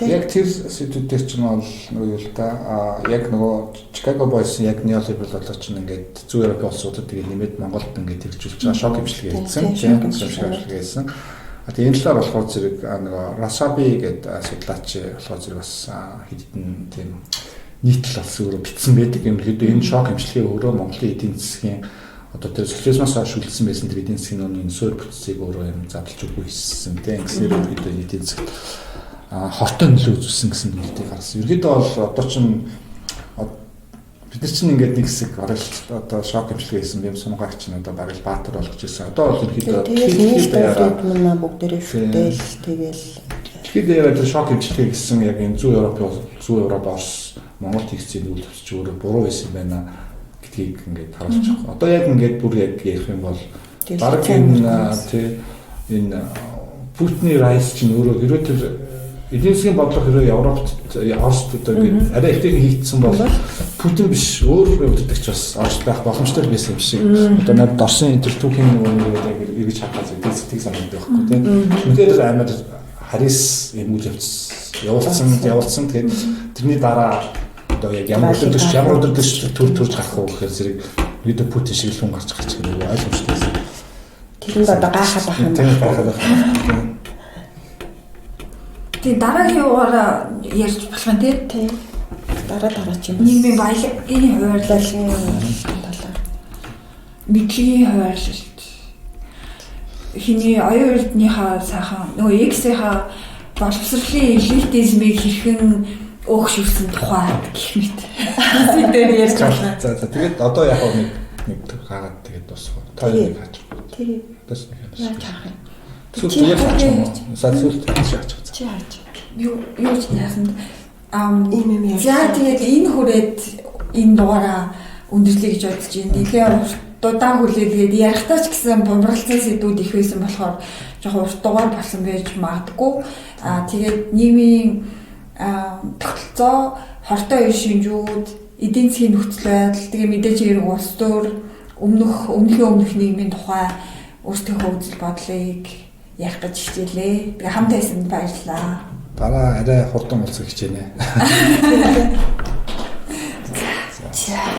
яг тэр сэдвүүдээр ч нь бол нөгөө юу л да яг нөгөө Chicago Boys яг neoliberal болооч ингээд зүүн Европ улсуудад тэгээд нэмээд Монголд ингээд хэрэгжүүлж байгаа шок имчилгээ хийсэн. Имчилгээ хийсэн. Тэгээд энэ талаар болохоор зэрэг нөгөө Rasabi гэдэг судлаач болохоор зэрэг бас хэдэн тийм нийтлэл бас өөрөө бичсэн байдаг юм. Хэдэн энэ шок имчилгээ өөрөө Монголын эдийн засгийн одоо тэр социализмоос хойш үлдсэн байсан тэр эдийн засгийн нэг суур бүтцийг өөрөө юм задлж өгөх хийсэн тийм ингэснээр ерөөдөө эдийн засгт хортой нөлөө үзүүлсэн гэсэн зүйлийг харсан. Ерөөдөө бол одоо чинь бид нар чинь ингээд нэг хэсэг оролт одоо шок имчилгээ хийсэн юм сумгаач нь одоо барил баатар болгож ирсэн. Одоо бол ерөөдөө тэгээд бүгдээрээ шүтэл тэгэл тэгэхээр яг тэр шок имчилгээ гэсэн яг энэ зүүн Европ Орос Монгол тэгсийн үйл явц өөрөө буруу байсан байна гэдгийг ингээд харуулж байгаа. Одоо яг ингээд бүр яг ярих юм бол баг энэ Путиний райс чинь өөрөө тэр эдийн засгийн бодлого хэрэг Европт Оросд одоо ингээд арай ихтэйг хийгдсэн бол Путин биш өөр удирдагч бас орж байх боломжтой байсан юм шиг. Одоо надад Орсын энэ түүхийн нэг эргэж хахаас эдийн санагддаг байхгүй тийм. Үнэхээр амар харис юм үйл явуулсан. Тэгээд тэрний дараа одоо яг ямар удирдагч төрж гарах уу гэхээр зэрэг бид Путин шиг л хүн гарч гэдэг ойлгомжтой байсан. Тэрэнд одоо гайхаад байх юм байна. Тэгээ дараагийн угаараа ярьж болох юм тий. Дараа ч юм. Нийгмийн баялагын хуваарлалын талаар. Мэдлийн хуваарлалт. Хиний оюун эрдэнийхээ сайхан нөгөө X-ийнхаа боловсролын элитизмыг хэрхэн өөгшүүлсэн тухай гэх мэт. Тэр ярьж байна. За тэгээд одоо яг нэг хаагаад тэгээд дуусах. Тойрог хаач. Тэр бас яаж хаах юм? Сүүлд яг хаач юм уу? Сүүлд хаач. Чи хаач. Юу ч яасан. Ийм юм. За тэгээд энэ хүрээд энэ дугаараа өндөрлөе гэж бодож байна. Нэлээд дудаа хүлээгээд ярихтаа ч гэсэн бомбралцсан сэдвүүд их байсан болохоор жоохон урт дугаар болсон байж магадгүй. Тэгээд нийгмийн тогтолцоо, хортой үе шинжүүд, эдийн засгийн нөхцөл байдал, тэгээд мэдээж хэрэг улс төр өмнөх нийгмийн тухай өөрсдийнхөө үзэл бодлыг ярих гэж хичээлээ. Тэгээд хамт байсанд баярлалаа. Дараа арай хурдан уулзах хичээнэ.